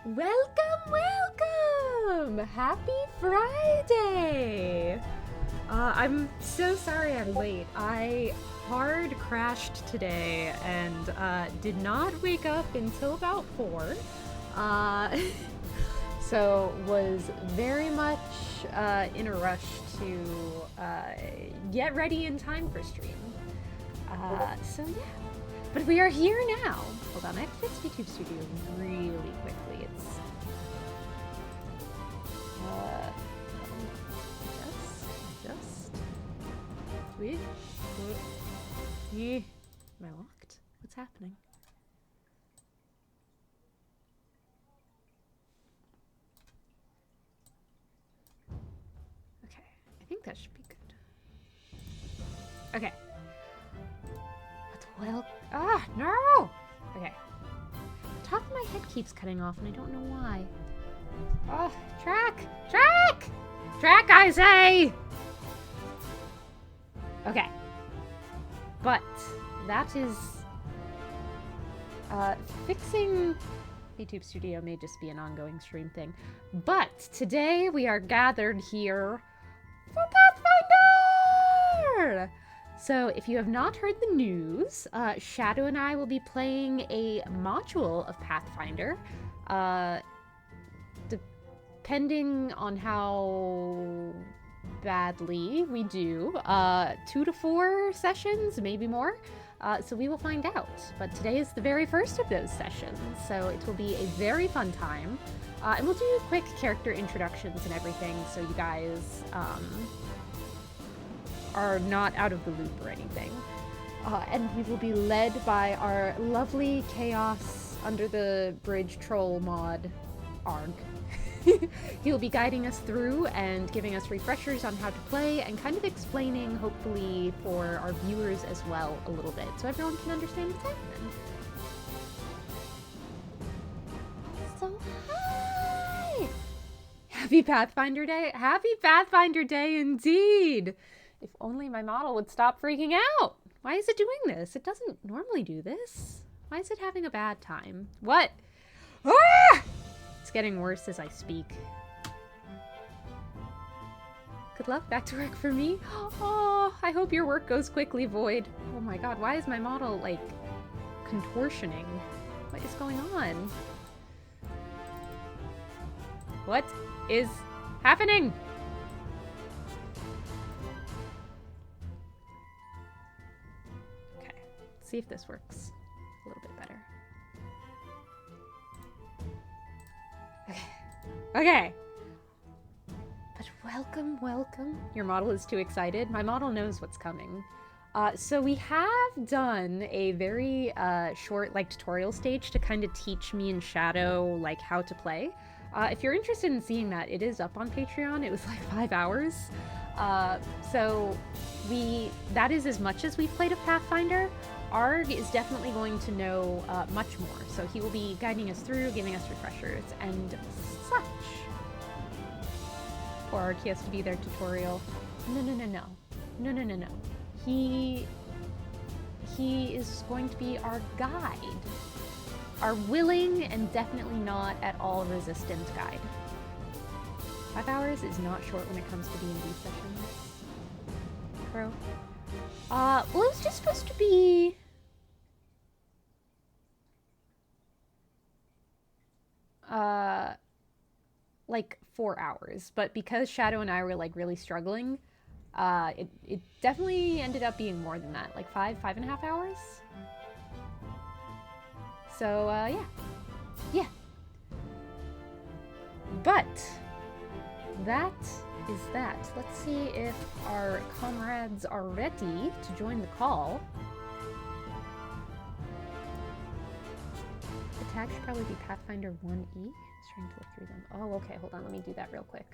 Welcome, welcome! Happy Friday! I'm so sorry I'm late. I hard crashed today and did not wake up until about 4. So was very much in a rush to get ready in time for stream. So yeah. But we are here now. Hold on, I have to fix YouTube Studio really quickly. It's adjust. Wait. Am I locked? What's happening? Okay, I think that should be good. Okay. Well, no! Okay. The top of my head keeps cutting off and I don't know why. Oh, track! Track! Track, I say! Okay. But that is fixing YouTube Studio may just be an ongoing stream thing. But today we are gathered here for Pathfinder! So if you have not heard the news, Shadow and I will be playing a module of Pathfinder. Depending on how badly we do, 2 to 4 sessions, maybe more. So we will find out. But today is the very first of those sessions, so it will be a very fun time. And we'll do quick character introductions and everything, so you guys are not out of the loop or anything. And we will be led by our lovely Chaos Under the Bridge Troll mod, Arge. He'll be guiding us through and giving us refreshers on how to play and kind of explaining, hopefully, for our viewers as well a little bit, so everyone can understand what's happening. So, hi! Happy Pathfinder Day! Happy Pathfinder Day indeed! If only my model would stop freaking out! Why is it doing this? It doesn't normally do this. Why is it having a bad time? What? Ah! It's getting worse as I speak. Good luck, back to work for me. Oh, I hope your work goes quickly, Void. Oh my god, why is my model, like, contortioning? What is going on? What is happening? Okay, let's see if this works a little bit better. Okay. But welcome, welcome. Your model is too excited. My model knows what's coming. So we have done a very short, like, tutorial stage to kind of teach me and Shadow, like, how to play. If you're interested in seeing that, it is up on Patreon. It was like 5 hours. So that is as much as we've played of Pathfinder. Arge is definitely going to know much more, so he will be guiding us through, giving us refreshers, and such. Poor Arge, he has to be their tutorial. No. He is going to be our guide. Our willing and definitely not at all resistant guide. 5 hours is not short when it comes to D&D sessions. Bro. Well, it was just supposed to be... like 4 hours, but because Shadow and I were, like, really struggling, it definitely ended up being more than that, like 5.5 hours. So, yeah. But that is that. Let's see if our comrades are ready to join the call. The tag should probably be Pathfinder 1E. Just trying to look through them. Oh, okay, hold on, let me do that real quick.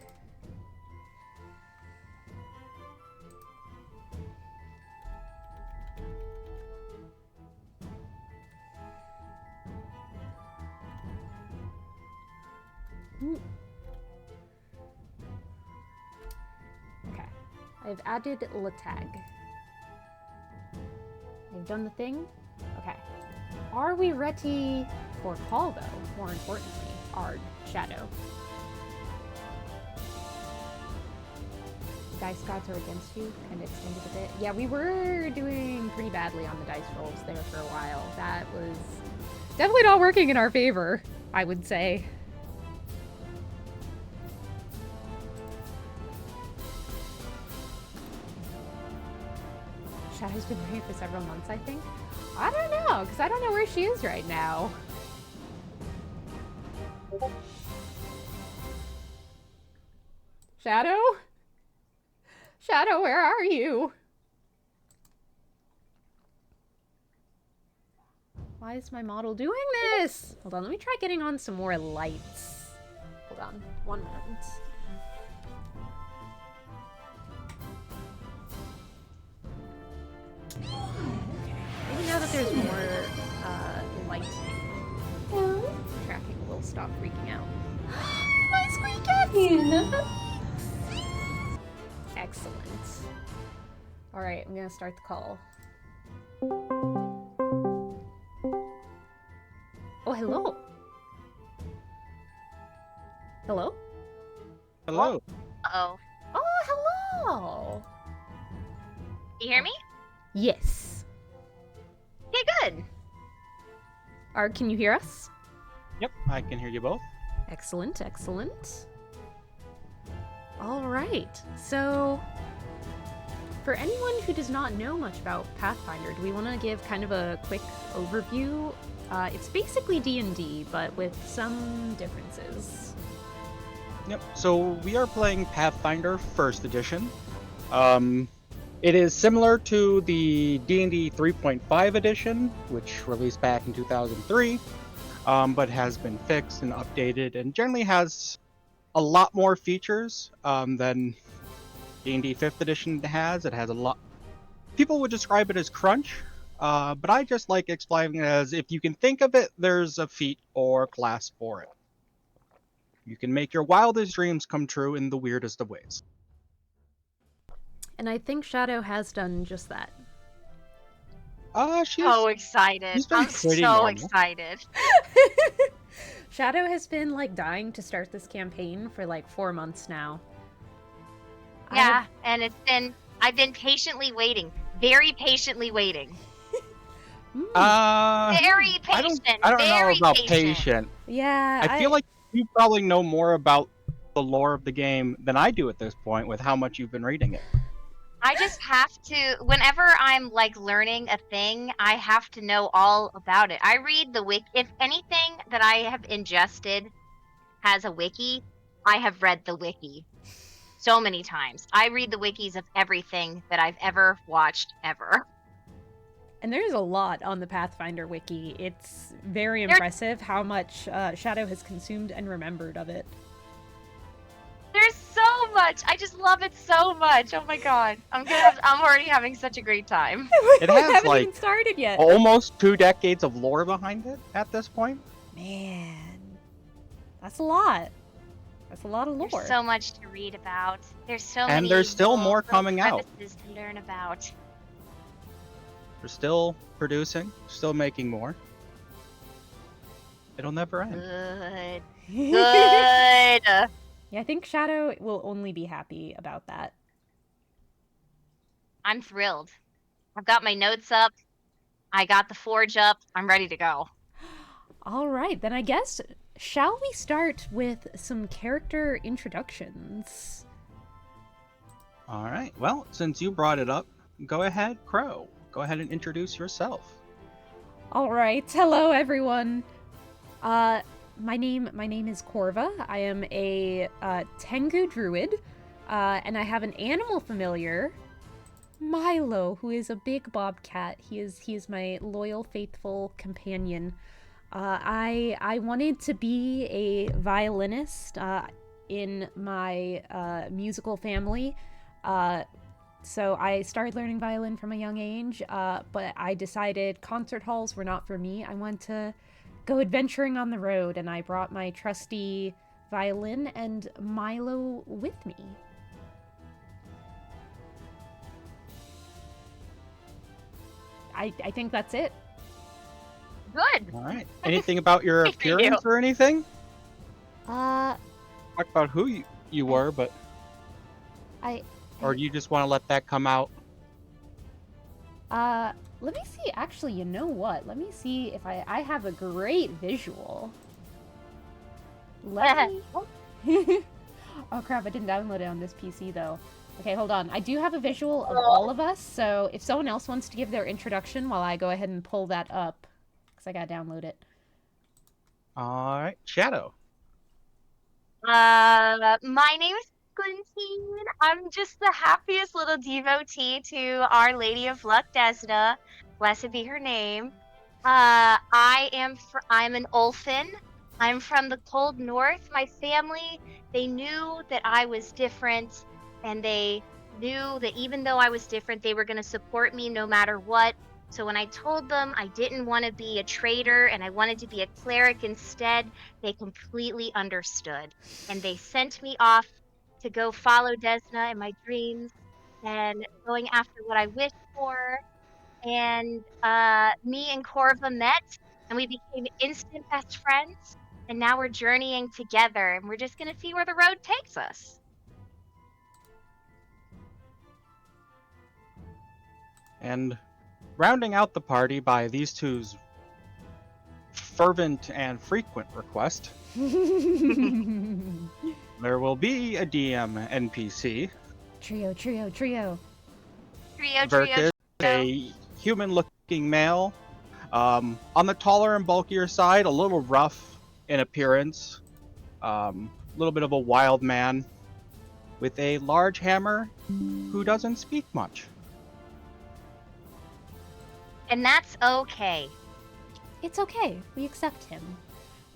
Okay, I've added the tag. I've done the thing. Okay. Are we ready for call, though? More importantly, Arge, Shadow. The dice gods are against you, kind of extended a bit. Yeah, we were doing pretty badly on the dice rolls there for a while. That was definitely not working in our favor, I would say. Shadow's been married for several months, I think. I don't know, because I don't know where she is right now. Shadow? Shadow, where are you? Why is my model doing this? Hold on, let me try getting on some more lights. Hold on, 1 moment. Okay, maybe now that there's more lighting, tracking will stop freaking out. My squeakets! Excellent. Alright, I'm gonna start the call. Oh, hello. Hello? Hello. Uh-oh. Oh, hello. You hear me? Yes. Okay, good. Arg, can you hear us? Yep, I can hear you both. Excellent, excellent. All right. So, for anyone who does not know much about Pathfinder, do we want to give kind of a quick overview? It's basically D&D, but with some differences. Yep, so we are playing Pathfinder 1st Edition. It is similar to the D&D 3.5 edition, which released back in 2003, but has been fixed and updated and generally has a lot more features than D&D 5th Edition has. It has a lot... People would describe it as crunch, but I just like explaining it as if you can think of it, there's a feat or class for it. You can make your wildest dreams come true in the weirdest of ways. And I think Shadow has done just that. So excited. I'm so normal. excited. Shadow has been, like, dying to start this campaign for, like, 4 months now. Yeah, and I've been patiently waiting. Very patiently waiting. Very patient. I don't know about patient. patient. Yeah, I feel like you probably know more about the lore of the game than I do at this point with how much you've been reading it. I just have to, whenever I'm, like, learning a thing, I have to know all about it. I read the wiki. If anything that I have ingested has a wiki, I have read the wiki so many times. I read the wikis of everything that I've ever watched, ever. And there's a lot on the Pathfinder wiki. It's very impressive how much Shadow has consumed and remembered of it. There's so much. I just love it so much. Oh my god. I'm already having such a great time. It has haven't like even started yet. almost 2 decades of lore behind it at this point. Man, that's a lot. That's a lot of lore. There's so much to read about. There's so many. And there's still more coming out. To learn about. We're still producing, still making more. It'll never end. Good. Good. Yeah, I think Shadow will only be happy about that. I'm thrilled. I've got my notes up. I got the forge up. I'm ready to go. All right, then I guess, shall we start with some character introductions? All right. Well, since you brought it up, go ahead, Crow. Go ahead and introduce yourself. All right. Hello, everyone. My name is Corva. I am a Tengu druid, and I have an animal familiar, Milo, who is a big bobcat. He is my loyal, faithful companion. I wanted to be a violinist in my musical family, so I started learning violin from a young age, but I decided concert halls were not for me. I wanted to go adventuring on the road, and I brought my trusty violin and Milo with me. I think that's it. Good. All right. Anything about your Good for you. appearance or anything? Uh, Talk about who you were, but I, or do you just want to let that come out? let me see. Actually, you know what? Let me see if I have a great visual. Let me. Oh crap! I didn't download it on this PC though. Okay, hold on. I do have a visual of all of us, so if someone else wants to give their introduction while I go ahead and pull that up, because I gotta download it. All right, Shadow. My name is Glintine. I'm just the happiest little devotee to Our Lady of Luck, Desna. Blessed be her name. I'm an Olfin. I'm from the cold north. My family, they knew that I was different, and they knew that even though I was different, they were going to support me no matter what. So when I told them I didn't want to be a traitor and I wanted to be a cleric instead, they completely understood. And they sent me off to go follow Desna in my dreams and going after what I wished for. And me and Corva met and we became instant best friends. And now we're journeying together and we're just going to see where the road takes us. And rounding out the party by these two's fervent and frequent request, there will be a DM NPC. Trio. Trio. Verkus, a human-looking male, on the taller and bulkier side, a little rough in appearance, a little bit of a wild man, with a large hammer who doesn't speak much. And that's okay. It's okay. We accept him.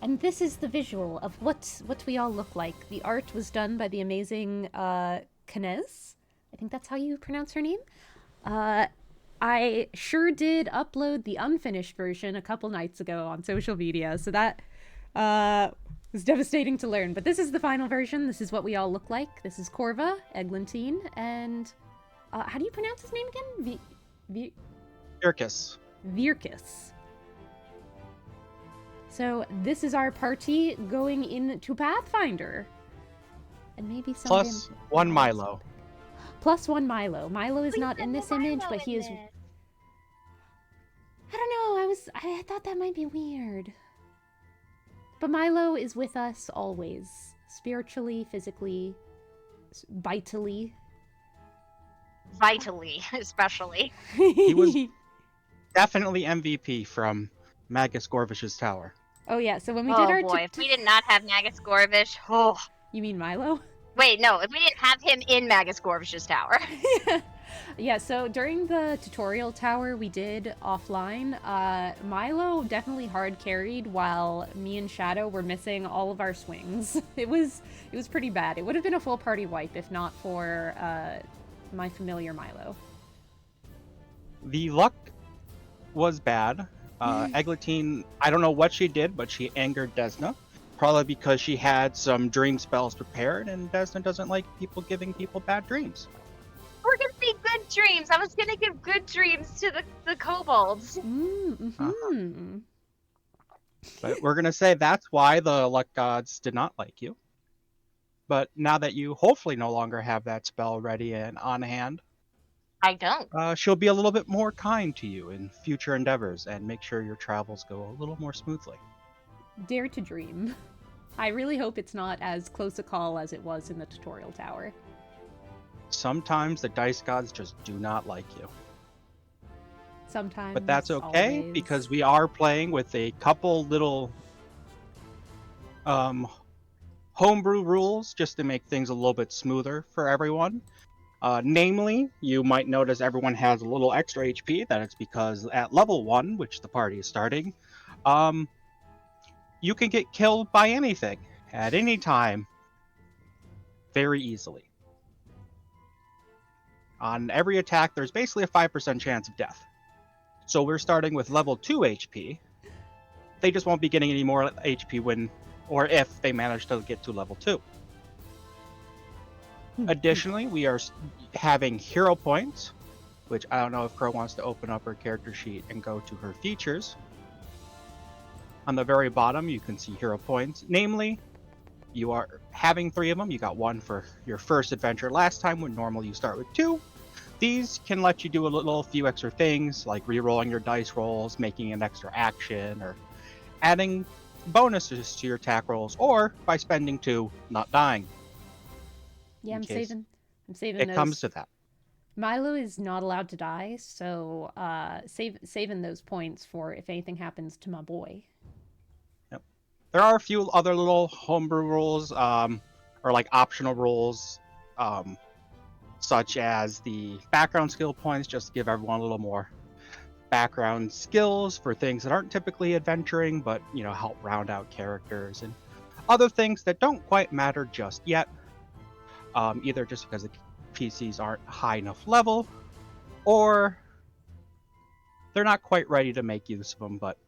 And this is the visual of what we all look like. The art was done by the amazing Kanez. I think that's how you pronounce her name. I sure did upload the unfinished version a couple nights ago on social media, so that was devastating to learn. But this is the final version. This is what we all look like. This is Corva, Eglantine, and how do you pronounce his name again? Irkus. Virkis. So this is our party going into Pathfinder. And maybe some Plus one Milo. Plus one Milo. Milo is not in this image, but he is. I don't know. I thought that might be weird. But Milo is with us always, spiritually, physically, vitally. Vitally, especially. He was definitely MVP from Magus Gorvish's tower. Oh yeah. So when we did our if we did not have Magus Gorvish, oh. You mean Milo? Wait, no, if we didn't have him in Magus Gorvish's tower. Yeah, so during the tutorial tower we did offline, Milo definitely hard carried while me and Shadow were missing all of our swings. It was pretty bad. It would have been a full party wipe if not for my familiar Milo. The luck was bad. Eglantine, I don't know what she did, but she angered Desna. Probably because she had some dream spells prepared, and Desna doesn't like people giving people bad dreams. We're gonna be good dreams. I was gonna give good dreams to the kobolds. Mm-hmm. But we're gonna say that's why the luck gods did not like you. But now that you hopefully no longer have that spell ready and on hand, I don't. she'll be a little bit more kind to you in future endeavors and make sure your travels go a little more smoothly. Dare to dream. I really hope it's not as close a call as it was in the tutorial tower. Sometimes the dice gods just do not like you. Sometimes. But that's okay, always. because we are playing with a couple little homebrew rules just to make things a little bit smoother for everyone. Namely, you might notice everyone has a little extra HP. That is because at level 1, which the party is starting, you can get killed by anything at any time very easily. On every attack, there's basically a 5% chance of death. So we're starting with level 2 HP. They just won't be getting any more HP when, or if they manage to get to level 2. Additionally, we are having hero points, which I don't know if Crow wants to open up her character sheet and go to her features. On the very bottom, you can see hero points. Namely, you are having 3 of them. You got 1 for your first adventure last time, when normally you start with 2. These can let you do a few extra things, like re-rolling your dice rolls, making an extra action, or adding bonuses to your attack rolls, or by spending 2, not dying. Yeah, I'm case saving it those. comes to that. Milo is not allowed to die, so saving those points for if anything happens to my boy. Yep. There are a few other little homebrew rules, or like optional rules, such as the background skill points, just to give everyone a little more background skills for things that aren't typically adventuring, but help round out characters, and other things that don't quite matter just yet, either just because the PCs aren't high enough level, or they're not quite ready to make use of them, but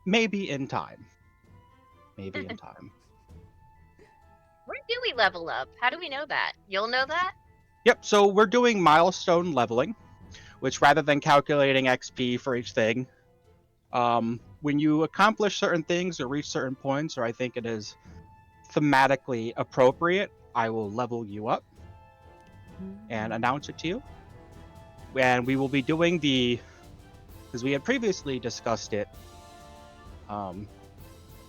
maybe in time. Maybe in time. Where do we level up? How do we know that? You'll know that? Yep, so we're doing milestone leveling, which rather than calculating XP for each thing, when you accomplish certain things or reach certain points, or I think it is thematically appropriate, I will level you up and announce it to you. And we will be doing because we had previously discussed it,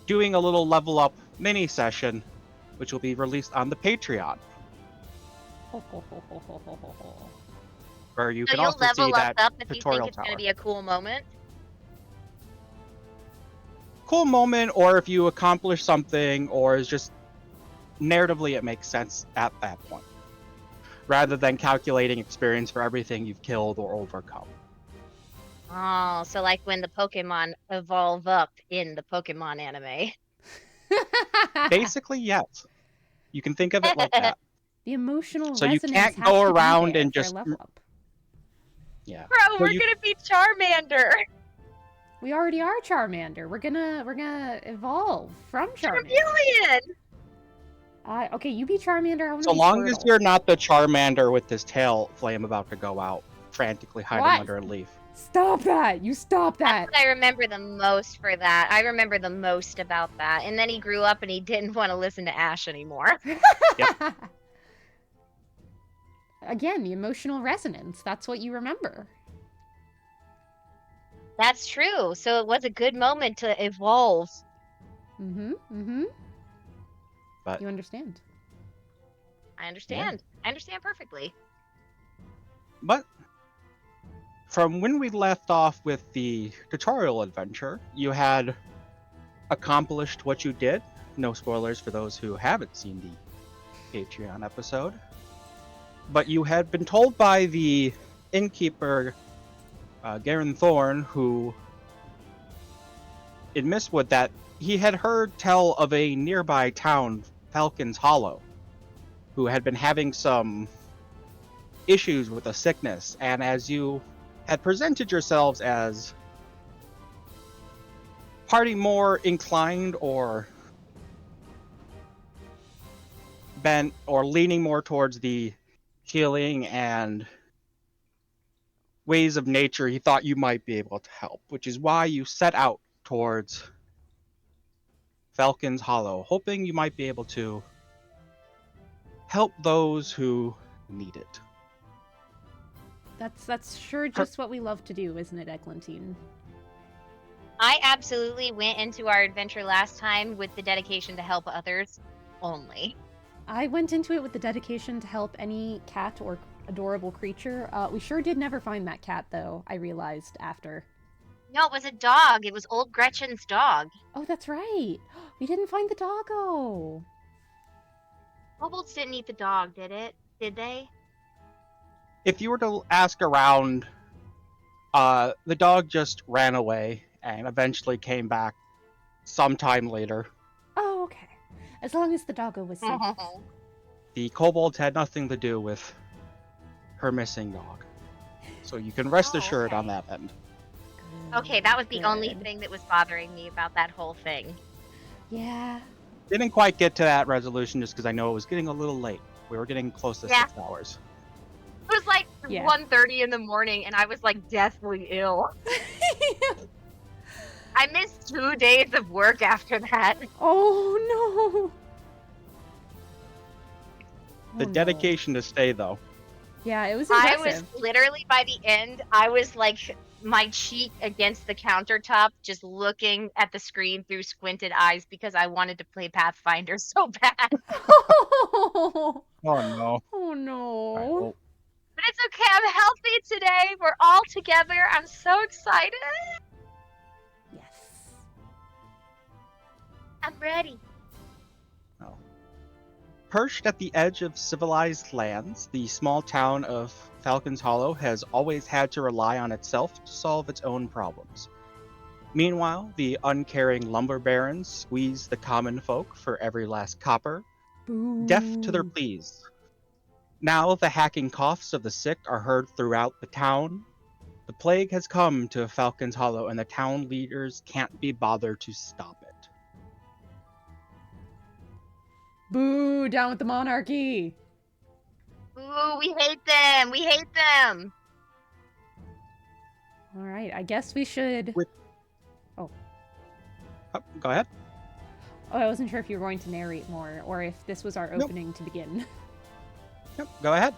doing a little level up mini session, which will be released on the Patreon. Where you can you'll also level see up that if you think tutorial it's going to tower. be a cool moment. Cool moment, or if you accomplish something, or is just narratively it makes sense at that point, rather than calculating experience for everything you've killed or overcome. Oh, so like when the Pokemon evolve up in the Pokemon anime. Basically, yes. You can think of it like that. The emotional So you resonance can't has go to around be there and for just a level up. Yeah. Bro, So we're gonna be Charmander. We already are Charmander. We're gonna evolve from Charmander. Charmeleon! Okay, you be Charmander. I want to So be long Squirtle. as you're not the Charmander with his tail flame about to go out, frantically hiding What? under a leaf. Stop that! You stop that! That's what I remember the most for that. I remember the most about that. And then he grew up and he didn't want to listen to Ash anymore. Yep. Again, the emotional resonance. That's what you remember. That's true. So it was a good moment to evolve. But You understand. I understand. Yeah. I understand perfectly. But from when we left off with the tutorial adventure, you had accomplished what you did. No spoilers for those who haven't seen the Patreon episode. But you had been told by the innkeeper, Garen Thorne, who in Mistwood, that he had heard tell of a nearby town, Falcon's Hollow, who had been having some issues with a sickness, and as you had presented yourselves as party more inclined or bent or leaning more towards the healing and ways of nature, he thought you might be able to help, which is why you set out towards Falcon's Hollow, hoping you might be able to help those who need it. That's sure just what we love to do, isn't it, Eglantine? I absolutely went into our adventure last time with the dedication to help others only. I went into it with the dedication to help any cat or adorable creature. We sure did never find that cat, though, I realized after. No, it was a dog. It was old Gretchen's dog. Oh, that's right. We didn't find the doggo. Kobolds didn't eat the dog, did it? Did they? If you were to ask around, the dog just ran away and eventually came back sometime later. Oh, okay. As long as the doggo was safe. The kobolds had nothing to do with her missing dog. So you can rest assured on that end. Okay, that was the only thing that was bothering me about that whole thing. Yeah. Didn't quite get to that resolution just because I know it was getting a little late. We were getting close to 6 hours. It was like 1:30 in the morning and I was like deathly ill. I missed 2 days of work after that. Oh The no. dedication to stay, though. Yeah, it was I impressive. was literally, by the end, I was like my cheek against the countertop, just looking at the screen through squinted eyes because I wanted to play Pathfinder so bad. Oh Oh, no. All right, no. well, But it's okay. I'm healthy today. We're all together. I'm so excited. Yes. I'm ready. perched at the edge of civilized lands, the small town of Falcon's Hollow has always had to rely on itself to solve its own problems. Meanwhile, the uncaring lumber barons squeeze the common folk for every last copper, deaf to their Boo. pleas. Now the hacking coughs of the sick are heard throughout the town. The plague has come to Falcon's Hollow, and the town leaders can't be bothered to stop it. Boo, down with the monarchy. Ooh, we hate them. We hate them. All right, I guess we should... Oh, go ahead. Oh, I wasn't sure if you were going to narrate more, or if this was our Nope. opening to begin. Yep, go ahead.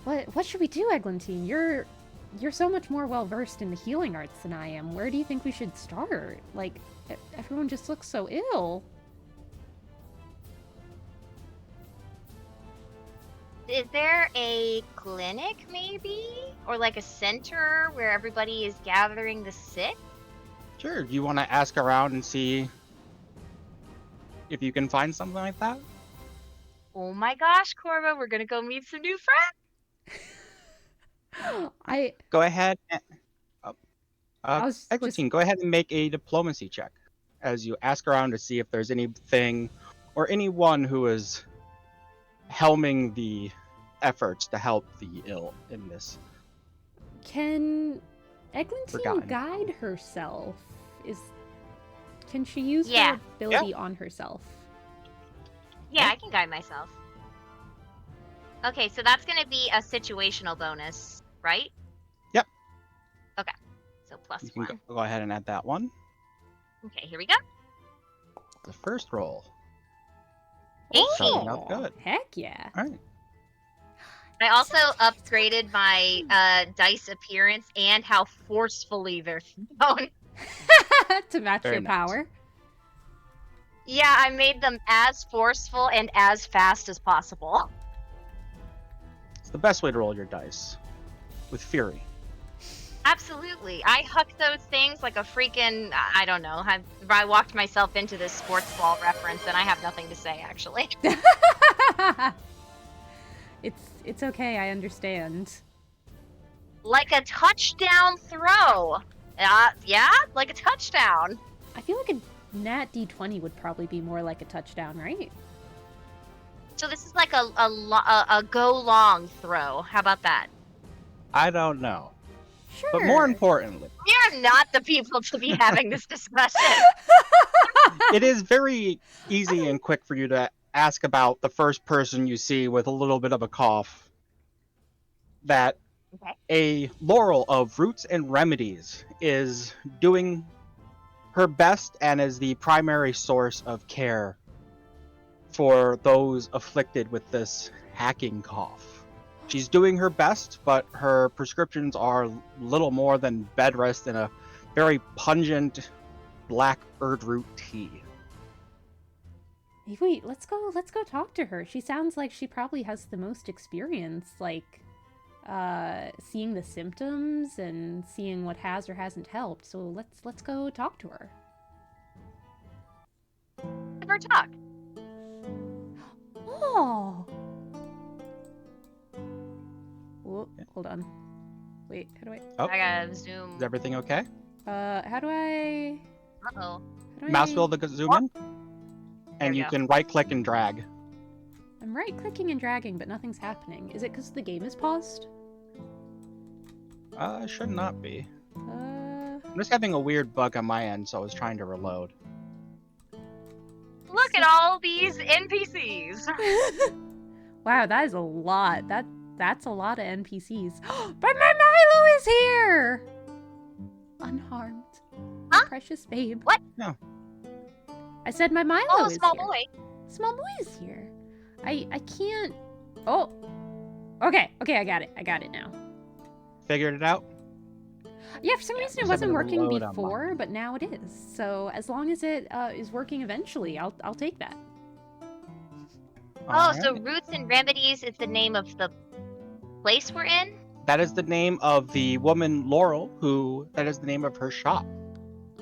What should we do, Eglantine? You're so much more well-versed in the healing arts than I am. Where do you think we should start? Like, everyone just looks so ill. Is there a clinic, maybe? Or like a center where everybody is gathering the sick? Sure, do you want to ask around and see if you can find something like that? Oh my gosh, Corva, we're gonna go meet some new friends. Go ahead. I was Eglantine, go ahead and make a diplomacy check as you ask around to see if there's anything or anyone who is helming the efforts to help the ill in this. Can Eglantine Forgotten. guide herself? Can she use Yeah. her ability on herself? Yeah, I can guide myself. Okay, so that's gonna be a situational bonus, right? Yep. Okay, so plus You can one. go ahead and add that one. Okay, here we go. The first roll. 18. Starting out good. Heck yeah. All right. I also upgraded my dice appearance and how forcefully they're thrown. To match Very your nice. power. Yeah, I made them as forceful and as fast as possible. It's the best way to roll your dice. With fury. Absolutely. I huck those things like a freaking, I don't know. I walked myself into this sports ball reference and I have nothing to say, actually. It's okay, I understand. Like a touchdown throw. Yeah, like a touchdown. I feel like a nat d20 would probably be more like a touchdown, right? So this is like a go long throw. How about that? I don't know. Sure. But more importantly, We are not the people to be having this discussion. it is very easy and quick for you to ask about the first person you see with a little bit of a cough. That Okay. a Laurel of Roots and Remedies is doing her best and is the primary source of care for those afflicted with this hacking cough. She's doing her best, but her prescriptions are little more than bed rest and a very pungent black root tea. Wait, let's go talk to her. She sounds like she probably has the most experience, like seeing the symptoms and seeing what has or hasn't helped. So let's go talk to her. Never talk. Oh. Whoa, hold on. Wait, how do I? Oh, I gotta zoom. is everything okay? How do I? Uh-oh. How do Mouse I... wheel to zoom in, and we you go. can right click and drag. I'm right-clicking and dragging, but nothing's happening. Is it because the game is paused? Should not be. Uh, I'm just having a weird bug on my end, so I was trying to reload. Look at all these NPCs. wow, that is a lot. That's a lot of NPCs. But my Milo is here! Unharmed. My Huh? precious babe. What? No. I said my Milo Oh, is small here. boy. Small boy is here. I can't... Oh! Okay, I got it now. Figured it out? Yeah, for some reason it just wasn't having to working load on before, mine. but now it is. So as long as it is working eventually, I'll take that. Oh, so Alright. Roots and Remedies is the name of the place we're in? That is the name of the woman Laurel, that is the name of her shop.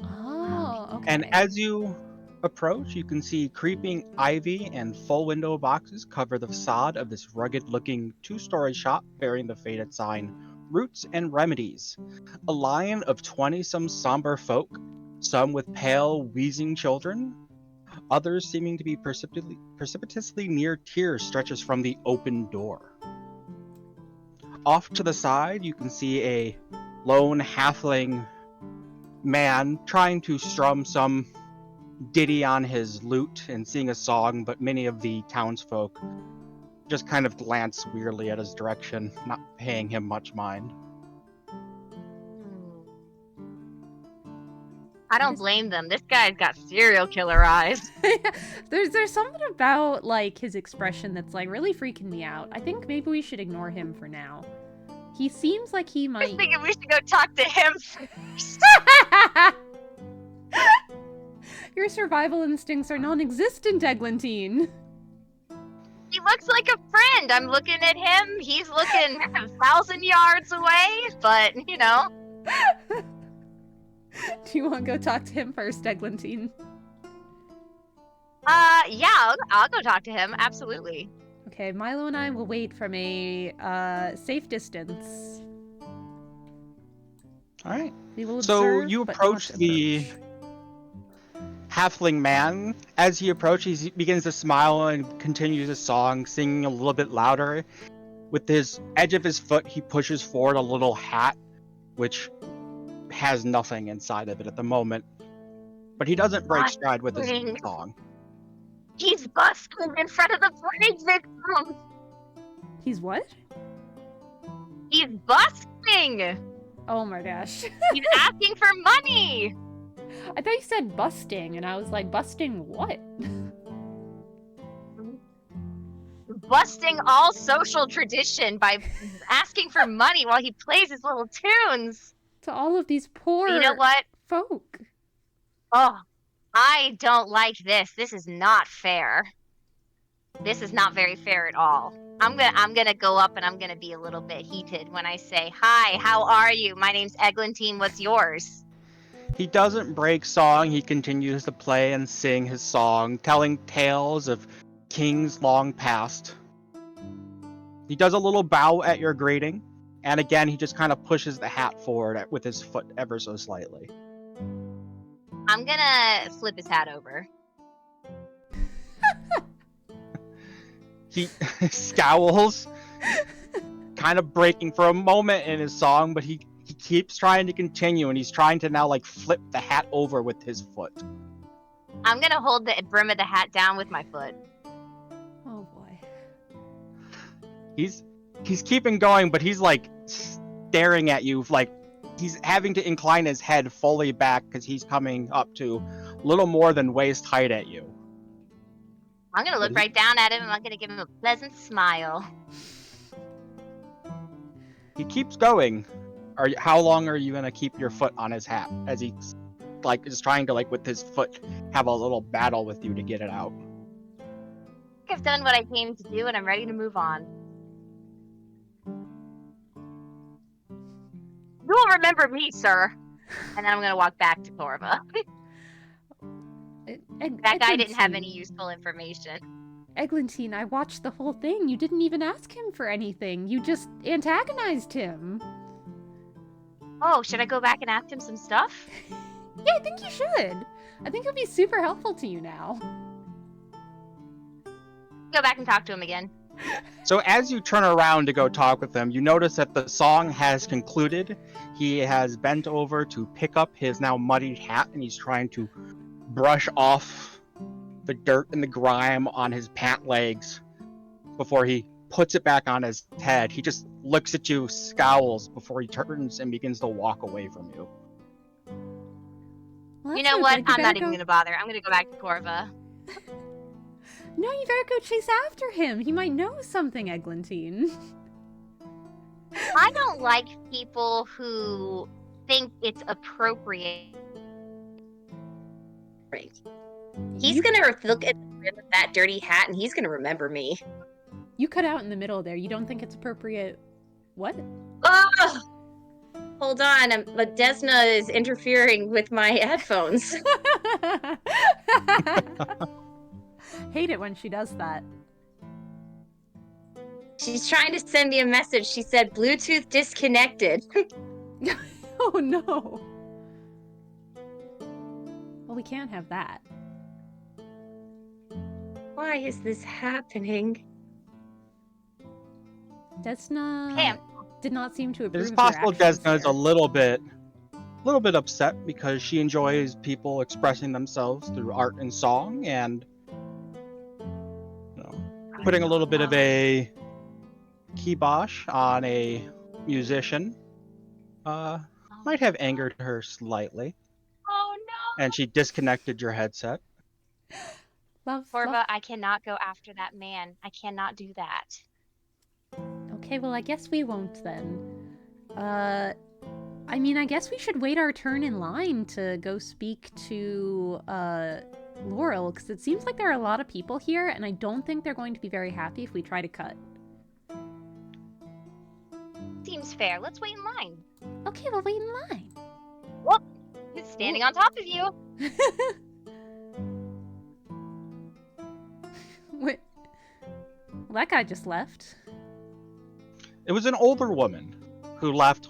Oh, okay. And as you approach, you can see creeping ivy and full window boxes cover the facade of this rugged-looking two-story shop bearing the faded sign, Roots and Remedies. A line of 20-some somber folk, some with pale, wheezing children, others seeming to be precipitously near tears, stretches from the open door. Off to the side, you can see a lone halfling man trying to strum some ditty on his lute and sing a song, but many of the townsfolk just kind of glance weirdly at his direction, not paying him much mind. I don't blame them. This guy's got serial killer eyes. There's something about like his expression that's like really freaking me out. I think maybe we should ignore him for now. He seems like he I was might. thinking we should go talk to him first. Your survival instincts are non-existent, Eglantine. He looks like a friend. I'm looking at him. He's looking 1,000 yards away, but you know. Do you want to go talk to him first, Eglantine? Yeah, I'll go talk to him. Absolutely. Okay, Milo and I will wait from a safe distance. All right. We will So observe, you but approach not the approach. halfling man. As he approaches, he begins to smile and continues his song, singing a little bit louder. With his edge of his foot, he pushes forward a little hat, which has nothing inside of it at the moment. But he doesn't break stride with his song. He's busking in front of the plague victim. He's what? He's busking. Oh my gosh. He's asking for money. I thought you said busting, and I was like, busting what? Busting all social tradition by asking for money while he plays his little tunes. To all of these poor You know what? folk. Oh, I don't like this. This is not fair. This is not very fair at all. I'm gonna go up and I'm gonna be a little bit heated when I say, "Hi, how are you? My name's Eglantine. What's yours?" He doesn't break song. He continues to play and sing his song, telling tales of kings long past. He does a little bow at your greeting, and again, he just kind of pushes the hat forward with his foot ever so slightly. I'm gonna flip his hat over. He scowls, kind of breaking for a moment in his song, but he keeps trying to continue, and he's trying to now like flip the hat over with his foot. I'm gonna hold the brim of the hat down with my foot. Oh boy. He's keeping going, but he's like staring at you, like he's having to incline his head fully back because he's coming up to a little more than waist height at you. I'm gonna look right down at him and I'm gonna give him a pleasant smile. He keeps going. How long are you gonna keep your foot on his hat as he's like is trying to like with his foot have a little battle with you to get it out? I think I've done what I came to do and I'm ready to move on. You will remember me, sir. And then I'm gonna walk back to Torva. That guy didn't have any useful information. Eglantine, I watched the whole thing. You didn't even ask him for anything. You just antagonized him. Oh, should I go back and ask him some stuff? Yeah, I think you should. I think it'll be super helpful to you now. Go back and talk to him again. So as you turn around to go talk with him, you notice that the song has concluded. He has bent over to pick up his now muddied hat, and he's trying to brush off the dirt and the grime on his pant legs before he puts it back on his head. He just looks at you, scowls before he turns and begins to walk away from you. Well, You that's know no what? good. You I'm not better even go- gonna bother. I'm gonna go back to Corva. No, you better go chase after him. He might know something, Eglantine. I don't like people who think it's appropriate. Right. He's gonna look at the rim of that dirty hat and he's gonna remember me. You cut out in the middle there. You don't think it's appropriate? What? Oh! Hold on, Desna is interfering with my headphones. Hate it when she does that. She's trying to send me a message. She said, Bluetooth disconnected. Oh no. Well, we can't have that. Why is this happening? Desna Cam. did not seem to approve It is of possible your actions Desna is a there. little bit upset because she enjoys people expressing themselves through art and song, and putting a little bit of a kibosh on a musician might have angered her slightly. Oh no! And she disconnected your headset. Corva, I cannot go after that man. I cannot do that. Okay, well, I guess we won't then. I mean, I guess we should wait our turn in line to go speak to, Laurel, because it seems like there are a lot of people here, and I don't think they're going to be very happy if we try to cut. Seems fair. Let's wait in line. Okay, we'll wait in line. Whoop! He's standing on top of you. Wait. Well, that guy just left. It was an older woman who left,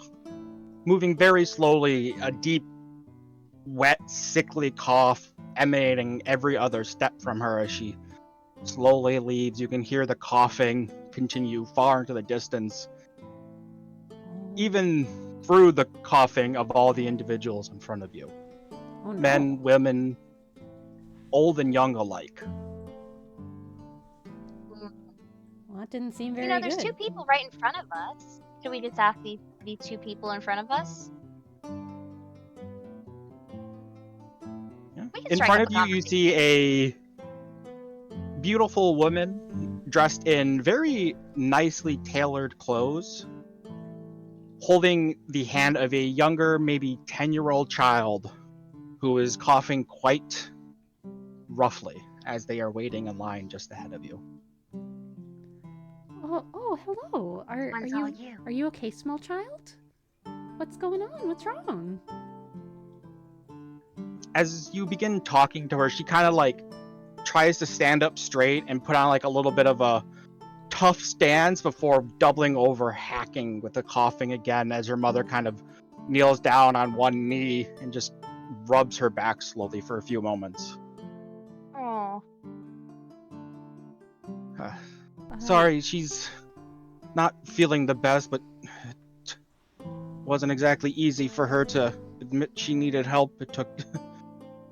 moving very slowly, a deep, wet, sickly cough emanating every other step from her as she slowly leaves. You can hear the coughing continue far into the distance, even through the coughing of all the individuals in front of you. Oh, no. Men, women, old and young alike. Well, that didn't seem very There's good. two people right in front of us. Should we just ask these two people in front of us? Yeah. We can In strike front up of a you, you see a beautiful woman dressed in very nicely tailored clothes, holding the hand of a younger, maybe 10-year-old child who is coughing quite roughly as they are waiting in line just ahead of you. Oh, hello. Are Mine's you all you. are you okay, small child? What's going on? What's wrong? As you begin talking to her, she kind of like tries to stand up straight and put on like a little bit of a tough stance before doubling over, hacking with the coughing again as her mother kind of kneels down on one knee and just rubs her back slowly for a few moments. Oh. Sorry, she's not feeling the best, but it wasn't exactly easy for her to admit she needed help. It took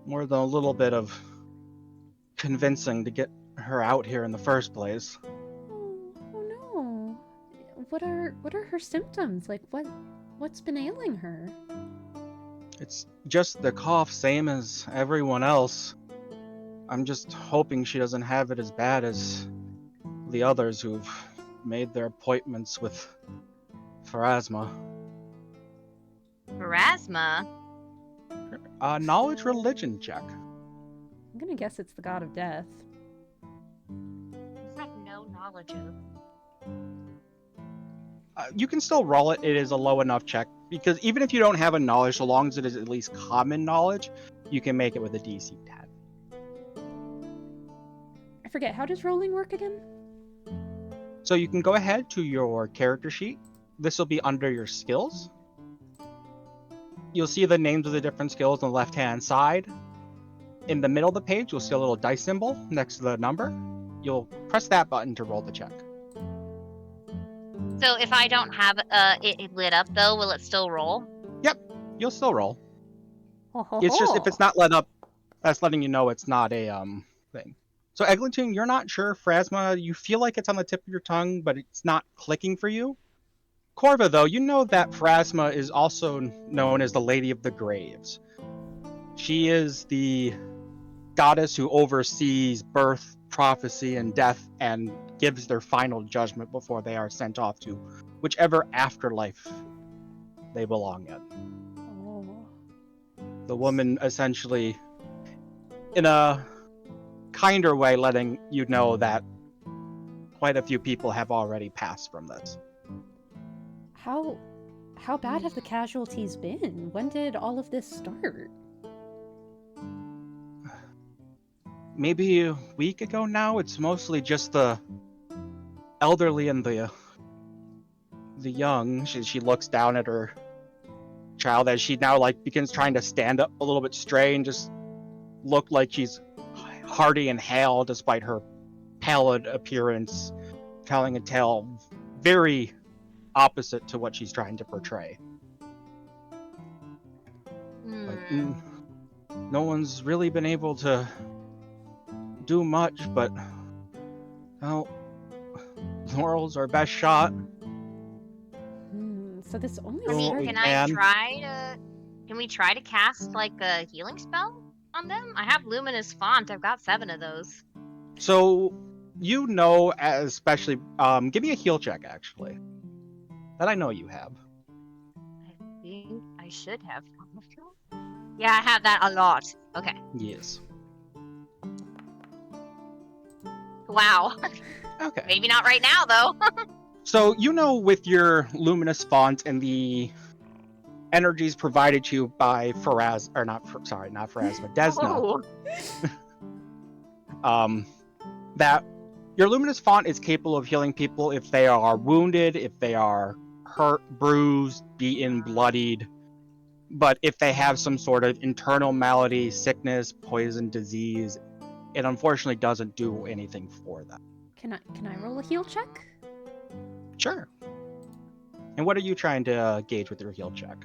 more than a little bit of convincing to get her out here in the first place. Oh no. What are her symptoms? Like what's been ailing her? It's just the cough, same as everyone else. I'm just hoping she doesn't have it as bad as the others who've made their appointments with Pharasma. Pharasma? Knowledge religion check. I'm gonna guess it's the god of death. I have no knowledge of. You can still roll it. It is a low enough check because even if you don't have a knowledge, so long as it is at least common knowledge, you can make it with a DC 10. I forget, how does rolling work again? So you can go ahead to your character sheet. This will be under your skills. You'll see the names of the different skills on the left-hand side. In the middle of the page, you'll see a little dice symbol next to the number. You'll press that button to roll the check. So if I don't have it lit up though, will it still roll? Yep, you'll still roll. Ho, ho, It's just if ho. it's not lit up, that's letting you know it's not a thing. So Eglantine, you're not sure. Phrasma, you feel like it's on the tip of your tongue, but it's not clicking for you. Corva, though, you know that Phrasma is also known as the Lady of the Graves. She is the goddess who oversees birth, prophecy and death and gives their final judgment before they are sent off to whichever afterlife they belong in. Oh. The woman essentially, in a kinder way, letting you know that quite a few people have already passed from this. How bad have the casualties been? When did all of this start? Maybe a week ago now. It's mostly just the elderly and the young. She looks down at her child as she now like begins trying to stand up a little bit straight and just look like she's hearty and hale despite her pallid appearance, telling a tale very opposite to what she's trying to portray. Like, no one's really been able to do much, but well, Laurel's our best shot. So this only I mean, started. can we try to cast like a healing spell on them? I have luminous font. I've got 7 of those. So you know, especially give me a heal check actually. That I know you have. I think I should have. Yeah, I have that a lot. Okay. Yes. Wow. Okay. Maybe not right now though. So you know, with your luminous font and the energies provided to you by Faraz, or not Faraz, but Desna, that your luminous font is capable of healing people if they are wounded, if they are hurt, bruised, beaten, bloodied. But if they have some sort of internal malady, sickness, poison, disease, it unfortunately doesn't do anything for them. Can I roll a heal check? Sure. And what are you trying to gauge with your heal check?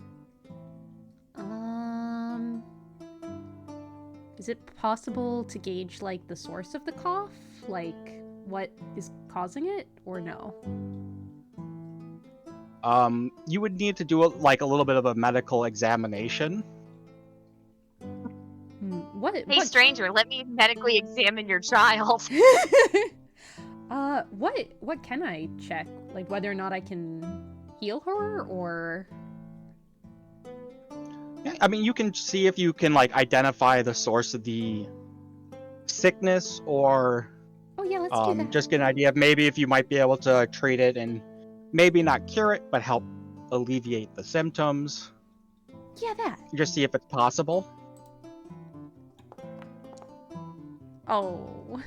Is it possible to gauge like the source of the cough? Like what is causing it, or no? You would need to do a little bit of a medical examination. Hey, stranger, let me medically examine your child. What can I check? Like whether or not I can heal her, or? Yeah, I mean, you can see if you can like identify the source of the sickness, or Oh yeah, let's do that. just get an idea of maybe if you might be able to treat it and maybe not cure it, but help alleviate the symptoms. Yeah, that. Just see if it's possible. Oh.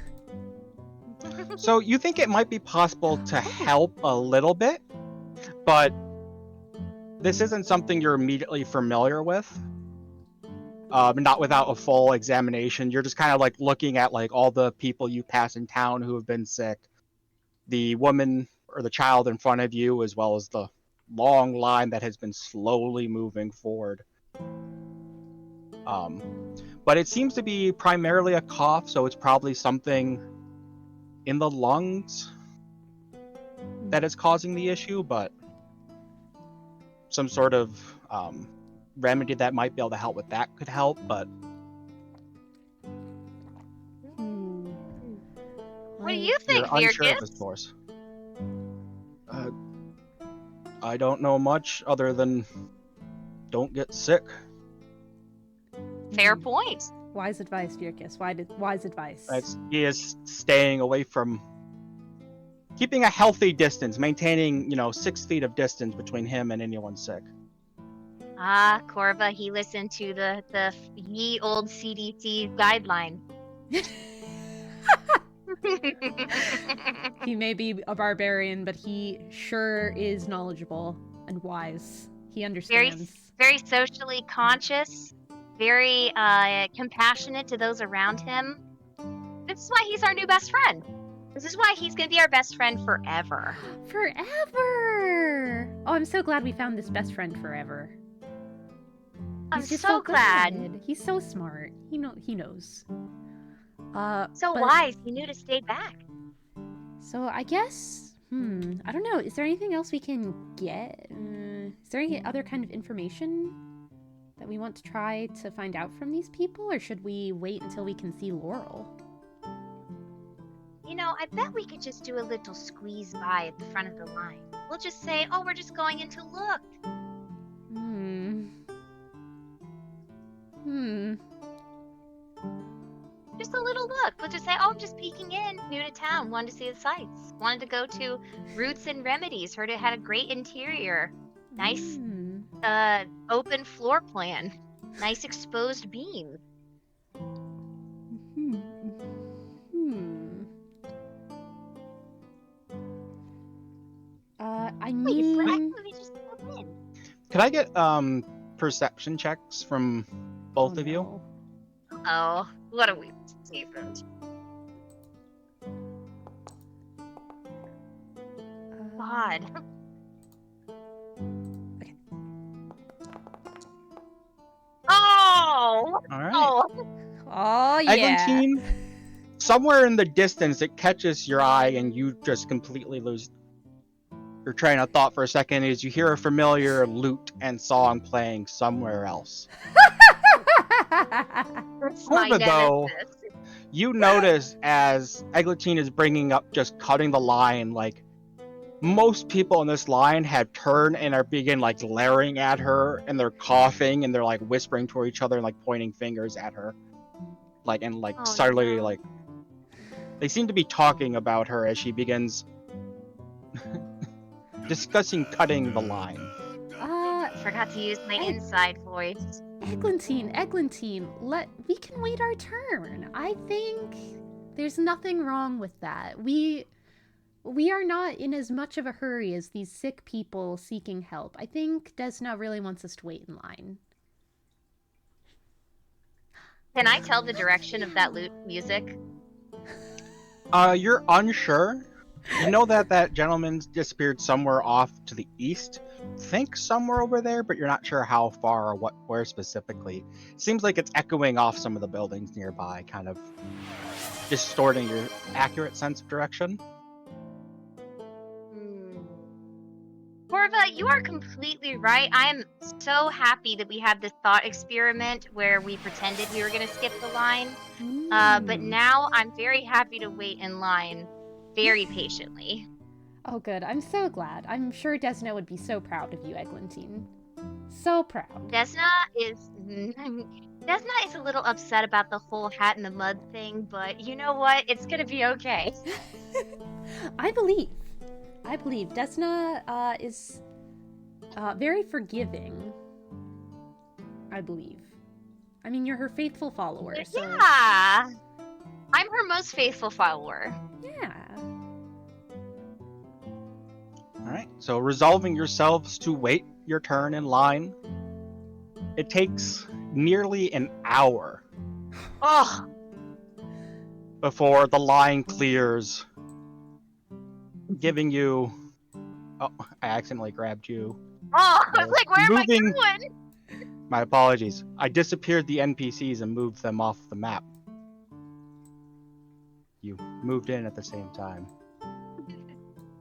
So you think it might be possible to help a little bit, but this isn't something you're immediately familiar with. Not without a full examination. You're just kind of like looking at like all the people you pass in town who have been sick, the woman or the child in front of you, as well as the long line that has been slowly moving forward. But it seems to be primarily a cough, so it's probably something in the lungs that is causing the issue, but some sort of remedy that might be able to help with that could help, but What do you think, you're unsure of the Virgus? source. I don't know much other than don't get sick. Fair point. Wise advice, Virkus. Wise advice. He is staying away from, keeping a healthy distance, maintaining 6 feet of distance between him and anyone sick. Ah, Corva, he listened to the ye old CDC guideline. He may be a barbarian, but he sure is knowledgeable and wise. He understands. Very socially conscious, very compassionate to those around him. This is why he's our new best friend. This is why he's going to be our best friend forever. Forever! Oh, I'm so glad we found this best friend forever. I'm He's just so glad. good. He's so smart. He knows. So but- wise. He knew to stay back. So I guess, I don't know. Is there anything else we can get? Is there any other kind of information that we want to try to find out from these people, or should we wait until we can see Laurel? I bet we could just do a little squeeze by at the front of the line. We'll just say, oh, we're just going in to look. Just a little look. We'll just say, oh, I'm just peeking in, new to town, wanted to see the sights. Wanted to go to Roots and Remedies, heard it had a great interior. Nice open floor plan. Nice exposed beam. I mean... Could I get perception checks from both of you? Oh, what a weird secret. God. Okay. Oh! All right. Oh, yeah. Eglantine, somewhere in the distance, it catches your eye and you just completely lose your train of thought for a second as you hear a familiar lute and song playing somewhere else. That's my However, though, nemesis. you notice as Eglantine is bringing up just cutting the line, like, most people in this line have turned and are begin like glaring at her, and they're coughing and they're like whispering to each other and like pointing fingers at her, like and like subtly no. like they seem to be talking about her as she begins discussing cutting the line. Forgot to use my inside voice. Eglantine, we can wait our turn. I think there's nothing wrong with that. We are not in as much of a hurry as these sick people seeking help. I think Desna really wants us to wait in line. Can I tell the direction of that lute music? You're unsure. You know that gentleman disappeared somewhere off to the east. Think somewhere over there, but you're not sure how far or where specifically. Seems like it's echoing off some of the buildings nearby, kind of distorting your accurate sense of direction. Corva, you are completely right. I am so happy that we had this thought experiment where we pretended we were going to skip the line. But now I'm very happy to wait in line very patiently. Oh, good. I'm so glad. I'm sure Desna would be so proud of you, Eglantine. So proud. Desna is a little upset about the whole hat in the mud thing, but you know what? It's going to be okay. I believe Desna is very forgiving. I believe. I mean, you're her faithful follower. So... Yeah, I'm her most faithful follower. Yeah. All right. So resolving yourselves to wait your turn in line. It takes nearly an hour. Oh. Before the line clears, giving you... Oh, I accidentally grabbed you. Oh, I was like, where am I going? My apologies. I disappeared the NPCs and moved them off the map. You moved in at the same time.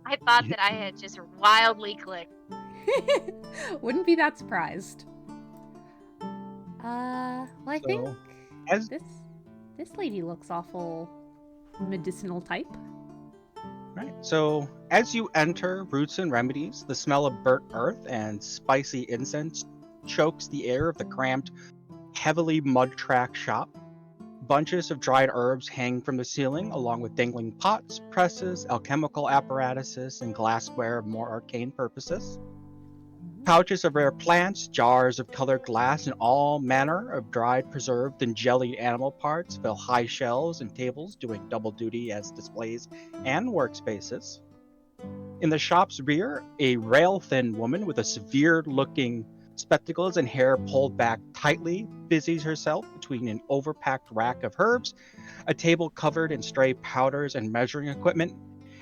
I thought that I had just wildly clicked. Wouldn't be that surprised. Well, I think this lady looks awful medicinal type. Right. So as you enter Roots and Remedies, the smell of burnt earth and spicy incense chokes the air of the cramped, heavily mud-tracked shop. Bunches of dried herbs hang from the ceiling, along with dangling pots, presses, alchemical apparatuses, and glassware of more arcane purposes. Pouches of rare plants, jars of colored glass, and all manner of dried, preserved, and jellied animal parts fill high shelves and tables, doing double duty as displays and workspaces. In the shop's rear, a rail-thin woman with a severe-looking spectacles and hair pulled back tightly busies herself between an overpacked rack of herbs, a table covered in stray powders and measuring equipment,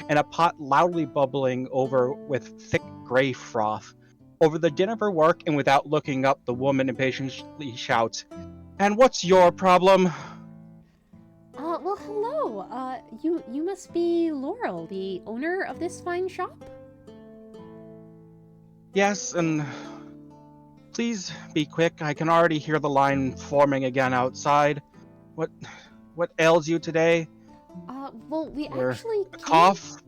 and a pot loudly bubbling over with thick gray froth. Over the din of her work, and without looking up, the woman impatiently shouts, "And what's your problem?" Well, hello. You must be Laurel, the owner of this fine shop? Yes, and please be quick. I can already hear the line forming again outside. What ails you today? Well, we Or actually a came... cough?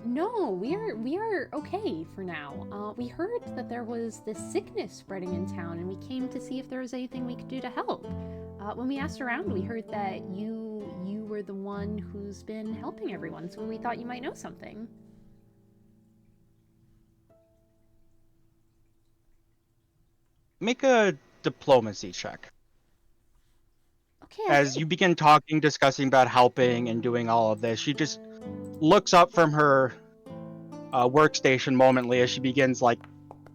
No, we are okay for now. We heard that there was this sickness spreading in town, and we came to see if there was anything we could do to help. When we asked around, we heard that you were the one who's been helping everyone, so we thought you might know something. Make a diplomacy check. Okay, As you begin talking, discussing about helping and doing all of this, she just looks up from her workstation momently as she begins like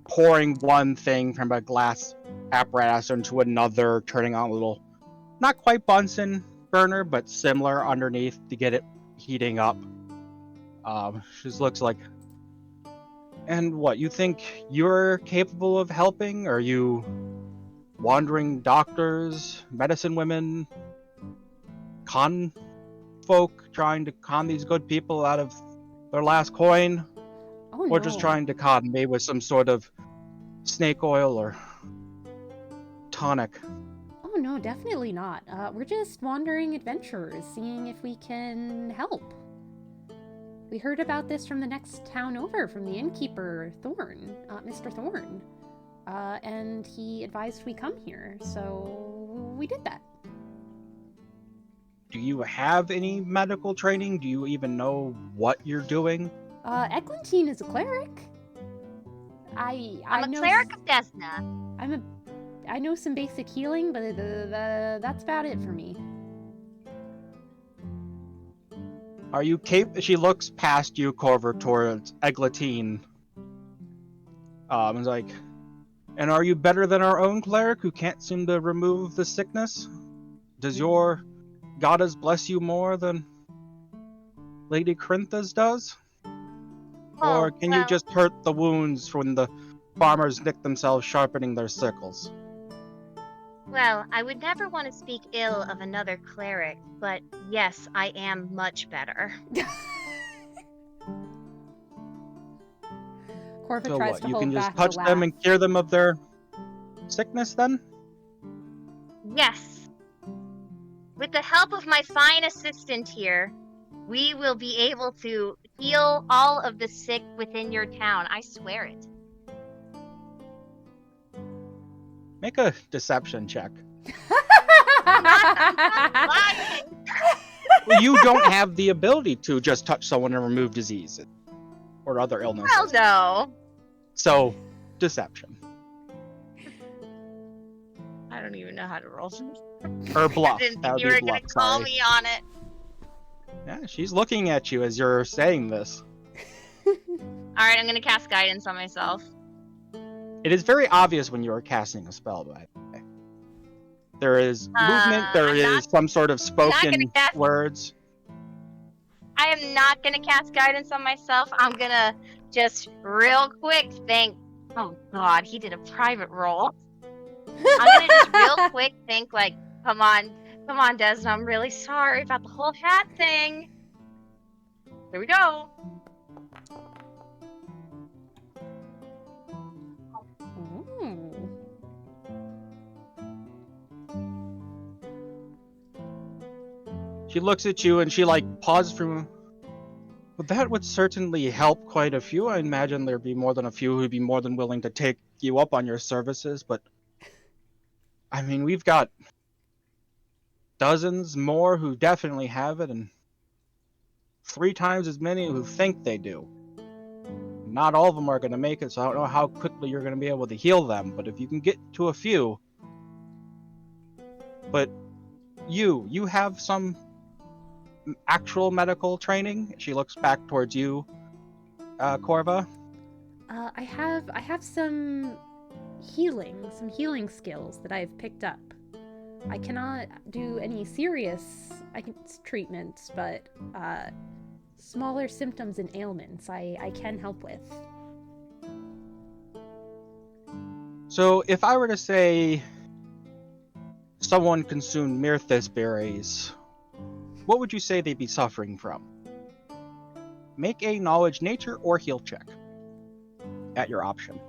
pouring one thing from a glass apparatus into another, turning on a little, not quite Bunsen burner, but similar underneath to get it heating up. She just looks like, and what, you think you're capable of helping? Are you wandering doctors, medicine women, con folk trying to con these good people out of their last coin? Oh, Or just no. trying to con me with some sort of snake oil or tonic? Oh, no, definitely not. We're just wandering adventurers, seeing if we can help. We heard about this from the next town over, from the innkeeper, Thorn, Mr. Thorn. And he advised we come here, so we did that. Do you have any medical training? Do you even know what you're doing? Eglantine is a cleric. I I'm a know cleric of Desna. I know some basic healing, but that's about it for me. Are you She looks past you, Corver, towards Eglantine. Is like, and are you better than our own cleric who can't seem to remove the sickness? Does your goddess bless you more than Lady Corintha's does? Or can you just hurt the wounds when the farmers nick themselves sharpening their sickles? Well, I would never want to speak ill of another cleric, but yes, I am much better. Corva So tries what, to you hold can just back touch the them laugh. and cure them of their sickness then? Yes. With the help of my fine assistant here, we will be able to heal all of the sick within your town. I swear it. Make a deception check. I'm lying. Well, you don't have the ability to just touch someone and remove disease or other illnesses. Well, no. So, deception. I don't even know how to roll. Or bluff. I didn't That think would you be were bluff, gonna call sorry. me on it. Yeah, she's looking at you as you're saying this. Alright, I'm gonna cast guidance on myself. It is very obvious when you are casting a spell, by the way. There is movement, there I'm is not- some sort of not gonna spoken cast- words. I am not gonna cast guidance on myself. I'm gonna just real quick think. Oh god, he did a private roll. I'm gonna just real quick think like, come on, Desna, I'm really sorry about the whole hat thing. Here we go. Ooh. She looks at you and she like pauses for. Well, that would certainly help quite a few. I imagine there'd be more than a few who'd be more than willing to take you up on your services, but I mean, we've got dozens more who definitely have it, and 3 times as many who think they do. Not all of them are going to make it, so I don't know how quickly you're going to be able to heal them, but if you can get to a few. But you have some actual medical training? She looks back towards you, Corva. I have some healing skills that I've picked up. I cannot do any serious treatments, but smaller symptoms and ailments I can help with. So if I were to say someone consumed myrthis berries, what would you say they'd be suffering from? Make a knowledge, nature, or heal check at your option.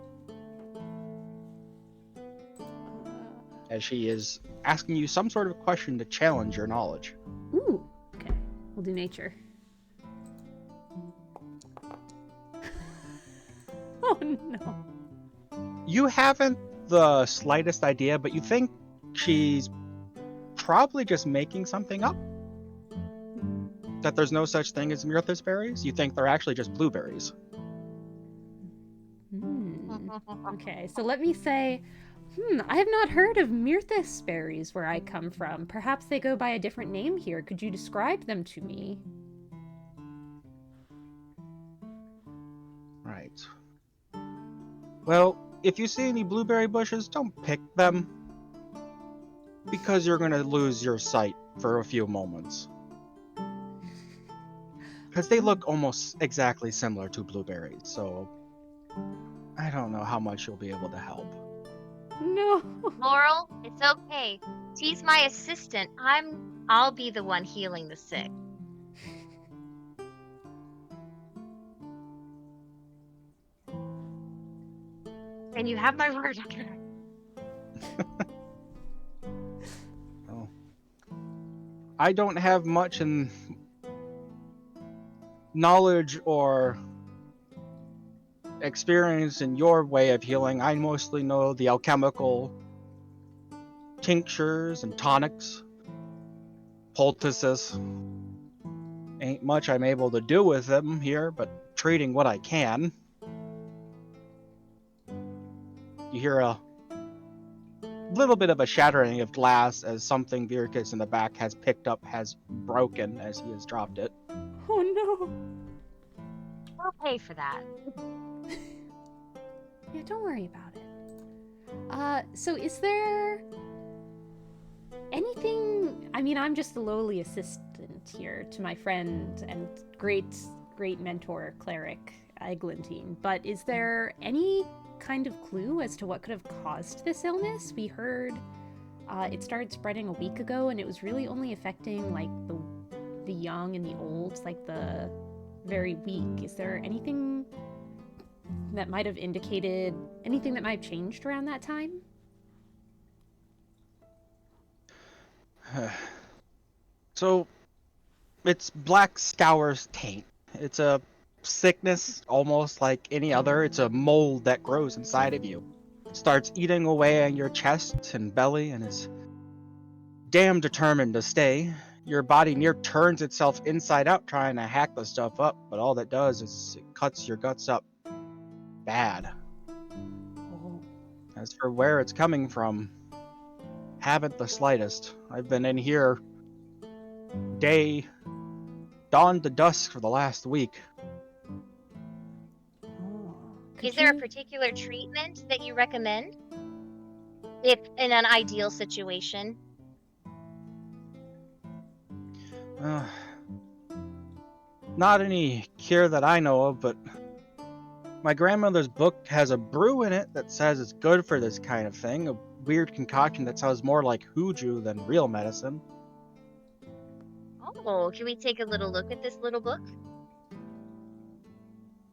As she is asking you some sort of question to challenge your knowledge. Ooh, okay. We'll do nature. Oh no. You haven't the slightest idea, but you think she's probably just making something up. That there's no such thing as Mirthus berries. You think they're actually just blueberries. Okay, so let me say, I have not heard of Mirthus berries where I come from. Perhaps they go by a different name here. Could you describe them to me? Right. Well, if you see any blueberry bushes, don't pick them. Because you're going to lose your sight for a few moments. Because they look almost exactly similar to blueberries, so I don't know how much you'll be able to help. No. Laurel, it's okay. She's my assistant. I'll be the one healing the sick. And you have my word. Oh. I don't have much in knowledge or experience in your way of healing. I mostly know the alchemical tinctures and tonics, poultices. Ain't much I'm able to do with them here, but treating what I can. You hear a little bit of a shattering of glass as something Virkus in the back has picked up has broken as he has dropped it. Oh no. We'll pay for that. Yeah, don't worry about it. So is there anything... I mean, I'm just the lowly assistant here to my friend and great mentor, cleric, Eglantine, but is there any kind of clue as to what could have caused this illness? We heard it started spreading a week ago, and it was really only affecting, like, the young and the old, like, the very weak. Is there anything that might have indicated anything that might have changed around that time? So, it's Black Scour's taint. It's a sickness almost like any other. It's a mold that grows inside of you. Starts eating away at your chest and belly and is damn determined to stay. Your body near turns itself inside out trying to hack the stuff up, but all that does is it cuts your guts up bad. Oh. As for where it's coming from, haven't the slightest. I've been in here dawn to dusk for the last week. Is there a particular treatment that you recommend? If in an ideal situation? Not any cure that I know of, but my grandmother's book has a brew in it that says it's good for this kind of thing. A weird concoction that sounds more like hooju than real medicine. Oh, can we take a little look at this little book?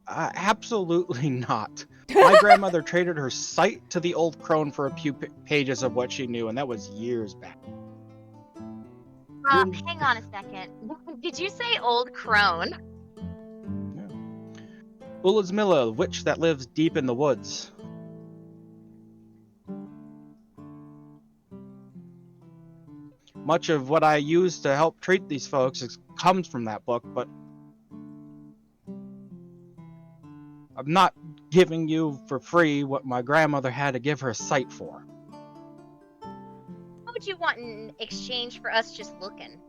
Absolutely not. My grandmother traded her sight to the old crone for a few pages of what she knew, and that was years back. Hang on a second. Did you say old crone? Ulazmilla, a witch that lives deep in the woods. Much of what I use to help treat these folks comes from that book, but I'm not giving you for free what my grandmother had to give her sight for. What would you want in exchange for us just looking?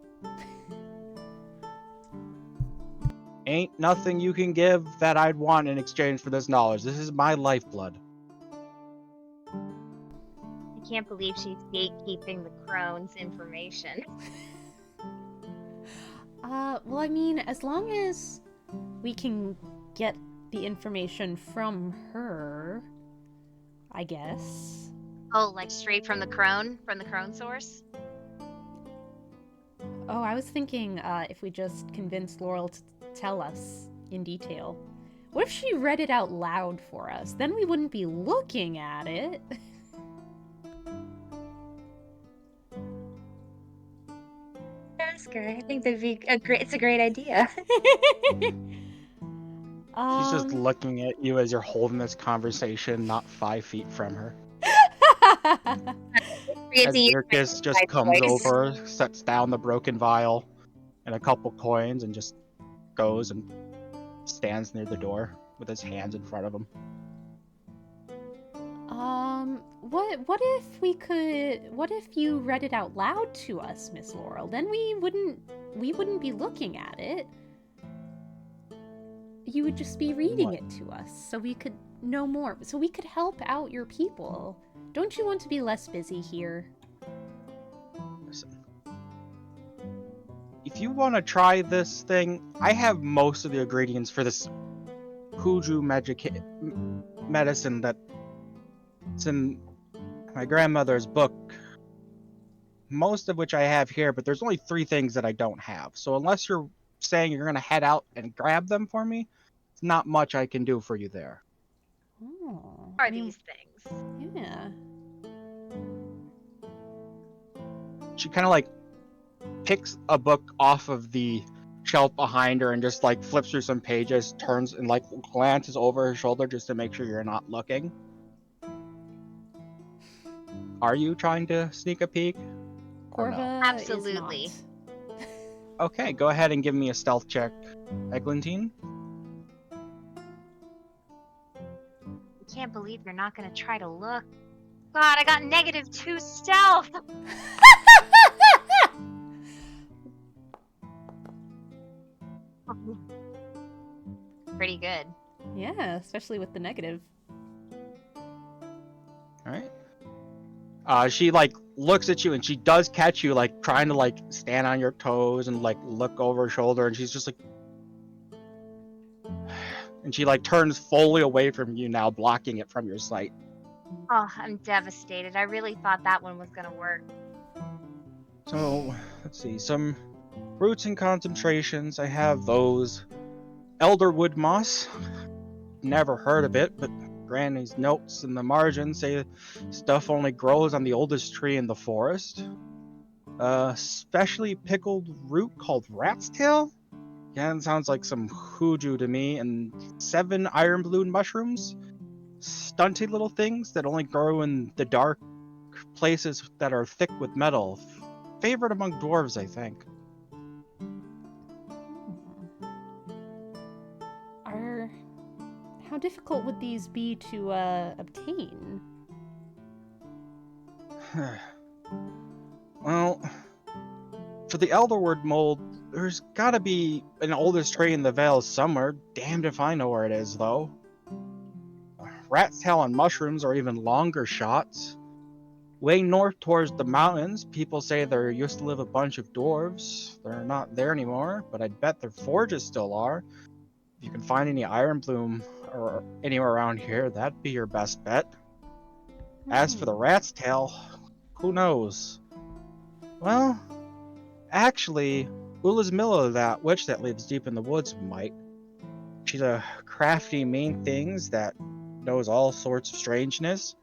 Ain't nothing you can give that I'd want in exchange for this knowledge. This is my lifeblood. I can't believe she's gatekeeping the crone's information. Well, I mean, as long as we can get the information from her, I guess. Oh, like straight from the crone source? Oh, I was thinking if we just convinced Laurel to tell us in detail. What if she read it out loud for us? Then we wouldn't be looking at it. ask her. I think that'd be it's a great idea. She's just Um, looking at you as you're holding this conversation, not 5 feet from her. Forget As to use my Dirkus just my comes voice. over, sets down the broken vial and a couple coins, and just goes and stands near the door with his hands in front of him. what if you read it out loud to us, Miss Laurel? Then we wouldn't be looking at it. You would just be reading What? it to us so we could know more, so we could help out your people. Don't you want to be less busy here? Listen. If you want to try this thing, I have most of the ingredients for this Huju medicine that's in my grandmother's book. Most of which I have here, but there's only 3 things that I don't have. So unless you're saying you're going to head out and grab them for me, it's not much I can do for you there. Oh, Are I mean, these things? yeah. She kind of like picks a book off of the shelf behind her and just like flips through some pages, turns and like glances over her shoulder just to make sure you're not looking. Are you trying to sneak a peek? Or no? Corva Absolutely. is not. Okay, go ahead and give me a stealth check, Eglantine. I can't believe you're not gonna try to look. God, I got -2 stealth! Pretty good. Yeah, especially with the negative. Alright. She like looks at you and she does catch you like trying to like stand on your toes and like look over her shoulder, and she's just like, and she like turns fully away from you now, blocking it from your sight. Oh, I'm devastated. I really thought that one was gonna work. So let's see, some roots and concentrations. I have those. Elderwood moss. Never heard of it, but Granny's notes in the margin say stuff only grows on the oldest tree in the forest. Specially pickled root called rat's tail? Again, sounds like some hoodoo to me. And 7 iron balloon mushrooms. Stunty little things that only grow in the dark places that are thick with metal. Favorite among dwarves, I think. How difficult would these be to obtain? Well, for the Elderwood mold, there's gotta be an oldest tree in the Vale somewhere. Damned if I know where it is, though. Rat's tail and mushrooms are even longer shots. Way north towards the mountains, people say there used to live a bunch of dwarves. They're not there anymore, but I'd bet their forges still are. If you can find any iron bloom or anywhere around here, that'd be your best bet. As for the rat's tail, who knows? Well, actually, Ulazmilla, that witch that lives deep in the woods, might. She's a crafty mean things that knows all sorts of strangeness.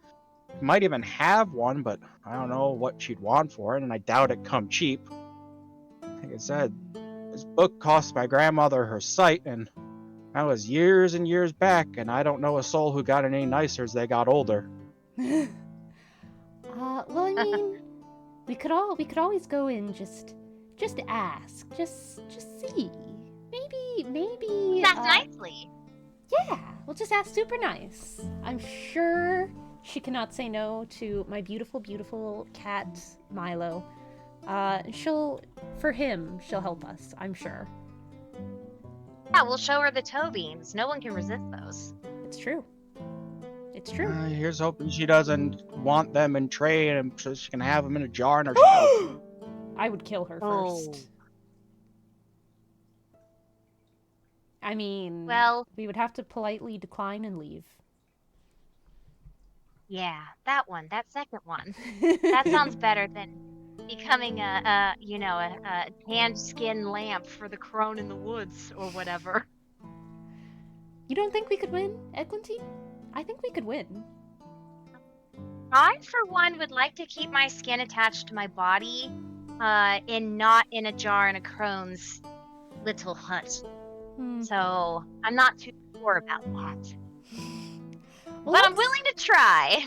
Might even have one, but I don't know what she'd want for it, and I doubt it come cheap. Like I said, this book cost my grandmother her sight, and that was years and years back, and I don't know a soul who got any nicer as they got older. Well, I mean, we could always go and just ask, just see. Maybe. That's nicely. Yeah, we'll just ask super nice. I'm sure she cannot say no to my beautiful, beautiful cat, Milo. She'll help us, I'm sure. Yeah, we'll show her the toe beams. No one can resist those. It's true. It's true. Here's hoping she doesn't want them in trade, and so she can have them in a jar in her shelf. I would kill her Oh. first. I mean, Well, we would have to politely decline and leave. yeah, that one, that second one. That sounds better than becoming a tanned skin lamp for the crone in the woods or whatever. You don't think we could win, Eglantine? I think we could win. I, for one, would like to keep my skin attached to my body not in a jar in a crone's little hut. So I'm not too sure about that. Well, But I'm willing to try.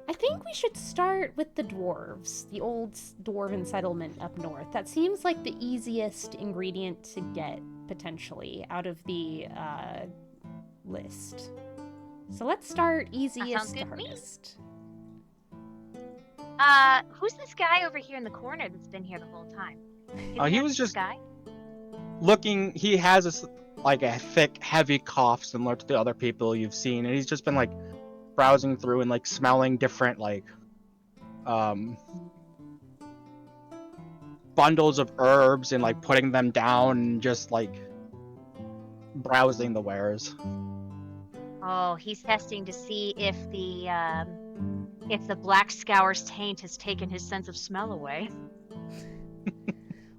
I think we should start with the dwarves, the old dwarven settlement up north. That seems like the easiest ingredient to get, potentially, out of the list. So let's start easiest to hardest. Who's this guy over here in the corner that's been here the whole time? He was This just guy? looking. He has a thick, heavy cough similar to the other people you've seen, and he's just been like browsing through and like smelling different bundles of herbs and like putting them down and just like browsing the wares. Oh, he's testing to see if the black scour's taint has taken his sense of smell away.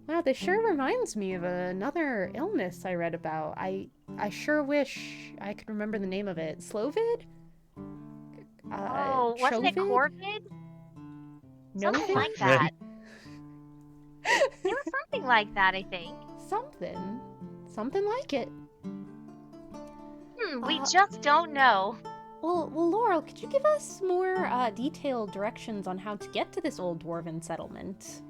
Wow, this sure reminds me of another illness I read about. I sure wish I could remember the name of it. Slovid? Wasn't it Chovid? Corvid? Something Novid? like that. It was something like that, I think. Something like it. We just don't know. Well, Laurel, could you give us more detailed directions on how to get to this old dwarven settlement?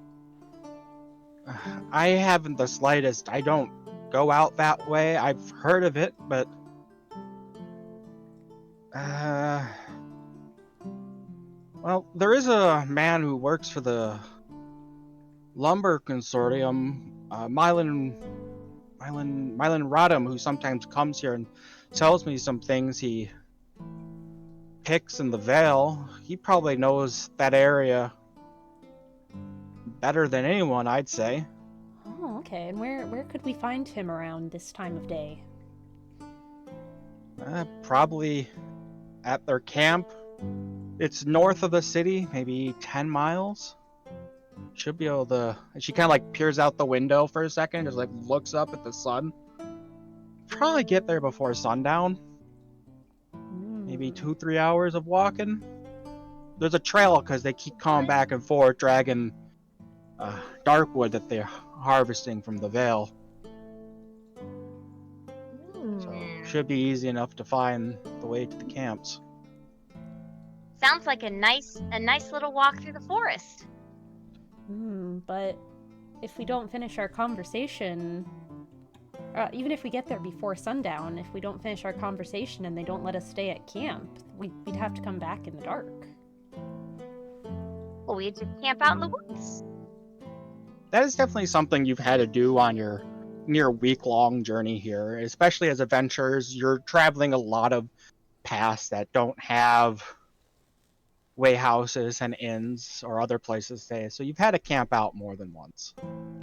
I haven't the slightest. I don't go out that way. I've heard of it, but well, there is a man who works for the lumber consortium, Mylan Rodham, who sometimes comes here and tells me some things he picks in the Vale. He probably knows that area better than anyone, I'd say. Oh, okay. And where could we find him around this time of day? Probably at their camp. It's north of the city, maybe 10 miles. Should be able to... She kind of like peers out the window for a second, just like looks up at the sun. Probably get there before sundown. Maybe 2-3 hours of walking. There's a trail because they keep coming back and forth, dragging dark wood that they're harvesting from the Vale. So should be easy enough to find the way to the camps. Sounds like a nice little walk through the forest. But if we don't finish our conversation, even if we get there before sundown, if we don't finish our conversation and they don't let us stay at camp, we'd have to come back in the dark. Well, we'd just camp out in the woods. That is definitely something you've had to do on your near week-long journey here, especially as adventurers. You're traveling a lot of paths that don't have way houses and inns or other places to stay, so you've had to camp out more than once.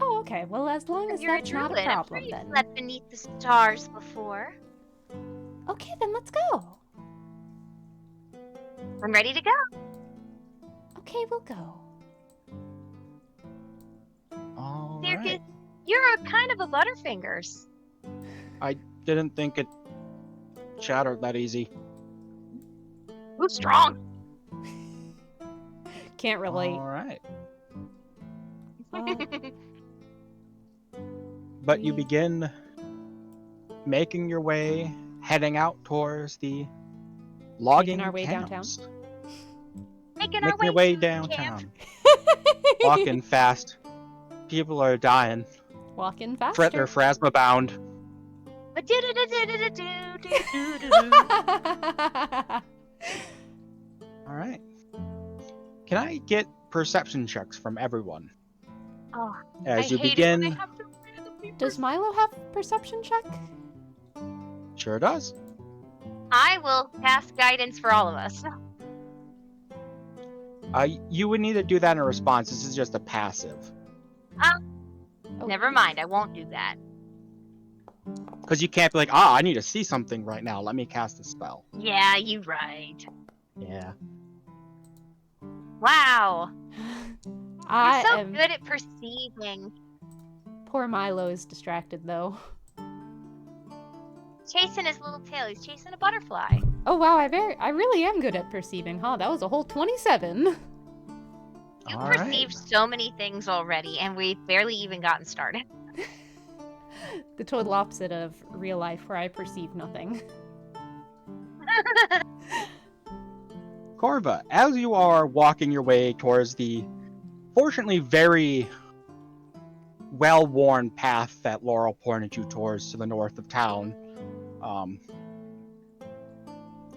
Oh, okay. Well, as long as that's not a problem, then. I've slept beneath the stars before. Okay, then let's go. I'm ready to go. Okay, we'll go. All Circus, right. you're a kind of a Butterfingers. I didn't think it shattered that easy. Who's strong? Can't relate. All right. But you begin making your way, heading out towards the logging Making our way camps. Making Making your way downtown. Walking fast. People are dying. Walking faster. They're phrasma bound. All right. Can I get perception checks from everyone? Oh, As I you hate it when I begin, have to randomly Does Milo have perception check? sure does. I will cast guidance for all of us. You would need to do that in response. This is just a passive. Never mind, I won't do that. Because you can't be like, I need to see something right now. Let me cast a spell. Yeah, you right. Yeah. Wow. I You're so am. good at perceiving. Poor Milo is distracted though. Chasing his little tail. He's chasing a butterfly. Oh wow, I really am good at perceiving, huh? That was a whole 27. You All right. perceived so many things already, and we've barely even gotten started. The total opposite of real life, where I perceive nothing. Corva, as you are walking your way towards the fortunately very well-worn path that Laurel pointed you towards to the north of town,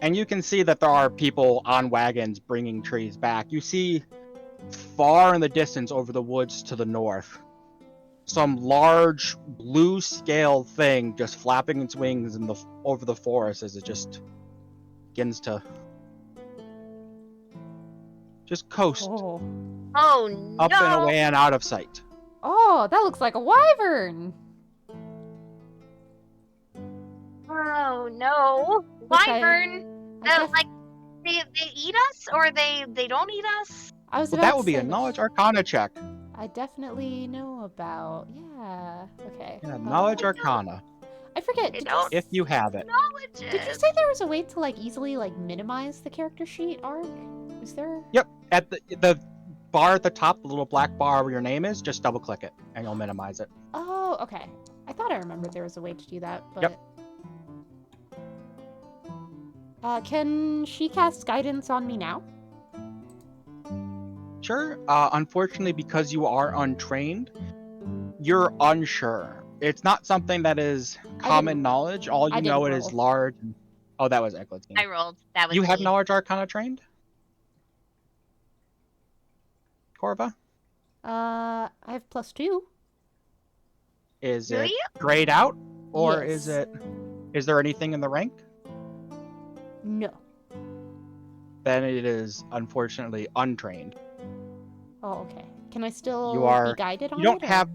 and you can see that there are people on wagons bringing trees back. You see far in the distance over the woods to the north some large blue-scale thing just flapping its wings over the forest as it just begins to just coast Oh no! up and away and out of sight. Oh, that looks like a wyvern! Oh no! Which Wyvern! I guess- Like, they eat us, or they don't eat us? I was Well, about that to would be say a which knowledge arcana check. I definitely know about. Yeah. Okay. Yeah, knowledge arcana, I forget. They Did don't- if you have it. Knowledge. you say there was a way to like easily like minimize the character sheet, Arg? Is there? Yep, at the bar at the top, the little black bar where your name is, just double click it and you'll minimize it. Oh, okay. I thought I remembered there was a way to do that, but. Yep. Can she cast guidance on me now? Sure. Unfortunately, because you are untrained, you're unsure. It's not something that is common knowledge. All I you know it didn't is roll. large. Oh, that was Eglinton. I rolled. That was You have me. knowledge arcana trained? Corva? I have +2. Is Do it you? grayed out? Or Yes. is there anything in the rank? No. Then it is unfortunately untrained. Oh, okay. Can I still You are- be guided on You don't it, or- have.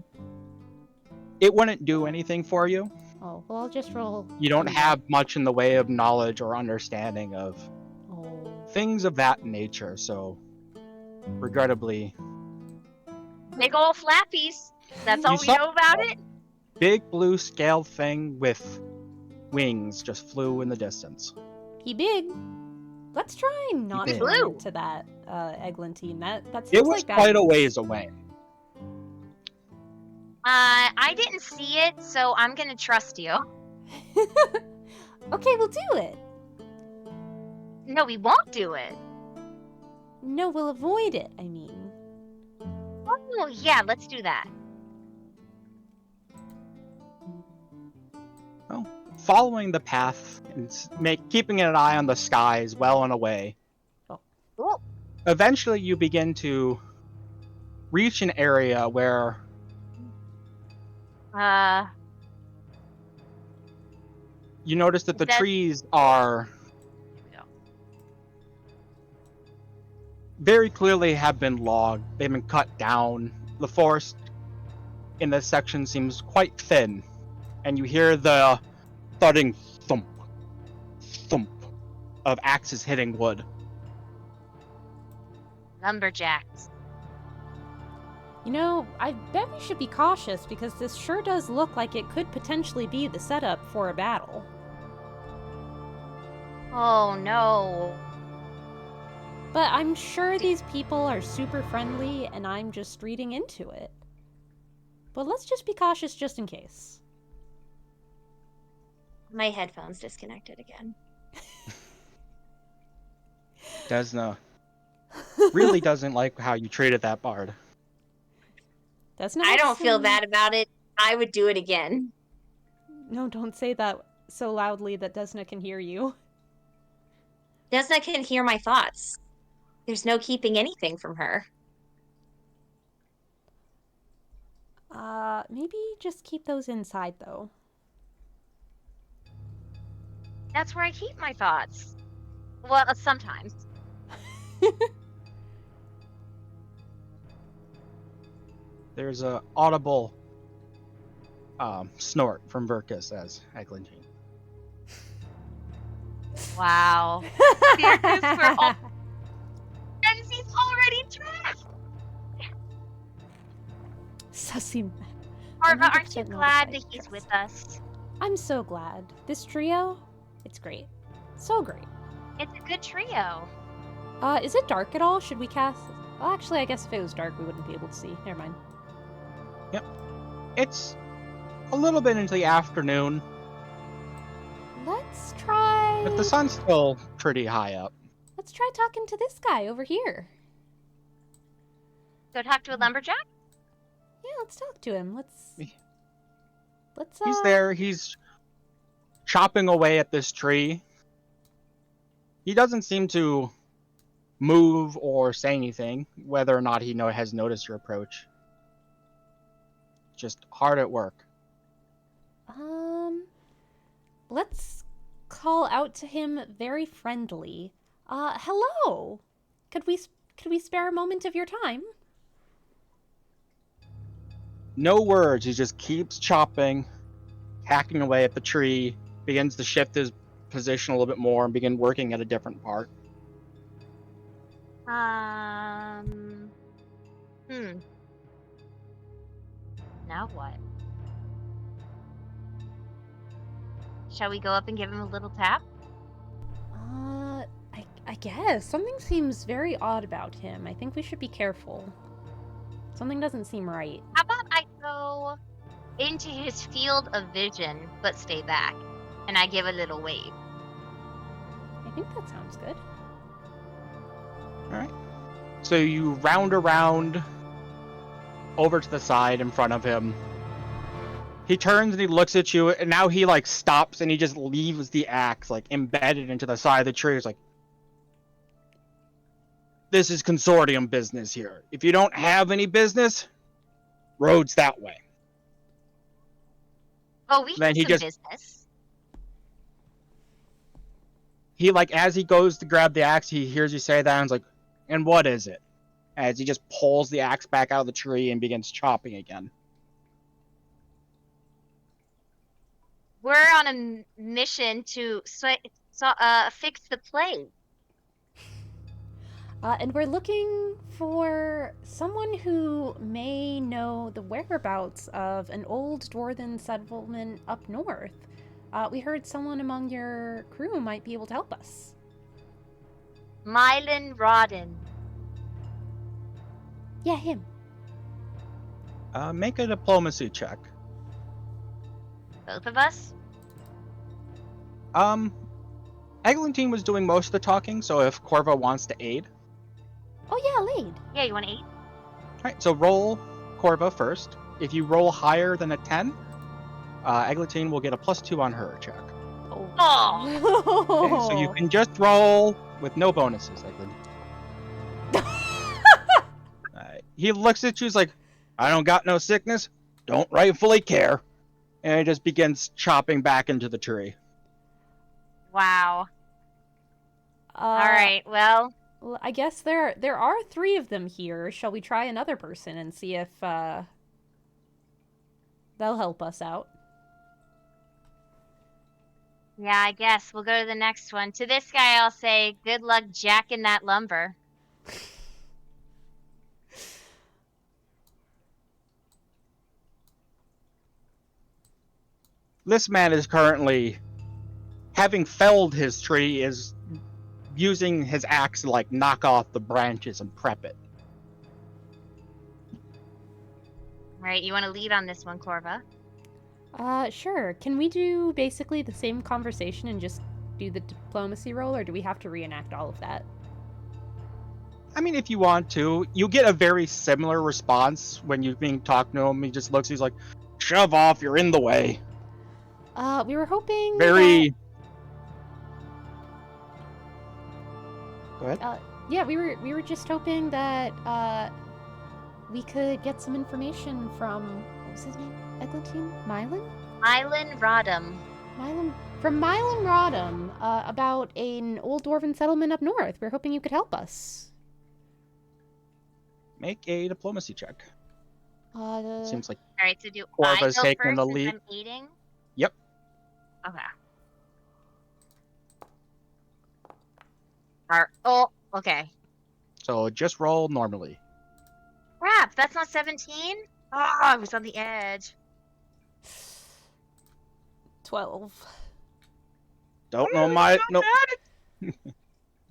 It wouldn't do anything for you. Oh, well, I'll just roll. You don't 3. have much in the way of knowledge or understanding of Oh. things of that nature, so regrettably, Big ol' flappies. That's all You we saw- know about it. big blue scale thing with wings just flew in the distance. He big. Let's try not big. to run Blue. into that, Eglantine. That seems It was like bad quite a news. ways away. I didn't see it, so I'm gonna trust you. Okay, we'll do it. No, we won't do it. No, we'll avoid it, I mean. Oh, yeah, let's do that. Following the path and keeping an eye on the skies well and away. Cool. Eventually, you begin to reach an area where you notice that the That- trees are Here we go. very clearly have been logged. They've been cut down. The forest in this section seems quite thin, and you hear the thudding thump, thump of axes hitting wood. Lumberjacks. You know, I bet we should be cautious because this sure does look like it could potentially be the setup for a battle. Oh no. But I'm sure these people are super friendly and I'm just reading into it. But let's just be cautious just in case. My headphones disconnected again. Desna really doesn't like how you treated that bard. That's not. I don't feel bad about it. I would do it again. No, don't say that so loudly that Desna can hear you. Desna can hear my thoughts. There's no keeping anything from her. Maybe just keep those inside though. That's where I keep my thoughts. Well, sometimes. There's a audible snort from Verkus as Eglantine. Wow. We're all friends. He's already dressed. Sussy. Arva, aren't you 100% glad notified that he's dress. with us? I'm so glad. This trio, it's great. So great. It's a good trio. Is it dark at all? Should we cast? Well, actually, I guess if it was dark, we wouldn't be able to see. Never mind. It's a little bit into the afternoon, Let's try... but the sun's still pretty high up. Let's try talking to this guy over here. Go talk to a lumberjack? Yeah, let's talk to him. Let's He's there, he's chopping away at this tree. He doesn't seem to move or say anything, whether or not he has noticed your approach. Just hard at work. Let's call out to him very friendly. Hello. Could we spare a moment of your time? No words, he just keeps chopping, hacking away at the tree, begins to shift his position a little bit more and begin working at a different part. Now what? Shall we go up and give him a little tap? I guess. Something seems very odd about him. I think we should be careful. Something doesn't seem right. How about I go into his field of vision, but stay back, and I give a little wave? I think that sounds good. Alright. So you round around over to the side in front of him. He turns and he looks at you, and now he stops and he just leaves the axe embedded into the side of the tree. He's like, this is consortium business here. If you don't have any business, road's that way. Oh, we Then have he some just- business. He as he goes to grab the axe, he hears you say that and he's like, and what is it? As he just pulls the axe back out of the tree and begins chopping again. We're on a mission to fix the plague. And we're looking for someone who may know the whereabouts of an old dwarven settlement up north. We heard someone among your crew might be able to help us. Mylan Rodden. Yeah, him. Make a diplomacy check. Both of us? Eglantine was doing most of the talking, so if Corva wants to aid. Oh yeah, Lade. Yeah, you want to eat? Alright, so roll Corva first. If you roll higher than a 10, Eglantine will get a +2 on her check. Oh. Okay, so you can just roll with no bonuses, Eglantine. He looks at you, he's like, I don't got no sickness, don't rightfully care. And he just begins chopping back into the tree. Wow. All right, well, I guess there are 3 of them here. Shall we try another person and see if they'll help us out? yeah, I guess we'll go to the next one. To this guy, I'll say, good luck jacking that lumber. This man is currently, having felled his tree, is using his axe to knock off the branches and prep it. All right, you want to lead on this one, Corva? Sure. Can we do basically the same conversation and just do the diplomacy roll, or do we have to reenact all of that? I mean, if you want to, you get a very similar response when you're being talked to him. He just looks, he's like, shove off, you're in the way. We were hoping Very... Go ahead. yeah, we were just hoping that we could get some information from, what was his name? Eglantine? Mylan? Mylan Rodham. From Mylan Rodham, about an old dwarven settlement up north. We're hoping you could help us. Make a diplomacy check. Seems like All right, so do I Corva's go taking first the since lead. I'm eating? Yep. Okay. Okay. So just roll normally. Crap, that's not 17? Oh, I was on the edge. 12. Don't know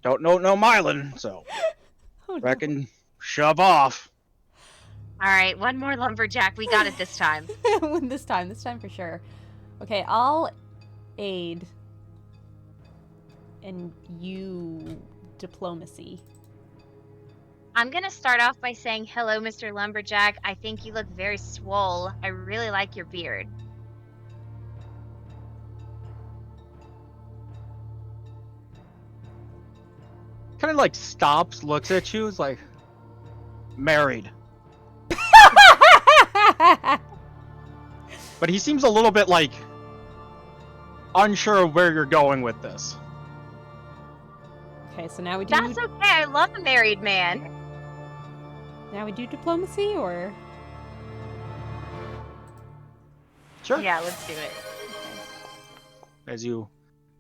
Don't know no Mylan, so Oh, no. reckon shove off. All right, one more lumberjack. We got it this time. this time for sure. Okay, I'll aid. And you diplomacy. I'm gonna start off by saying, hello, Mr. Lumberjack. I think you look very swole. I really like your beard. Kind of like stops, looks at you, is like, married. But he seems a little bit like unsure of where you're going with this. Okay, so now we do. That's okay. I love a married man. Now we do diplomacy, or Sure. Yeah, let's do it. As you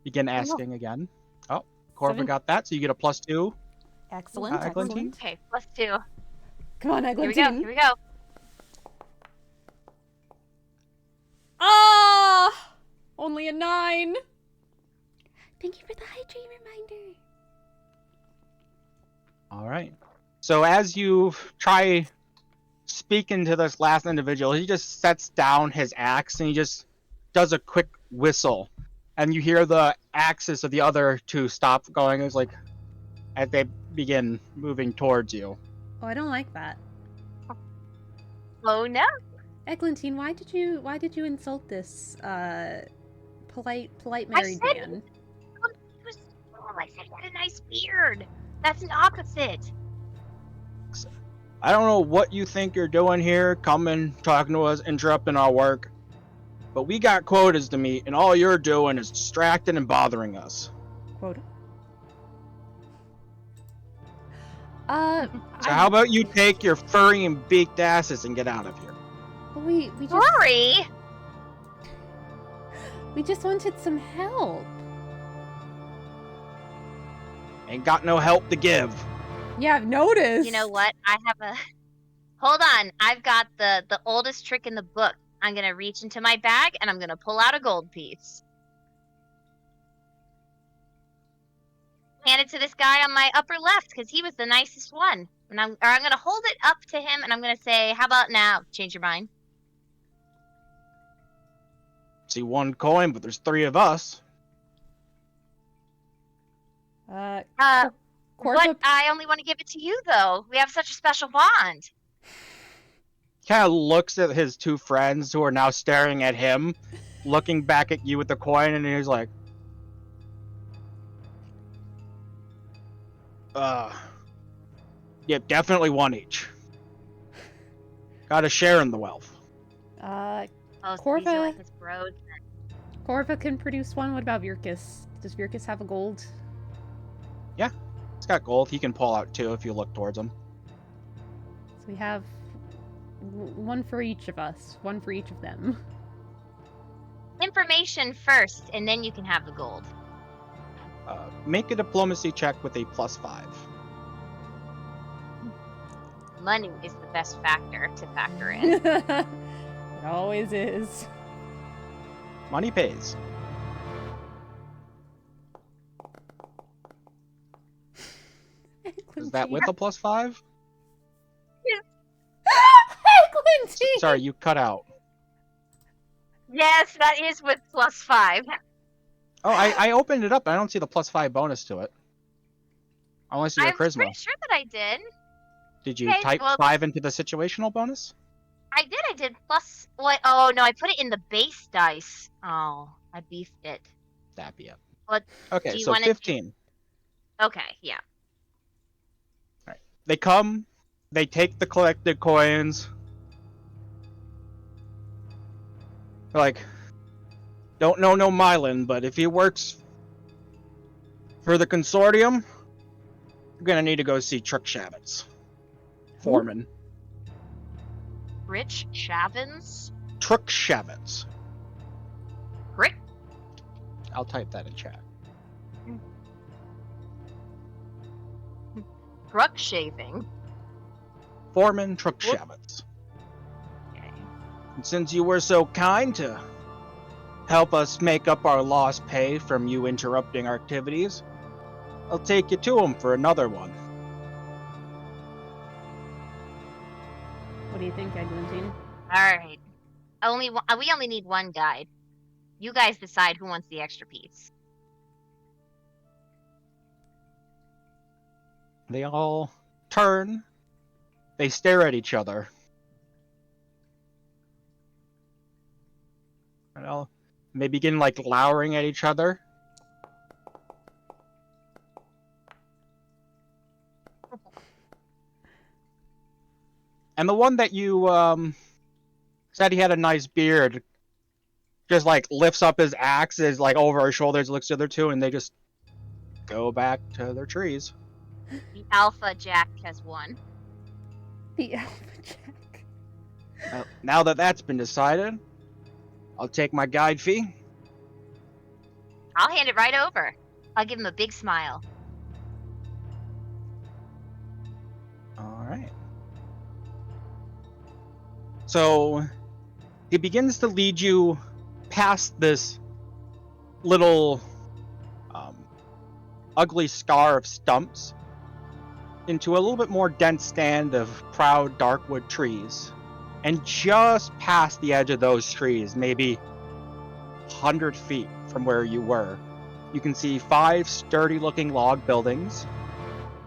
begin asking again. Oh, Corva 7. got that, so you get a +2. Excellent. Eglantine? Excellent. Okay, +2. Come on, Here we Eglantine. go. Here we go. Ah! Only a 9. Thank you for the hydrate reminder. All right. So as you try speaking to this last individual, he just sets down his axe and he just does a quick whistle, and you hear the axes of the other two stop going. It's like as they begin moving towards you. Oh, I don't like that. Oh no. Eglantine, why did you insult this polite married said- man? He was swole. I said he had a nice beard. That's an opposite. I don't know what you think you're doing here, coming, talking to us, interrupting our work, but we got quotas to meet, and all you're doing is distracting and bothering us. Quota. So how about you take your furry and beaked asses and get out of here? we just Sorry. we just wanted some help. Ain't got no help to give. Yeah, I've noticed. You know what? I have a. Hold on. I've got the oldest trick in the book. I'm gonna reach into my bag and I'm gonna pull out a gold piece. Hand it to this guy on my upper left because he was the nicest one. And I'm gonna hold it up to him and I'm gonna say, "How about now? Change your mind." See one coin, but there's 3 of us. Corva, But I only want to give it to you though. We have such a special bond. Kind of looks at his 2 friends who are now staring at him, looking back at you with the coin, and he's like, yep, definitely 1 each. Gotta share in the wealth. Oh, so these Corva. are like his bros. Corva can produce one. What about Virkus? Does Virkus have a gold? He's got gold. He can pull out 2 if you look towards him. So we have one for each of us, one for each of them. Information first, and then you can have the gold. Make a diplomacy check with a +5. Money is the best factor to factor in. It always is. Money pays. Is that with a +5? Eglantine! Sorry, you cut out. Yes, that is with +5. Oh, I opened it up. I don't see the +5 bonus to it. I only see your I'm charisma. pretty sure that I did. Did you Okay, type well- 5 into the situational bonus? I did plus. What? Oh no, I put it in the base dice. Oh, I beefed it. That'd be it. What- Okay, do you so wanna- 15. Okay, yeah. They come, they take the collected coins. They're like, don't know no Mylan, but if he works for the consortium, we're gonna need to go see Truck Shavitz. Foreman. Rich Shavins. Truck Shavitz. Rick. I'll type that in chat. Truck shaving. Foreman Truck Whoop. Shavitz. Okay. And since you were so kind to help us make up our lost pay from you interrupting our activities, I'll take you to him for another one. think, Eglantine? All right. We only need one guide. You guys decide who wants the extra piece. They all turn. They stare at each other. And they begin like glowering at each other. And the one that you said he had a nice beard just like lifts up his axe, is like over our shoulders, looks at the other two, and they just go back to their trees. The Alpha Jack has won. The Alpha Jack. Now that that's been decided, I'll take my guide fee. I'll hand it right over. I'll give him a big smile. All right. So he begins to lead you past this little ugly scar of stumps into a little bit more dense stand of proud darkwood trees. And just past the edge of those trees, maybe 100 feet from where you were, you can see 5 sturdy-looking log buildings.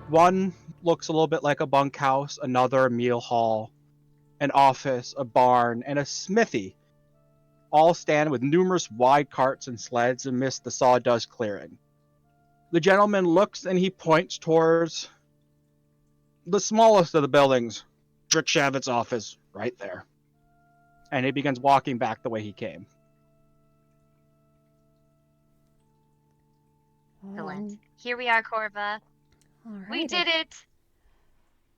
One looks a little bit like a bunkhouse, another a meal hall, an office, a barn, and a smithy, all stand with numerous wide carts and sleds amidst the sawdust clearing. The gentleman looks and he points towards the smallest of the buildings, Trickshavitz's office, right there. And he begins walking back the way he came. Excellent. Here we are, Corva. Alright. We did it!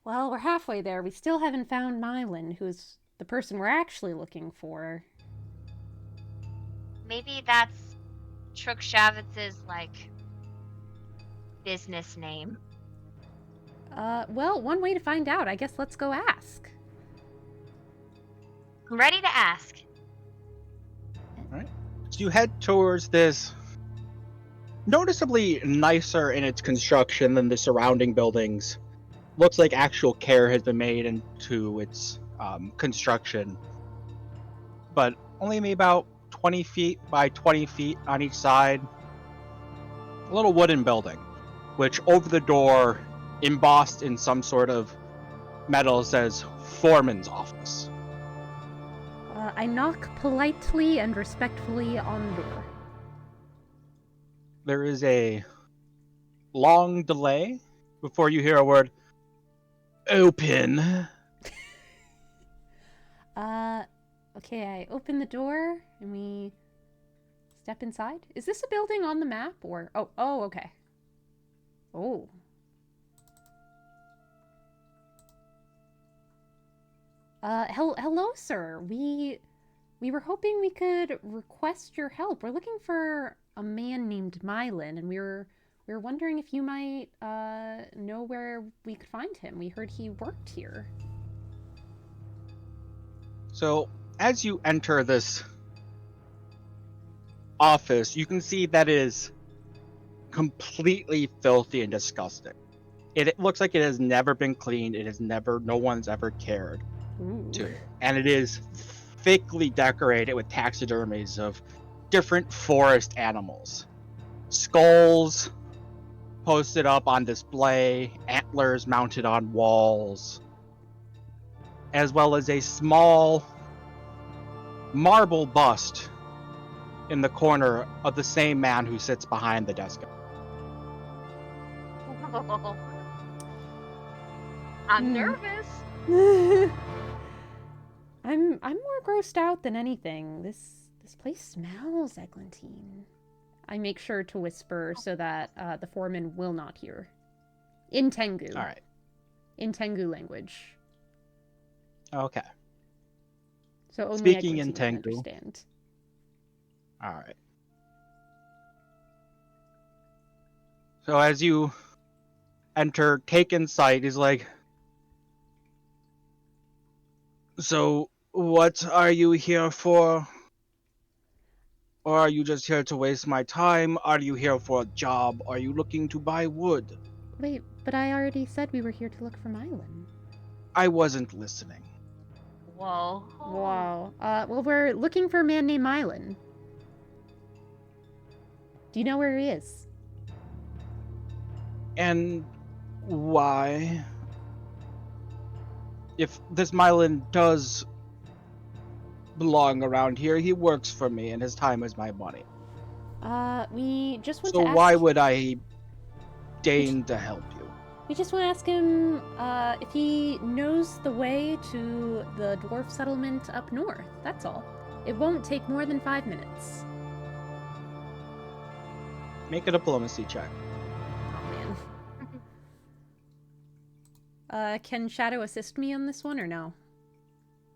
Well, we're halfway there. We still haven't found Mylan, who's the person we're actually looking for. Maybe that's Trukshavitz's, business name. Well, one way to find out. I guess let's go ask. I'm ready to ask. Alright. So you head towards this noticeably nicer in its construction than the surrounding buildings. Looks like actual care has been made into its construction. But only maybe about 20 feet by 20 feet on each side. A little wooden building, which over the door, embossed in some sort of metal, says Foreman's Office. I knock politely and respectfully on the door. There is a long delay before you hear a word, open. Okay, I open the door and we step inside. Is this a building on the map or... Oh, okay. Oh. Hello, sir. We were hoping we could request your help. We're looking for a man named Mylan, and we were wondering if you might know where we could find him. We heard he worked here. So, as you enter this office, you can see that it is completely filthy and disgusting. It looks like it has never been cleaned. No one's ever cared to it. And it is thickly decorated with taxidermies of different forest animals. Skulls posted up on display, antlers mounted on walls, as well as a small marble bust in the corner of the same man who sits behind the desk. I'm nervous. I'm more grossed out than anything. This place smells, Eglantine. I make sure to whisper so that the foreman will not hear. In Tengu. All right. In Tengu language. Okay. So only Speaking in Eglantine Tengu. can understand. All right. So as you enter, take in sight, he's like, so what are you here for? Or are you just here to waste my time? Are you here for a job? Are you looking to buy wood? Wait, but I already said we were here to look for Mylan. I wasn't listening. Whoa. Wow. Well, we're looking for a man named Mylan. Do you know where he is? And why? If this Mylan does belong around here, he works for me and his time is my money. We just want So to ask... why would I deign to help you? We just want to ask him, if he knows the way to the dwarf settlement up north. That's all. It won't take more than 5 minutes. Make a diplomacy check. Oh, man. Can Shadow assist me on this one, or no?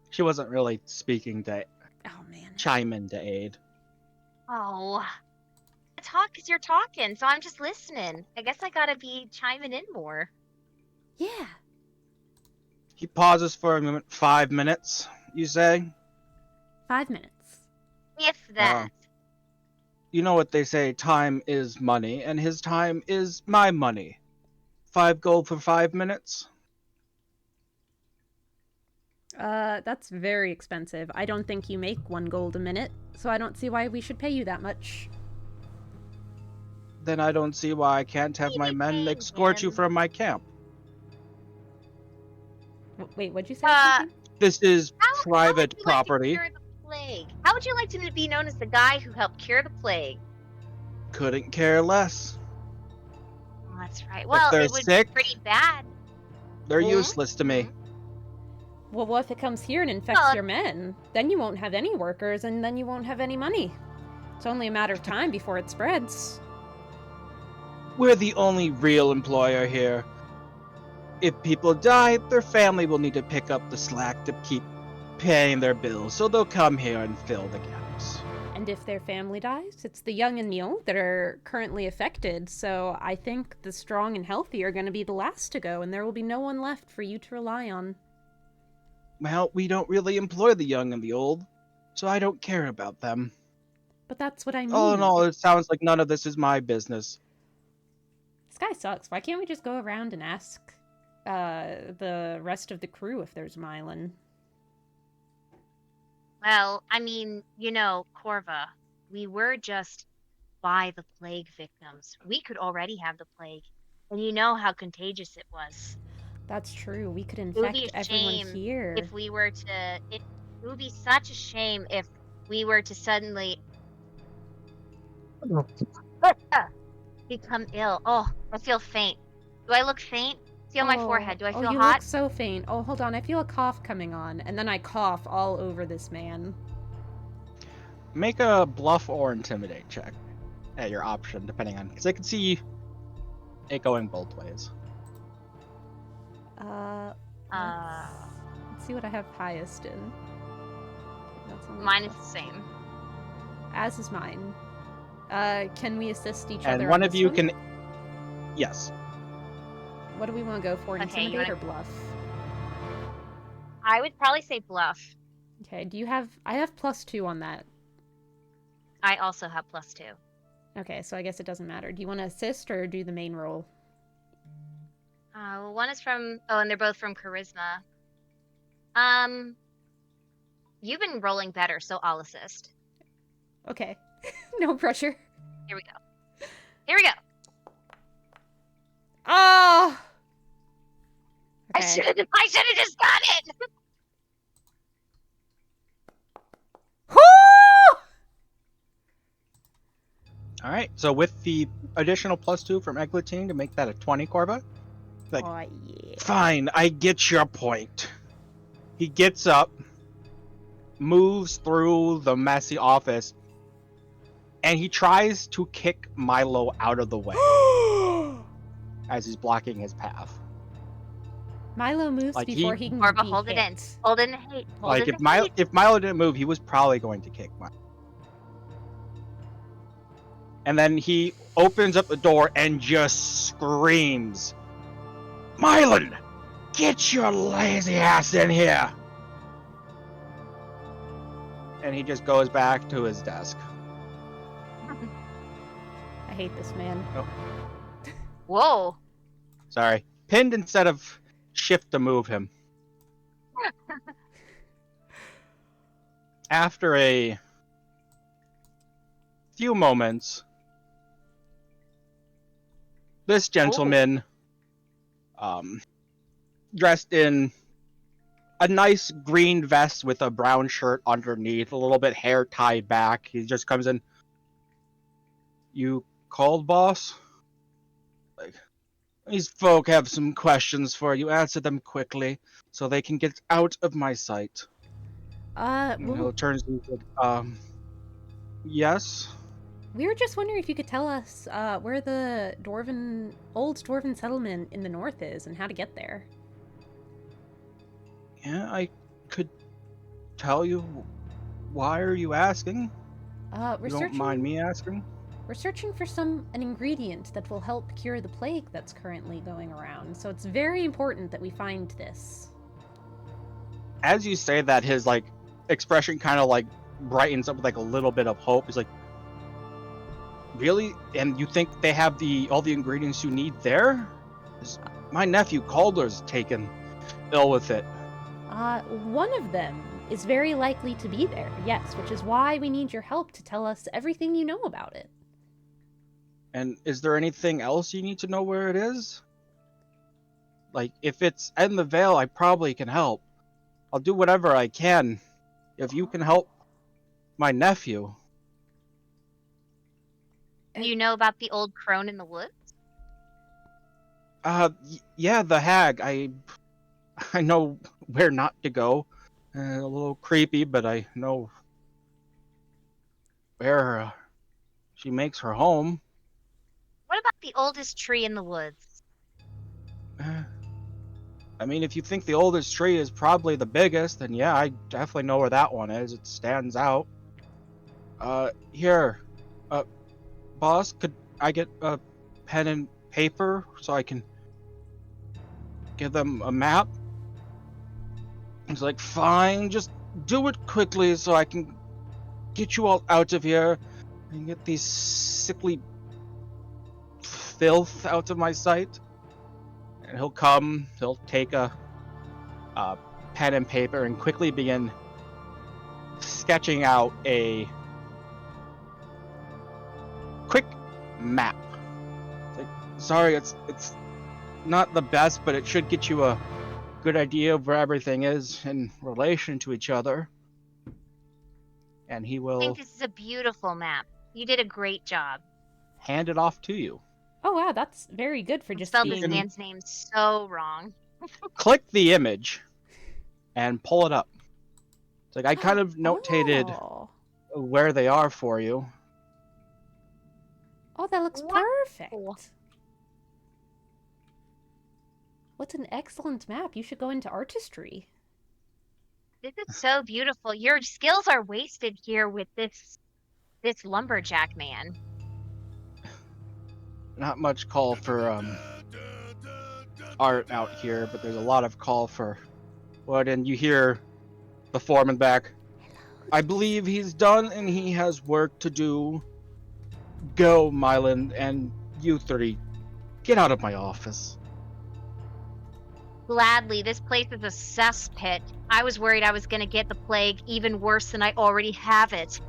She wasn't really speaking to Oh, man. chime in to aid. Oh. Talk because you're talking, so I'm just listening. I guess I gotta be chiming in more. Yeah. He pauses for a moment. 5 minutes, you say? 5 minutes. If that. You know what they say, time is money, and his time is my money. 5 gold for 5 minutes? That's very expensive. I don't think you make 1 gold a minute, so I don't see why we should pay you that much. Then I don't see why I can't have my men escort you from my camp. Wait, what'd you say? Something? This is private how would you property. Like to cure the plague? How would you like to be known as the guy who helped cure the plague? Couldn't care less. Oh, that's right. Well, they're it would sick, be pretty bad. They're useless to me. Well, what if it comes here and infects your men? Then you won't have any workers, and then you won't have any money. It's only a matter of time before it spreads. We're the only real employer here. If people die, their family will need to pick up the slack to keep paying their bills, so they'll come here and fill the gaps. And if their family dies, it's the young and the old that are currently affected, so I think the strong and healthy are going to be the last to go, and there will be no one left for you to rely on. Well, we don't really employ the young and the old, so I don't care about them. But that's what I mean. All in all, it sounds like none of this is my business. This guy sucks. Why can't we just go around and ask the rest of the crew if there's Mylan? Well, I mean, you know, Corva, we were just by the plague victims. We could already have the plague, and you know how contagious it was. That's true. We could It would infect be a everyone shame here. if we were to. It would be such a shame if we were to suddenly become ill. Oh, I feel faint. Do I look faint? Feel my forehead. Do I feel you hot? look so faint. Oh, hold on. I feel a cough coming on, and then I cough all over this man. Make a bluff or intimidate check at your option, depending on, because I can see it going both ways. Let's see what I have highest in. That's only Mine is plus. the same. As is mine. Can we assist each And other? one on of this you one? can. Yes. What do we want to go for? Okay, Intimidate or bluff? I would probably say bluff. Okay. Do you have? I have +2 on that. I also have +2. Okay, so I guess it doesn't matter. Do you want to assist or do the main roll? One is from. Oh, and they're both from charisma. You've been rolling better, so I'll assist. Okay. No pressure. Here we go. Here we go. Oh! I Okay. should have just got it. Whoo! All right. So with the additional +2 from Eglantine to make that a 20, Corva. Like, Oh, yeah. fine, I get your point. He gets up, moves through the messy office, and he tries to kick Milo out of the way as he's blocking his path. Milo moves Like, before he- he can Corva, be hold it in. hit. Hold in the hate. Hold Like, in if the hate. Milo didn't move, he was probably going to kick Milo. And then he opens up the door and just screams, "Mylan, get your lazy ass in here!" And he just goes back to his desk. I hate this man. Whoa. Sorry. Pinned instead of shift to move him. After a few moments, this gentleman, dressed in a nice green vest with a brown shirt underneath, a little bit hair tied back. He just comes in. You called, boss? Like, these folk have some questions for you. Answer them quickly so they can get out of my sight. And he'll Well, turn to you. Yes? we were just wondering if you could tell us where the old dwarven settlement in the north is and how to get there. Yeah, I could tell you. Why are you asking? We're You don't mind searching. me asking? We're searching for an ingredient that will help cure the plague that's currently going around. So it's very important that we find this. As you say that, his like expression kind of like brightens up with like a little bit of hope. He's like, really? And you think they have all the ingredients you need there? 'Cause my nephew Calder's taken ill with it. One of them is very likely to be there, yes, which is why we need your help to tell us everything you know about it. And is there anything else you need to know where it is? Like, if it's in the Vale, I probably can help. I'll do whatever I can. If you can help my nephew. Do you know about the old crone in the woods? Yeah, the hag. I know where not to go. A little creepy, but I know where she makes her home. What about the oldest tree in the woods? I mean, if you think the oldest tree is probably the biggest, then yeah, I definitely know where that one is. It stands out. Here, boss, could I get a pen and paper so I can give them a map? He's like, fine, just do it quickly so I can get you all out of here and get these sickly filth out of my sight. And he'll take a pen and paper and quickly begin sketching out a quick map. Like, sorry, it's not the best, but it should get you a good idea of where everything is in relation to each other. And he I will think this is a beautiful map. You did a great job. hand it off to you. Oh wow, that's very good for I just spelled this being. man's name so wrong. Click the image and pull it up. It's like I kind of notated Oh. where they are for you. Oh, that looks Wow. perfect. What an excellent map. You should go into artistry. This is so beautiful. Your skills are wasted here with this lumberjack man. Not much call for art out here, but there's a lot of call for wood. And you hear the foreman back. I believe he's done and he has work to do. Go, Mylan, and you three, get out of my office. Gladly, this place is a cesspit. I was worried I was gonna get the plague even worse than I already have it.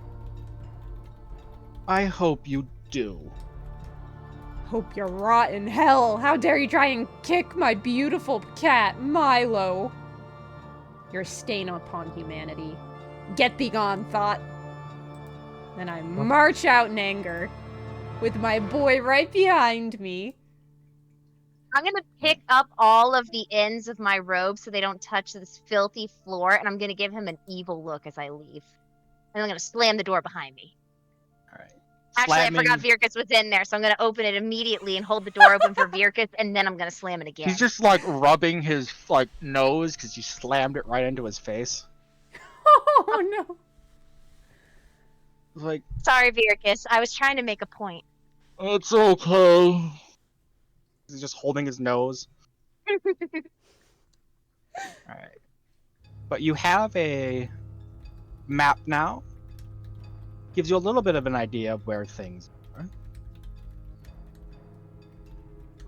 I hope you do. Hope you're rot in hell. How dare you try and kick my beautiful cat, Milo? You're a stain upon humanity. Get thee gone, thought. Then I march out in anger, with my boy right behind me. I'm gonna pick up all of the ends of my robe so they don't touch this filthy floor, and I'm gonna give him an evil look as I leave. And I'm gonna slam the door behind me. Alright. Actually, I forgot Virkus was in there, so I'm gonna open it immediately and hold the door open for Virkus, and then I'm gonna slam it again. He's just like rubbing his like nose because you slammed it right into his face. Oh no. Like, Sorry, Virkus. I was trying to make a point. it's okay. He's just holding his nose. Alright. But you have a map now. Gives you a little bit of an idea of where things are.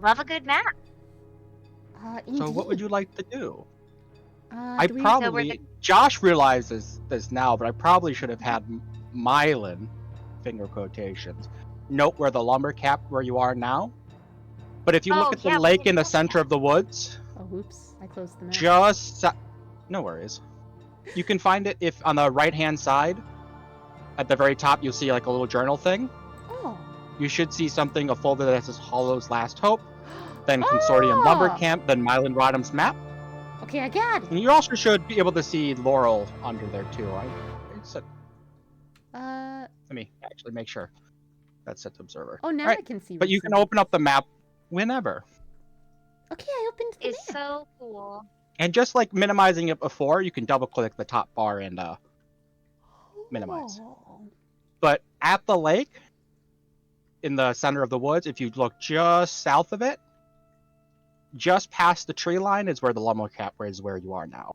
Love a good map. Indeed. So what would you like to do? I do we- probably Josh realizes this now, but I probably should have had Mylan finger quotations. Note where the lumber cap where you are now. But if you look at the we lake didn't in the know center that. of the woods, Oh, whoops! I closed the map. no worries. You can find it if on the right-hand side, at the very top, you'll see like a little journal thing. Oh. You should see something, a folder that says Hollow's Last Hope, then Consortium Lumber Camp, then Mylan Rodham's map. Okay, I got it. And you also should be able to see Laurel under there too. I said, let me actually make sure that's set to Observer. Oh, now All right. I can see. But you can open up the map whenever. Okay, I opened the It's map. so cool. And just like minimizing it before, you can double click the top bar and minimize. Oh. But at the lake, in the center of the woods, if you look just south of it, just past the tree line is where the lumber cap is where you are now.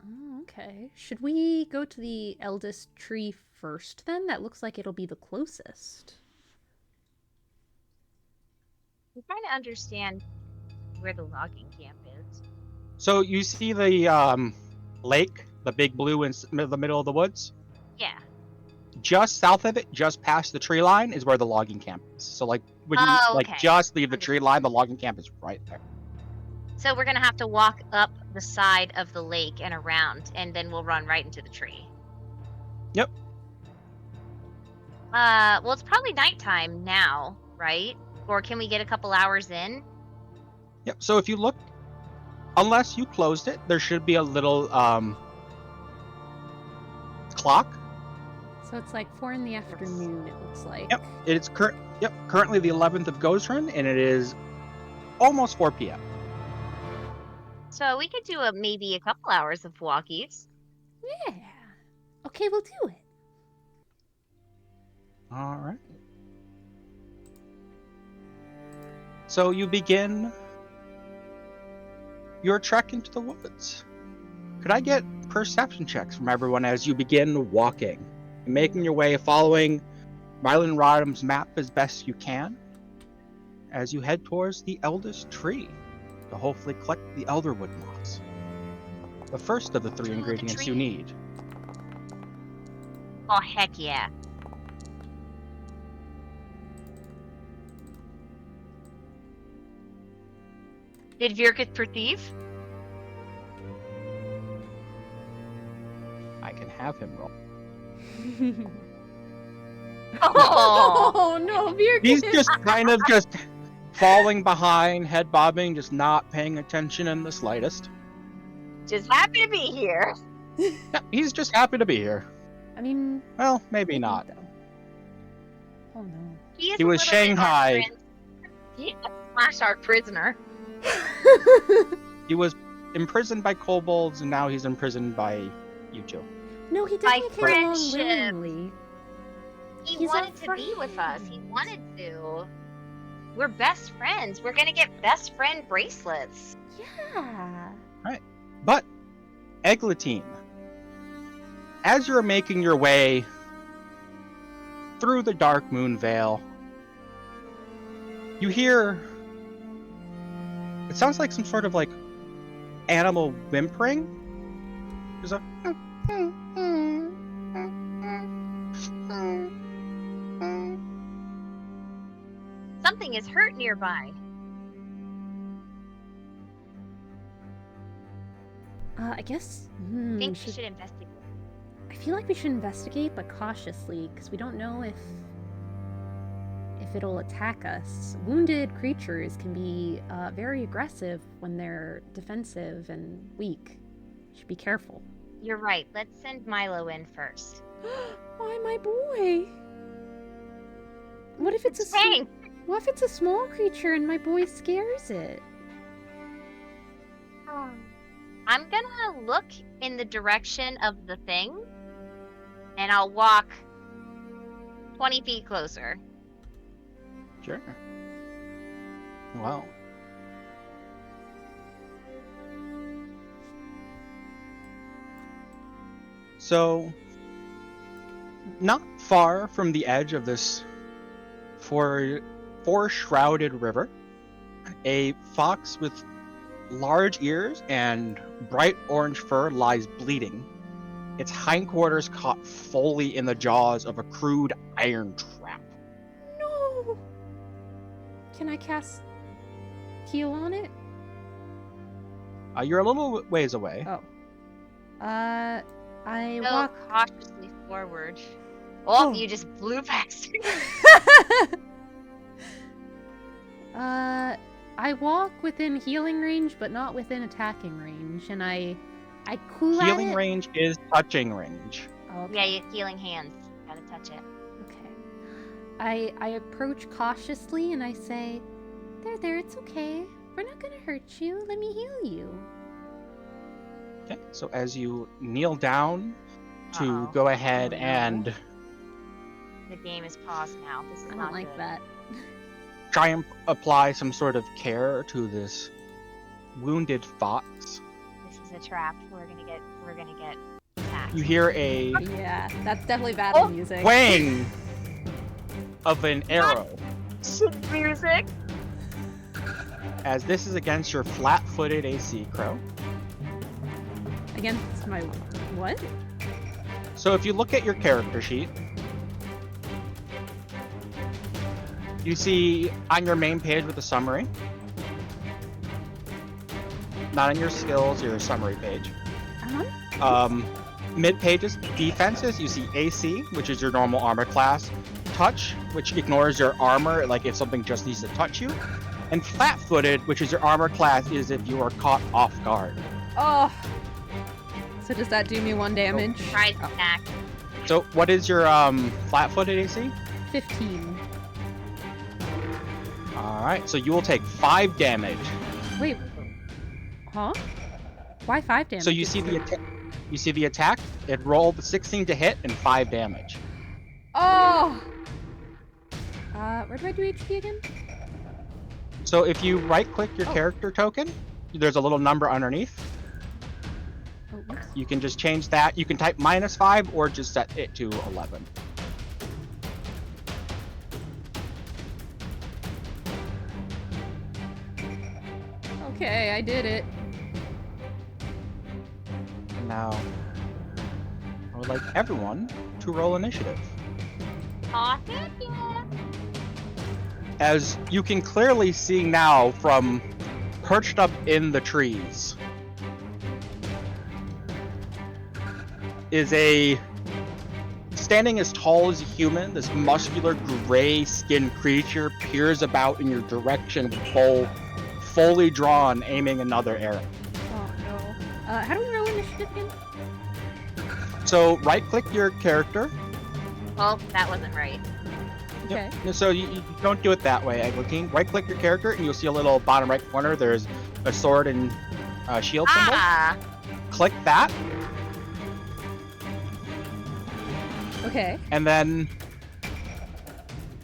Oh, okay. Should we go to the eldest tree first then? That looks like it'll be the closest. I'm trying to understand where the logging camp is. So you see the lake, the big blue in the middle of the woods? Yeah. Just south of it, just past the tree line, is where the logging camp is. So like when you okay. just leave the tree line, the logging camp is right there. So we're gonna have to walk up the side of the lake and around, and then we'll run right into the tree. Yep. Well, it's probably nighttime now, right? Or can we get a couple hours in? Yep. So if you look, unless you closed it, there should be a little clock. So it's like 4 in the afternoon, it looks like. Yep. It's currently the 11th of Gozran, and it is almost 4 p.m. So we could do maybe a couple hours of walkies. Yeah. Okay, we'll do it. All right. So you begin your trek into the woods. Could I get perception checks from everyone as you begin walking and making your way, following Mylan Rodham's map as best you can, as you head towards the eldest tree to hopefully collect the elderwood moss, the first of the 3 ingredients you need. Oh, heck yeah. Did Virkith perceive? I can have him roll. Oh, Oh no, Beer He's just kind of just falling behind, head bobbing, just not paying attention in the slightest. just happy to be here. Yeah, he's just happy to be here. I mean, Well, maybe not. though. Oh no. He, is He a was little bit our Shanghai. friend. Yeah, slash our prisoner. He was imprisoned by kobolds, and now he's imprisoned by you two. No, he By definitely came along friendship. willingly. He He's our wanted to be with us. He friend. wanted to. We're best friends. We're gonna get best friend bracelets. Yeah. But, Eglantine, as you're making your way through the dark moon veil, you hear, it sounds like some sort of like animal whimpering. There's a Something is hurt nearby. I guess. I think we should investigate. I feel like we should investigate, but cautiously, because we don't know if it'll attack us. Wounded creatures can be very aggressive when they're defensive and weak. Should be careful. You're right. Let's send Milo in first. Why, my boy? What if it's a Dang. what if it's a small creature and my boy scares it? I'm gonna look in the direction of the thing, and I'll walk 20 feet closer. Sure. Well. So, not far from the edge of this four-shrouded river, a fox with large ears and bright orange fur lies bleeding, its hindquarters caught fully in the jaws of a crude iron trap. No! Can I cast heal on it? You're a little ways away. Oh. I Go walk. cautiously forward. Oh, Oh. you just blew past me. I walk within healing range, but not within attacking range, and I cool at Healing it. range is touching range. Oh, okay. Yeah, you healing hands. Gotta touch it. Okay. I approach cautiously and I say, There, it's okay. We're not gonna hurt you. Let me heal you. Okay, so as you kneel down to Uh-oh. go ahead Oh, no. and The game is paused now. This is I don't not like good. that. try and apply some sort of care to this wounded fox, This is a trap. We're gonna get attacked. you hear a Yeah, that's definitely battle Oh, music. twang of an arrow, music. as this is against your flat-footed AC, Crow. Against my what? So if you look at your character sheet, you see on your main page with the summary, not on your skills, your summary page. Uh-huh. Mid pages, defenses, you see AC, which is your normal armor class, touch, which ignores your armor, like if something just needs to touch you, and flat-footed, which is your armor class, is if you are caught off guard. Oh. So does that do me 1 damage? Try to Oh, attack. So what is your flat-footed AC? 15. All right, so you will take 5 damage. Wait. Huh? Why 5 damage? So you see the attack. It rolled 16 to hit and 5 damage. Oh. Where do I do HP again? So if you right-click your Oh. character token, there's a little number underneath. Oh, oops. You can just change that. You can type -5 or just set it to 11. Okay, I did it. And now, I would like everyone to roll initiative. Aw, thank you. As you can clearly see now from perched up in the trees is a standing as tall as a human, this muscular gray skinned creature peers about in your direction with bow fully drawn, aiming another arrow. Oh no. How do we roll initiative again? So right click your character. Well, that wasn't right. Okay. So you don't do it that way, Eglantine. Right click your character and you'll see a little bottom right corner. There's a sword and shield symbol. Ah, Click that, Okay. and then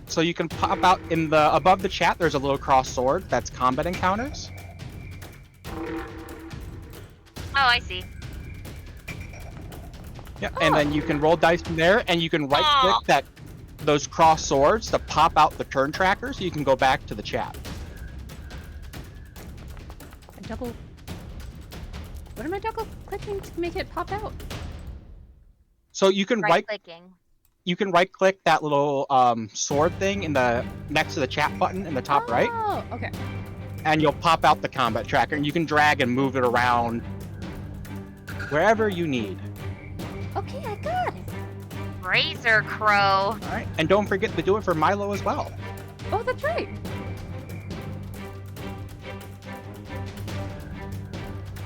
so you can pop out in the above the chat. There's a little cross sword that's combat encounters. oh, I see. Yeah, and then you can roll dice from there, and you can right click those cross swords to pop out the turn tracker, so you can go back to the chat. Double. What am I double clicking to make it pop out? So you can Right clicking. right click that little sword thing in the next to the chat button in the top right, Oh, okay. and you'll pop out the combat tracker, and you can drag and move it around wherever you need. Okay, I got it. Razor Crow. All right, and don't forget to do it for Milo as well. Oh, that's right.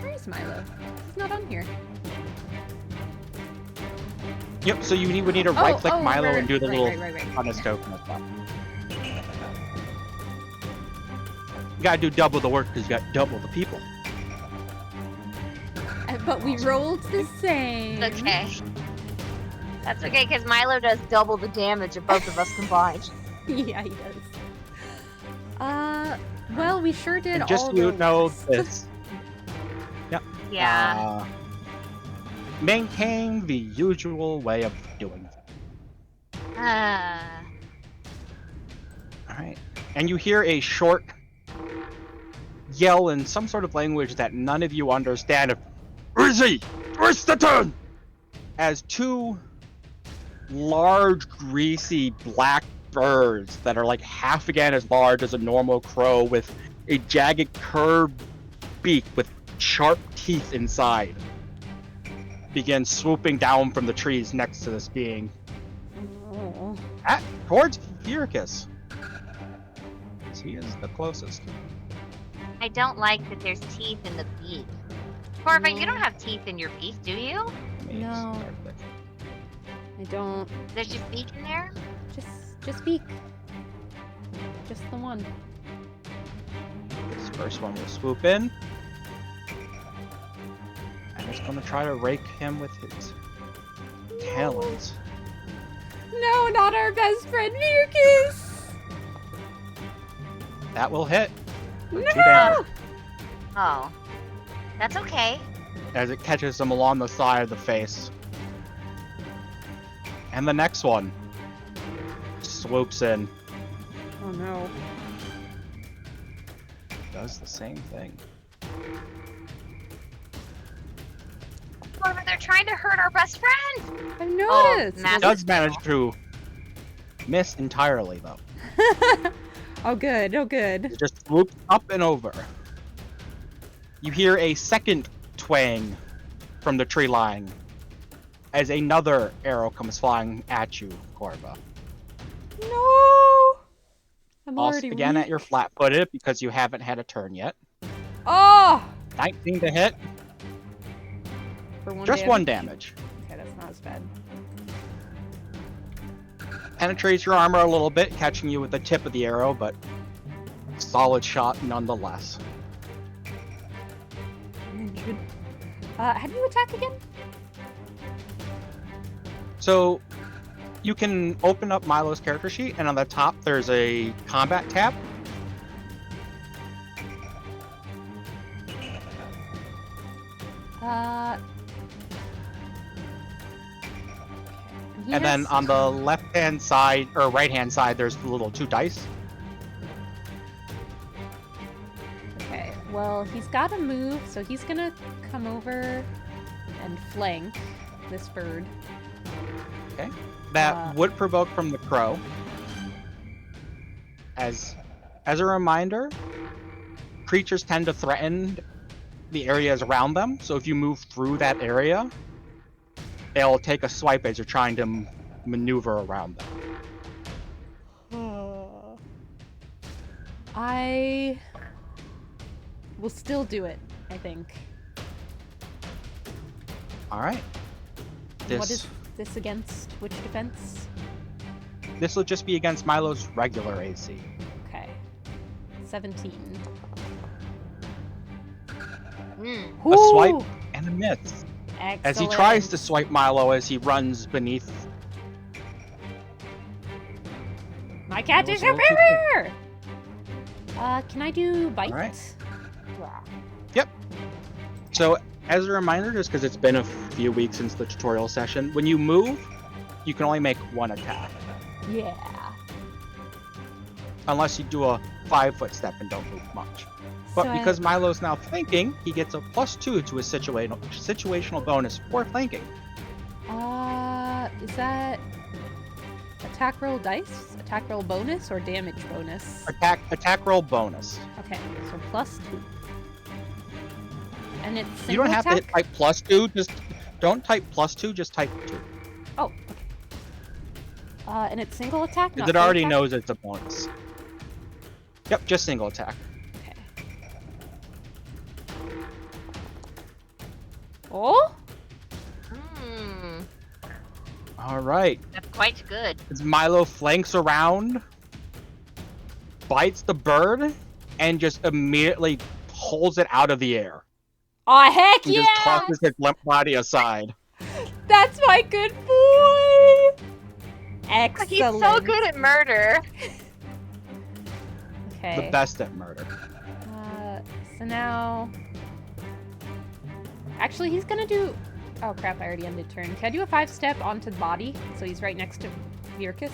Where is Milo? He's not on here. Yep. So you would need to right click Milo right, and do the right, little right. on his token as well. You gotta do double the work because you got double the people. But we rolled the same. It's okay. That's okay, because Milo does double the damage of both of us combined. Yeah, he does. Well, we sure did And just all so you the know rest. this. Yep. Yeah. Maintain the usual way of doing it. Ah. Alright. And you hear a short yell in some sort of language that none of you understand of Where is he? Where's the turn? As two large, greasy, black birds that are like half again as large as a normal crow with a jagged, curved beak with sharp teeth inside begin swooping down from the trees next to this being. Oh. Towards Furicus. He is the closest. I don't like that there's teeth in the beak. Corva, No. you don't have teeth in your beak, do you? Let me No. start with- I don't. There's just beak in there? Just beak. Just the one. This first one will swoop in. And it's going to try to rake him with his talons. No, not our best friend, Mirkus! That will hit. For No! 2 damage. Oh. That's okay. As it catches him along the side of the face. And the next one swoops in. Oh no. Does the same thing. Corva, they're trying to hurt our best friend! I've noticed. massive. Does manage to miss entirely, though. Oh good, oh good. It just swoops up and over. You hear a second twang from the tree line as another arrow comes flying at you, Corva. No! I'm Toss already again weak. at your flat-footed because you haven't had a turn yet. Oh! 19 to hit, For one just damage. 1 damage. Okay, that's not as bad. Penetrates your armor a little bit, catching you with the tip of the arrow, but solid shot nonetheless. I'm injured. How do you attack again? So you can open up Milo's character sheet, and on the top there's a combat tab. He And then has- on the left-hand side, or right-hand side, there's the little 2 dice. Okay, well, he's got to move, so he's gonna come over and flank this bird. That would provoke from the crow. As a reminder, creatures tend to threaten the areas around them, so if you move through that area, they'll take a swipe as you're trying to maneuver around them. I will still do it, I think. Alright. What is this against? Which defense? This will just be against Milo's regular AC. Okay. 17. Hmm. A swipe Ooh, and a miss. excellent. As he tries to swipe Milo as he runs beneath. My cat is That was a little superior! Can I do bite? Alright. Yeah. So, as a reminder, just because it's been a few weeks since the tutorial session, when you move, you can only make 1 attack. Yeah. Unless you do a 5-foot step and don't move much. But So because Milo's now flanking, he gets a +2 to his situational bonus for flanking. Is that attack roll dice, attack roll bonus, or damage bonus? Attack roll bonus. Okay, so +2. And it's single You don't have to attack? hit type +2, just don't type +2, just type 2. Oh, okay. And it's single attack, not Because it full already attack? knows it's a bonus. Yep, just single attack. Okay. Oh? Hmm. Alright. That's quite good. As Milo flanks around, bites the bird, and just immediately pulls it out of the air. Oh, heck And yeah! just tosses his limp body aside. That's my good boy! Excellent. He's so good at murder. Okay. The best at murder. So now... Actually, he's gonna do... Oh crap, I already ended turn. Can I do a 5-step onto the body? So he's right next to Virkus?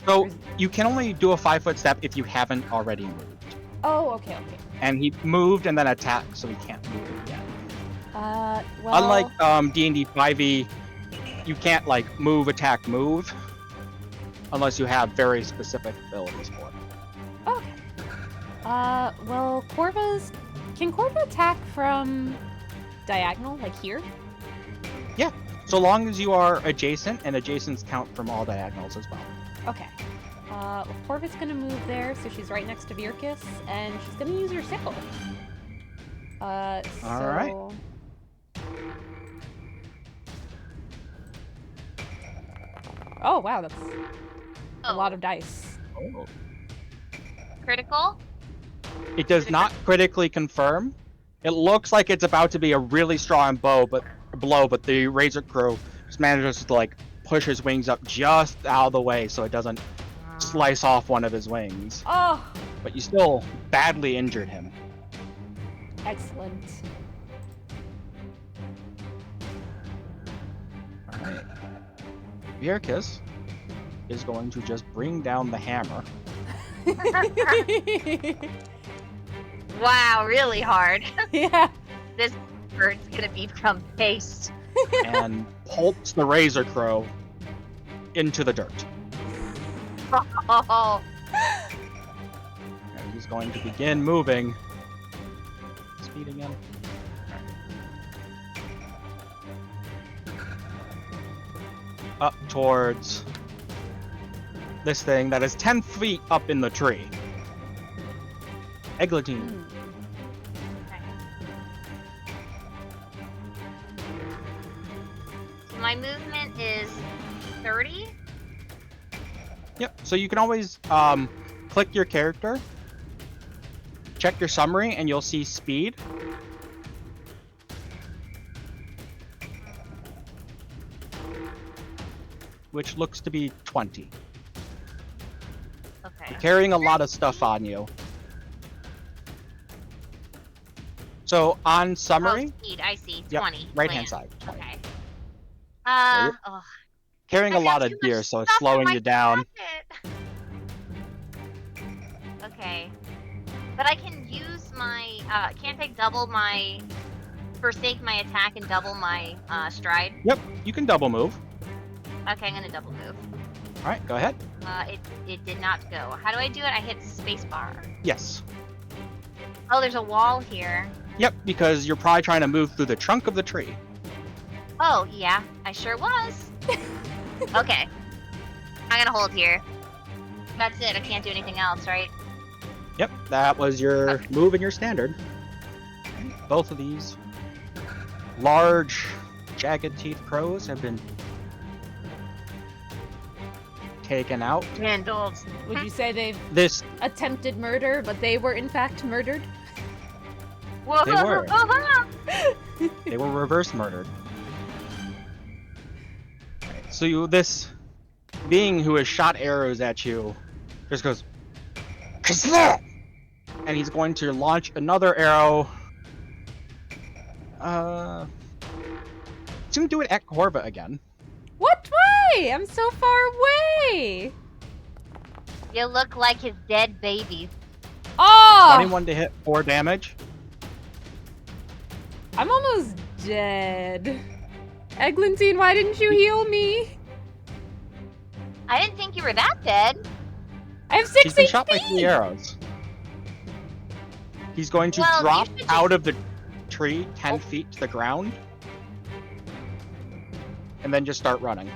So you can only do a 5-foot step if you haven't already moved. Oh, okay, okay. And he moved and then attacked, so he can't move again. Well... Unlike D&D 5e, you can't like move, attack, move, unless you have very specific abilities for it. Okay. Well, Corva's... Can Corva attack from diagonal, like here? Yeah, so long as you are adjacent, and adjacents count from all diagonals as well. Okay. Well, Corva's gonna move there, so she's right next to Virkus, and she's gonna use her sickle. Alright. Oh, wow, that's a Oh. lot of dice. Oh. Critical? It does not critically confirm. It looks like it's about to be a really strong blow, but the Razor Crow just manages to like push his wings up just out of the way so it doesn't slice off one of his wings. Oh, But you still badly injured him. excellent. Alright. Virkus is going to just bring down the hammer Wow, really hard. Yeah. This bird's gonna become paste. and pulps the Razor Crow into the dirt. Oh, And he's going to begin moving. Speed again. Up towards this thing that is 10 feet up in the tree. Eglantine. Hmm. so my movement is 30. Yep. So you can always click your character, check your summary, and you'll see speed. Which looks to be 20. Okay. You're carrying a lot of stuff on you. So on summary, Oh, speed. I see. Yep, 20. right hand land. side. 20. Okay. you're- Oh. Carrying I a lot have of too much gear, so it's stuff in slowing my you down. pocket. Okay. But I can use my, can't I double my, forsake my attack and double my, stride? Yep, you can double move. Okay, I'm gonna double move. All right, go ahead. It did not go. How do I do it? I hit spacebar. Yes. Oh, there's a wall here. Yep, because you're probably trying to move through the trunk of the tree. Oh, yeah, I sure was. Okay. I'm gonna hold here. That's it, I can't do anything else, right? Yep, that was your move and your standard. Both of these large, jagged teeth crows have been taken out. Candles. Would you say they've This attempted murder, but they were in fact murdered? Whoa! They were. They were reverse murdered. So this being who has shot arrows at you just goes, "Kazla!" And he's going to launch another arrow. He's gonna do it at Corva again. What way? I'm so far away. You look like his dead babies. Oh, 21 to hit, 4 damage. I'm almost dead. Eglantine, why didn't you heal me? I didn't think you were that dead. I have He's 6 been shot by 3 HP. arrows. He's going to Well, you drop should just- out of the tree 10 feet to the ground. And then just start running.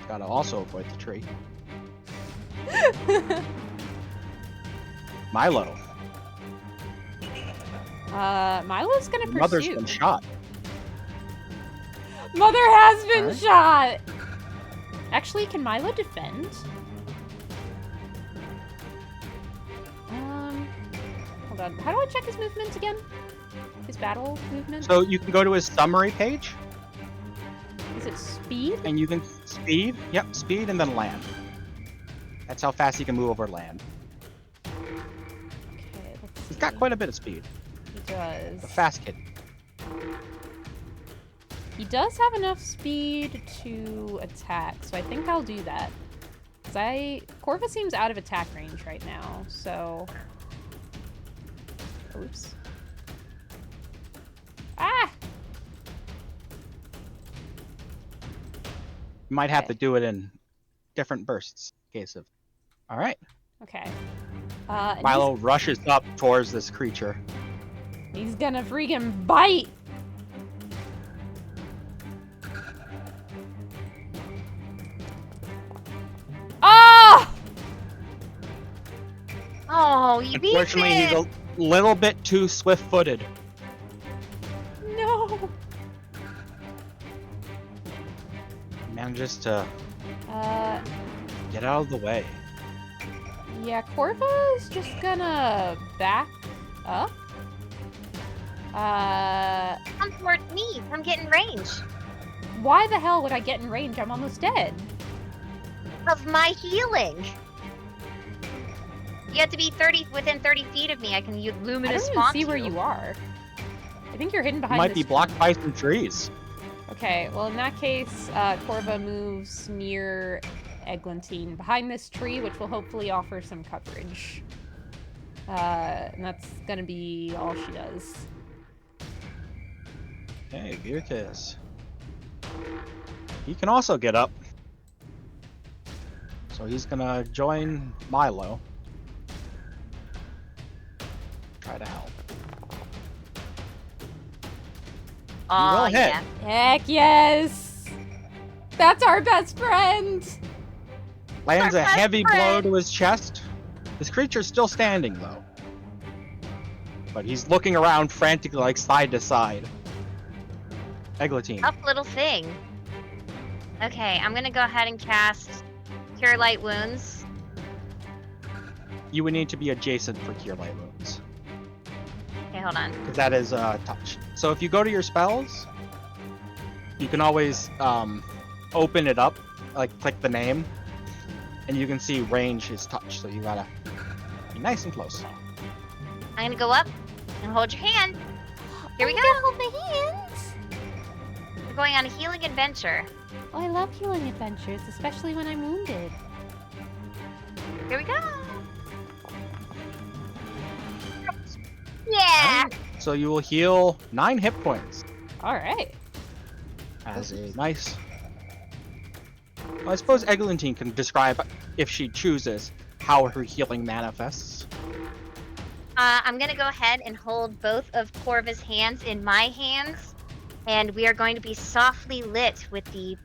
Gotta also avoid the tree. Milo. Milo's gonna Your mother's pursue. been shot. Mother has been Alright. shot. Actually, can Milo defend? Hold on. How do I check his movements again? His battle movement? So you can go to his summary page, Is it speed? and you can speed. Yep, speed and then land. That's how fast he can move over land. Okay, let's see. He's got quite a bit of speed. He does. A fast kid. He does have enough speed to attack, so I think I'll do that. Corva seems out of attack range right now, so Oops. Ah! You might have Okay. to do it in different bursts. In case of. All right. Okay. And Milo rushes up towards this creature. he's gonna freaking bite! Ah! Oh, you beat Unfortunately, he's it! a little bit too swift-footed. No! He manages to Uh, get out of the way. yeah, Corva's just gonna back up. Come towards me. Come get in range Why the hell would I get in range? I'm almost dead. of my healing. You have to be within 30 feet of me. I can use I luminous don't even font see where you. you are. I think you're hidden You behind might this be tree. blocked by some trees. Okay, well in that case, Corva moves near Eglantine behind this tree, which will hopefully offer some coverage. And that's gonna be all she does. Hey, Virtus. He can also get up. So he's gonna join Milo. Try to help. Oh, will hit. yeah. Heck yes! That's our best friend! Lands Our a best heavy blow friend. to his chest. This creature's still standing though. But he's looking around frantically, like side to side. Eglantine. Tough little thing. Okay, I'm gonna go ahead and cast Cure Light Wounds. You would need to be adjacent for Cure Light Wounds. Okay, hold on. Because that is touch. So if you go to your spells, you can always open it up, like click the name, and you can see range is touch. So you gotta be nice and close. I'm gonna go up and hold your hand. Here we go. Hold my hand! We're going on a healing adventure. Oh, I love healing adventures, especially when I'm wounded. Here we go. Yeah. Alright, so you will heal 9 hit points Alright. as a nice. Well, I suppose Eglantine can describe, if she chooses, how her healing manifests. I'm gonna go ahead and hold both of Corva's hands in my hands, and we are going to be softly lit with the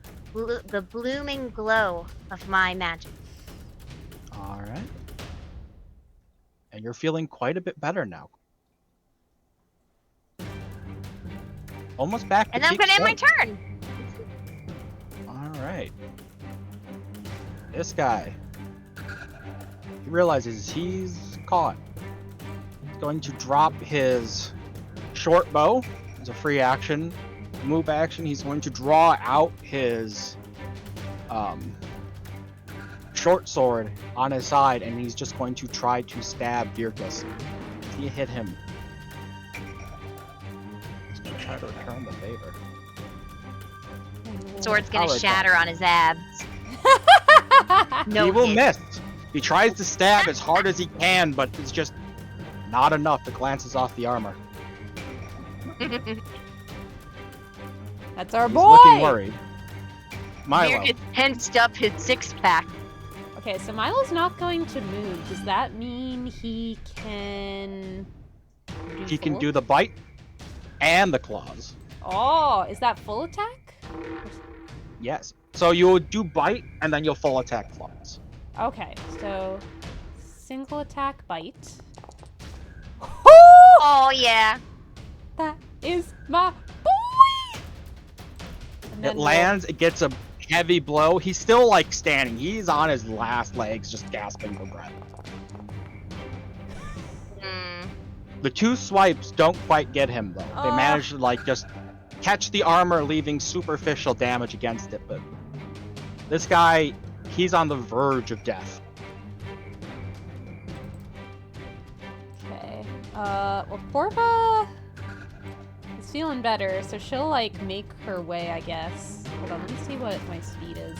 blooming glow of my magic. All right. And you're feeling quite a bit better now. Almost back to And then I'm peak gonna end my strength. turn. All right. This guy. He realizes he's caught. He's going to drop his short bow. It's a free action. Move action. He's going to draw out his short sword on his side, and he's just going to try to stab Virtus. He hit him. He's going to try to return the favor. Sword's gonna I'll shatter on his abs. No He will hit. miss. He tries to stab as hard as he can, but it's just not enough. It glances off the armor. That's our He's boy! looking worried. Milo. Virtus tensed up his six-pack. Okay, so Milo's not going to move. Does that mean he can... He can full- do the bite and the claws. Oh, is that full attack? Yes. So you'll do bite, and then you'll full attack claws. Okay, so single attack bite. Oh yeah. That is my boy! And It then lands, it gets a heavy blow. He's still, like, standing. He's on his last legs, just gasping for breath. Mm. The 2 swipes don't quite get him, though. They manage to, like, just catch the armor, leaving superficial damage against it, but this guy, he's on the verge of death. Okay. Well, Corva is feeling better, so she'll, like, make her way, I guess. Hold on, let me see what my speed is.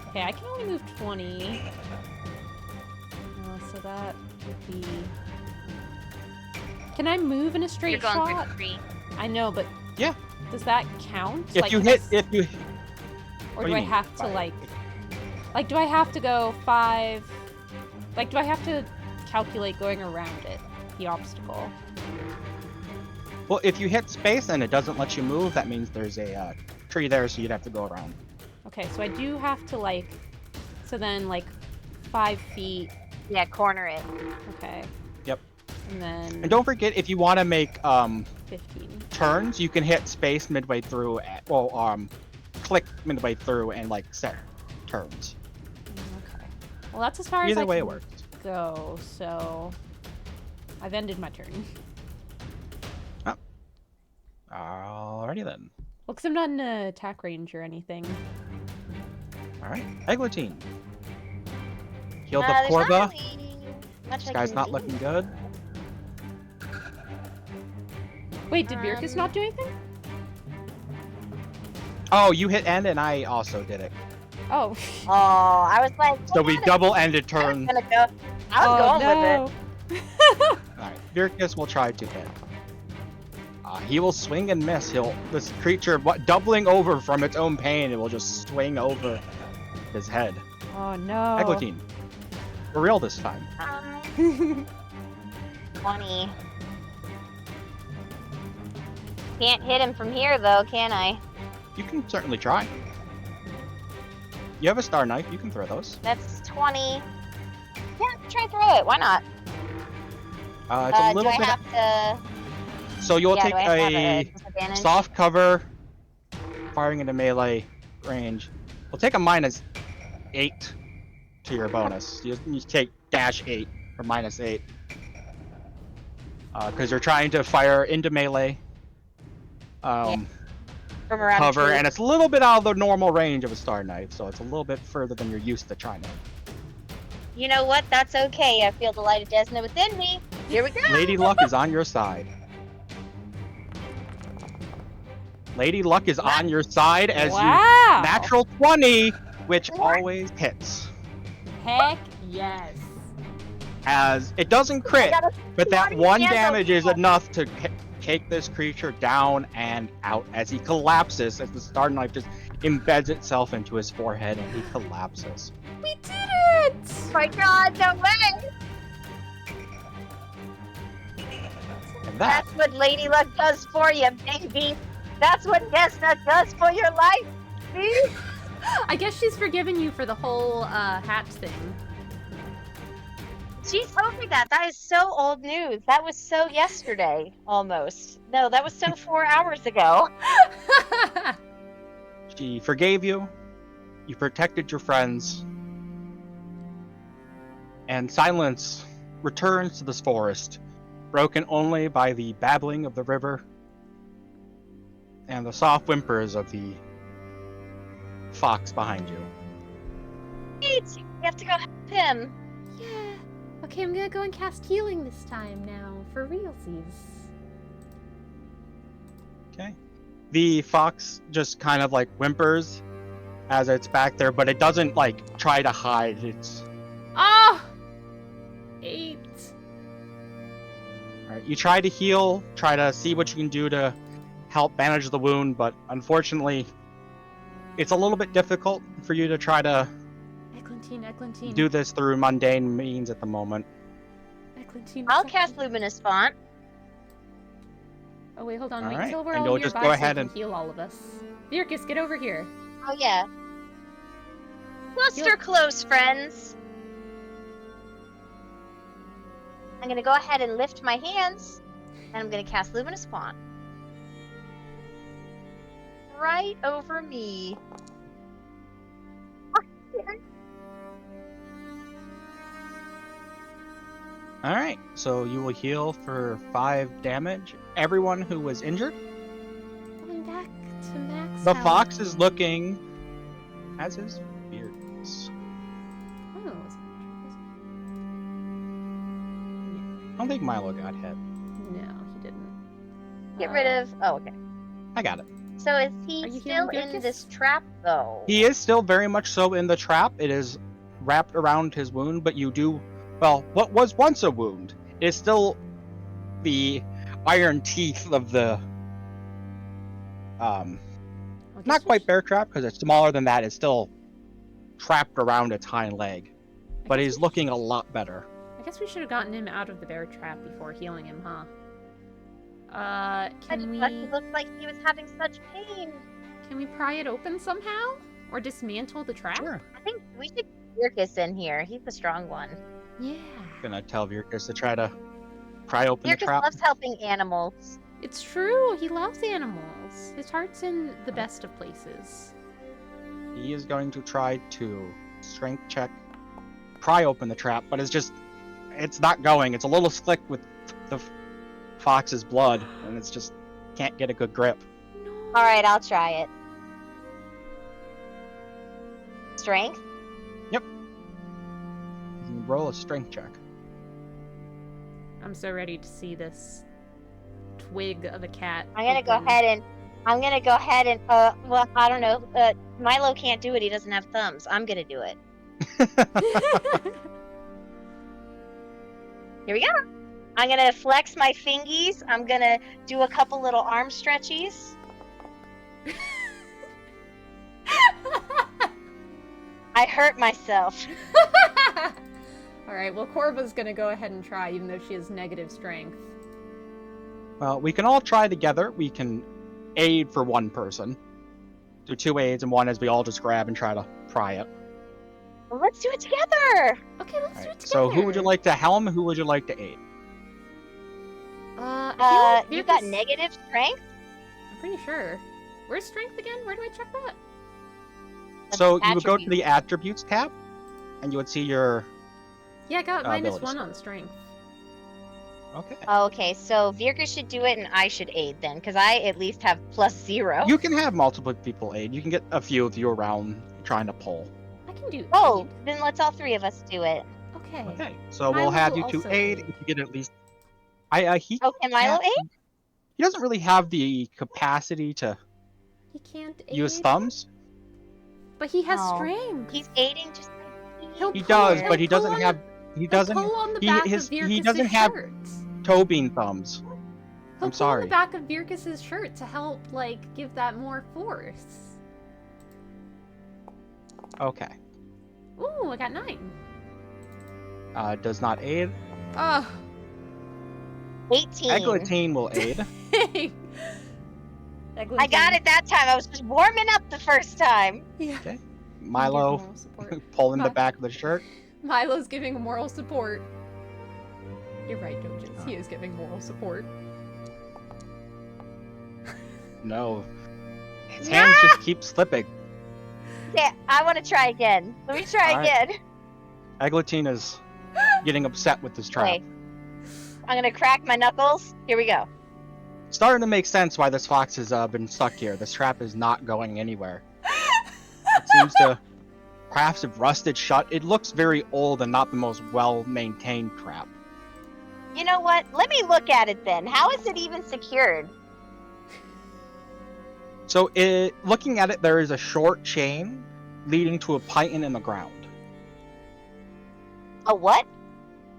Okay, I can only move 20. So that would be Can I move in a You're straight going shot? through the tree. I know, but Yeah. does that count? If Like, you can hit, I if you, or what do you I mean have to by- like, do I have to go 5? Like, do I have to calculate going around it, the obstacle? well, if you hit space and it doesn't let you move, that means there's a tree there, so you'd have to go around. Okay, so I do have to like, so then like 5 feet. Yeah, corner it. Okay. Yep. And then And don't forget, if you want to make 15. turns, you can hit space midway through. Click midway through and like set turns. Okay. Well, that's as far as Either I way, can it works. go. So I've ended my turn. Alrighty then. Well, because I'm not in an attack range or anything. All right, Eglantine. Healed up There's Corva. not really much This I guy's can not do. looking good. Wait, did Virkus not do anything? Oh, you hit end, and I also did it. Oh. Oh, I was like, So we hold on, double ended I was turn. gonna go. I was going with it. Alright, Virkus will try to hit. He will swing and miss. This creature, doubling over from its own pain, it will just swing over his head. Oh no. Eglantine. For real this time. 20. Can't hit him from here though, can I? You can certainly try. You have a star knife, you can throw those. That's 20. Yeah, try and throw it. Why not? It's a Do little I bit. have to? So you'll Yeah, take do I have a disadvantage? soft cover, firing into melee range. We'll take a -8 to your bonus. You take -8 or -8. Because you're trying to fire into melee From around cover, a tree. and it's a little bit out of the normal range of a star knife, so it's a little bit further than you're used to trying to. You know what? That's okay. I feel the light of Desna within me. Here we go. Lady Luck is on your side. Lady Luck is on your side as Wow. you natural 20, which always hits. Heck yes. As it doesn't I crit, got a but that 20 one and a damage is 1. enough to take this creature down and out as he collapses, as the star knife just embeds itself into his forehead and he collapses. We did it! Oh my god, no way! And that That's what Lady Luck does for you, baby. That's what Desna does for your life. See? I guess she's forgiven you for the whole hat thing. She told me that. That is so old news. That was so yesterday, almost. No, that was so 4 hours ago. she forgave you, you protected your friends, and silence returns to this forest, broken only by the babbling of the river and the soft whimpers of the fox behind you. Wait, we have to go help him. Yeah. Okay, I'm gonna go and cast healing this time now, for realsies. Okay. The fox just kind of like whimpers as it's back there, but it doesn't like try to hide. It's Oh! 8. all right. You try to heal, try to see what you can do to help bandage the wound, but unfortunately, it's a little bit difficult for you to try to Eglantine. do this through mundane means at the moment. Eglantine. I'll what's cast up? Luminous Font. Oh wait, hold on. All Wait right, until we're and all you'll nearby just go so ahead we can and- heal all of us. Virkus, get over here. Oh, yeah. Cluster close, friends. I'm gonna go ahead and lift my hands, and I'm gonna cast Luminous Font. Right over me. All right, so you will heal for 5 damage. Everyone who was injured. Going back to max. The health. fox is looking, as is Virkus. Oh, I don't think Milo got hit. no, he didn't. Get rid of. Oh, okay. I got it. So is Are he you still healing in Virkus? this trap, though? He is still very much so in the trap. It is wrapped around his wound, but you do, well, what was once a wound is still the iron teeth of the I guess not we quite sh- bear trap because it's smaller than that. It's still trapped around its hind leg, I but guess he's we looking a lot better. I guess we should have gotten him out of the bear trap before healing him, huh? But Can he we looked like he was having such pain. pry it open somehow? Or dismantle the trap? Sure. I think we should get Virkus in here. He's the strong one. Yeah. Gonna tell Virkus to try to pry open the Virkus trap. loves helping animals. It's true. He loves animals. His heart's in the best of places. He is going to try to strength check, pry open the trap, but it's not going. It's a little slick with the fox's blood, and it's just can't get a good grip. No. All right, I'll try it. Strength? You can roll a strength check. I'm so ready to see this twig of a cat. I'm gonna go open. ahead and well, I don't know. Milo can't do it. He doesn't have thumbs. I'm gonna do it. Here we go. I'm gonna flex my fingies. I'm gonna do a couple little arm stretchies. I hurt myself. Alright, well, Corva's gonna go ahead and try, even though she has negative strength. Well, we can all try together. We can aid for one person. Do 2 aids and 1 as we all just grab and try to pry it. Well, let's do it together. Okay, let's do it Alright, together. so who would you like to helm? Who would you like to aid? I feel like You got Virkus- negative strength? I'm pretty sure. Where's strength again? Where do I check that? So you would go to the attributes tab, and you would see your. Yeah, I got Abilities. -1 on strength. Okay. Okay, so Virka should do it and I should aid then, because I at least have +0. You can have multiple people aid. You can get a few of you around trying to pull. I can do Oh, aid. then let's all 3 of us do it. Okay. Okay. So we'll Milo have you will to also aid aid. if you get at least. He. Oh, can Milo can't- aid? He doesn't really have the capacity to He can't aid. use thumbs. But he has Oh. strength. He's aiding just He'll He pull- does, he'll but he pull doesn't on have. He He'll doesn't. pull on the he- back his- of he Virkus's doesn't have- shirt. Toe bean thumbs. He'll I'm pull on sorry. the back of Virkus's shirt to help, like, give that more force. Okay. Ooh, I got 9. Does not aid. Oh. 18. Eglantine will aid. I got it that time. I was just warming up the first time. Yeah. Milo Moral support. pulling the Mi- back of the shirt. Milo's giving moral support. You're right, Doges. He is giving moral support. No. His hands just keep slipping. Okay, I want to try again. Let me try All right. again. Eglantine is getting upset with this trap. Okay. I'm gonna crack my knuckles. Here we go. Starting to make sense why this fox has been stuck here. This trap is not going anywhere. It seems to perhaps have rusted shut. It looks very old and not the most well-maintained trap. You know what? Let me look at it then. How is it even secured? So, looking at it, there is a short chain leading to a python in the ground. A what?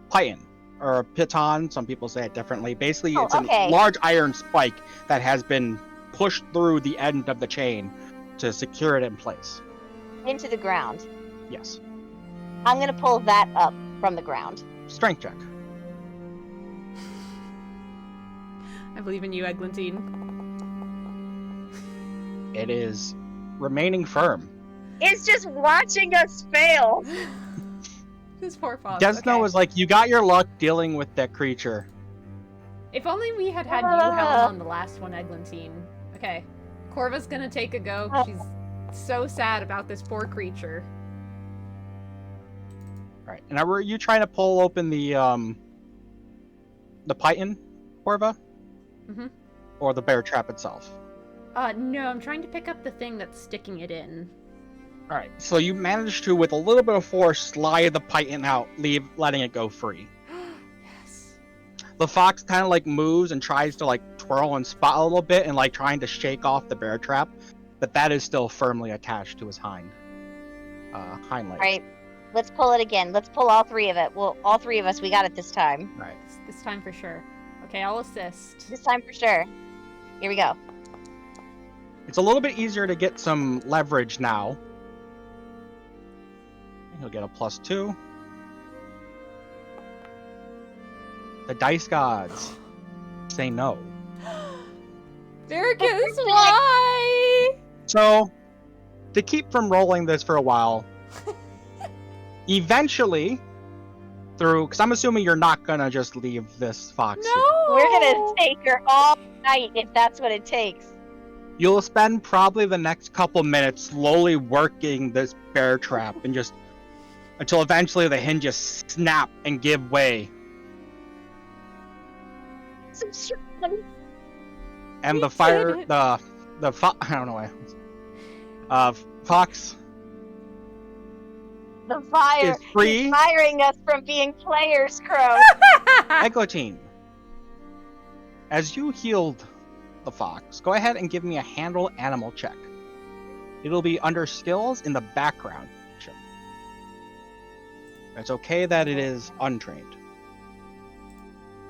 Python, or a piton, some people say it differently. Basically, Oh, it's okay. a large iron spike that has been pushed through the end of the chain to secure it in place. Into the ground. Yes. I'm gonna pull that up from the ground. Strength check. I believe in you, Eglantine. It is remaining firm. It's just watching us fail. This poor fox. Desno Okay. was like, you got your luck dealing with that creature. If only we had had you helm on the last one, Eglantine. Okay. Corva's gonna take a go. She's so sad about this poor creature. Alright, and now were you trying to pull open the python, Corva? Mm-hmm. Or the bear trap itself? No, I'm trying to pick up the thing that's sticking it in. Alright, so you managed to, with a little bit of force, slide the python out, letting it go free. Yes. The fox kind of like moves and tries to like twirl and spot a little bit and like trying to shake off the bear trap, but that is still firmly attached to his hind leg. Alright, let's pull it again. Let's pull all 3 of it. Well, all 3 of us, we got it this time. Right. This time for sure. Okay, I'll assist. This time for sure. Here we go. It's a little bit easier to get some leverage now. He'll get a +2. The dice gods say no. Veracruz, why? So, to keep from rolling this for a while, eventually, because I'm assuming you're not gonna just leave this fox here. No! We're gonna take her all night if that's what it takes. You'll spend probably the next couple minutes slowly working this bear trap and just until eventually the hinges snap and give way. So strong. And We the fire, did it. I don't know why. Fox The fire is free. is firing us from being players, Crow. Eglantine, as you healed the fox, go ahead and give me a handle animal check. It'll be under skills in the background. It's okay that it is untrained.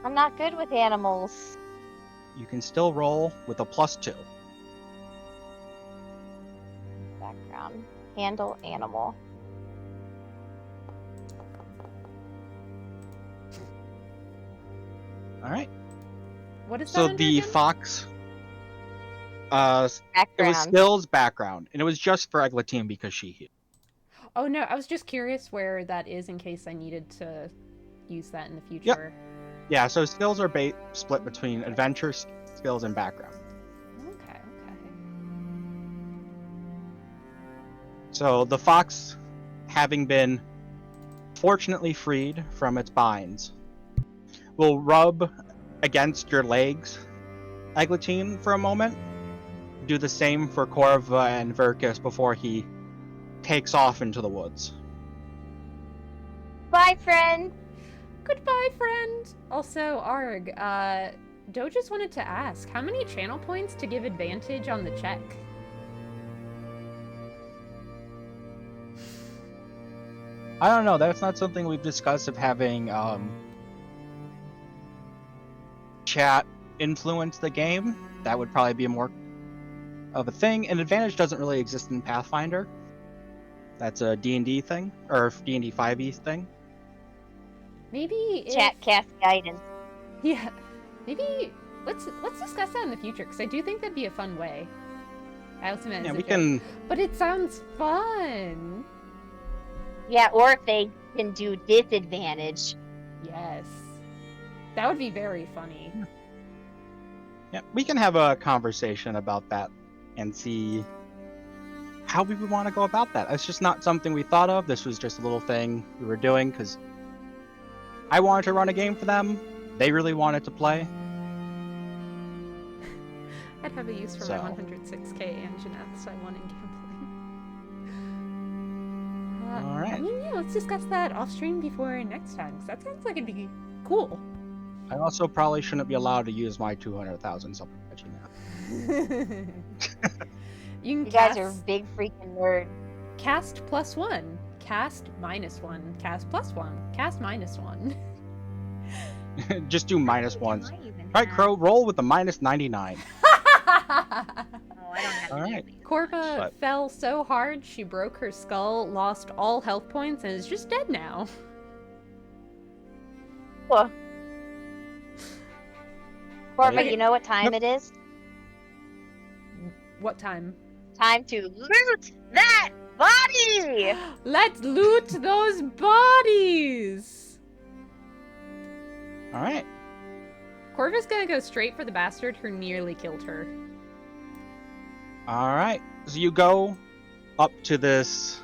I'm not good with animals. You can still roll with a +2. Background. Handle animal. All right. What is that So under the again? fox, it was Background. skills background, and it was just for Eglantine because she healed. Oh no, I was just curious where that is in case I needed to use that in the future. Yeah, so skills are split between adventure skills and background. Okay, okay. So the fox, having been fortunately freed from its binds, will rub against your legs, Eglantine, for a moment. Do the same for Corva and Verkus before he takes off into the woods. Bye, friend. Goodbye, friend. Also, Arg, Doe just wanted to ask, how many channel points to give advantage on the check? I don't know, that's not something we've discussed of having chat influence the game. That would probably be more of a thing. And advantage doesn't really exist in Pathfinder. That's a D&D thing, or D&D 5e thing. Maybe if... Chat cast guidance. Yeah, maybe let's discuss that in the future because I do think that'd be a fun way. I also meant Yeah, as a we joke. can. But it sounds fun. Yeah, or if they can do disadvantage. Yes, that would be very funny. Yeah, we can have a conversation about that and see how we would want to go about that. It's just not something we thought of. This was just a little thing we were doing because I wanted to run a game for them. They really wanted to play. I'd have a use for So. my 106k Anjanath, so I won in gambling. All right. I mean, yeah, let's discuss that off stream before next time, because that sounds like it'd be cool. I also probably shouldn't be allowed to use my 200,000 supplementary now. You can You guys cast, are big freaking nerds. cast +1, cast -1, cast +1, cast -1. Just do -1s. I even All right, have- Crow, roll with the -99. Oh, I don't have All any right. of these. Corva But- fell so hard she broke her skull, lost all health points, and is just dead now. Cool. Corva, Okay. you know what time it is? What time? Time to loot that body! Let's loot those bodies! All right. Corva's gonna go straight for the bastard who nearly killed her. All right. So you go up to this,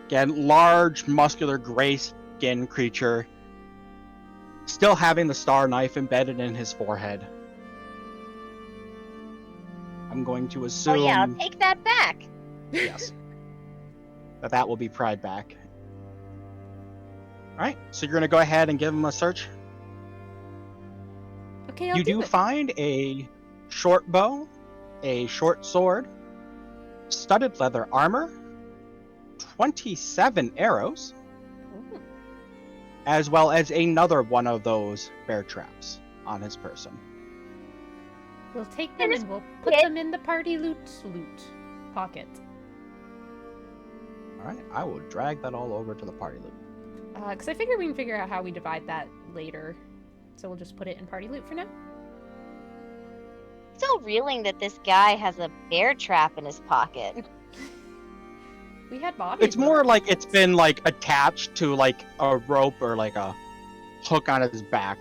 again, large, muscular, gray-skinned creature, still having the star knife embedded in his forehead. I'm going to Oh assume, yeah, I'll take that back. yes, that will be pried back. All right. So you're going to go ahead and give him a search. Okay, I'll You do do it. find a short bow, a short sword, studded leather armor, 27 arrows, Ooh. as well as another one of those bear traps on his person. We'll take them and we'll put them in the party loot pocket. Alright, I will drag that all over to the party loot. Because I figure we can figure out how we divide that later. So we'll just put it in party loot for now. Still reeling that this guy has a bear trap in his pocket. We had bodies. It's more like it's been like attached to like a rope or like a hook on his back.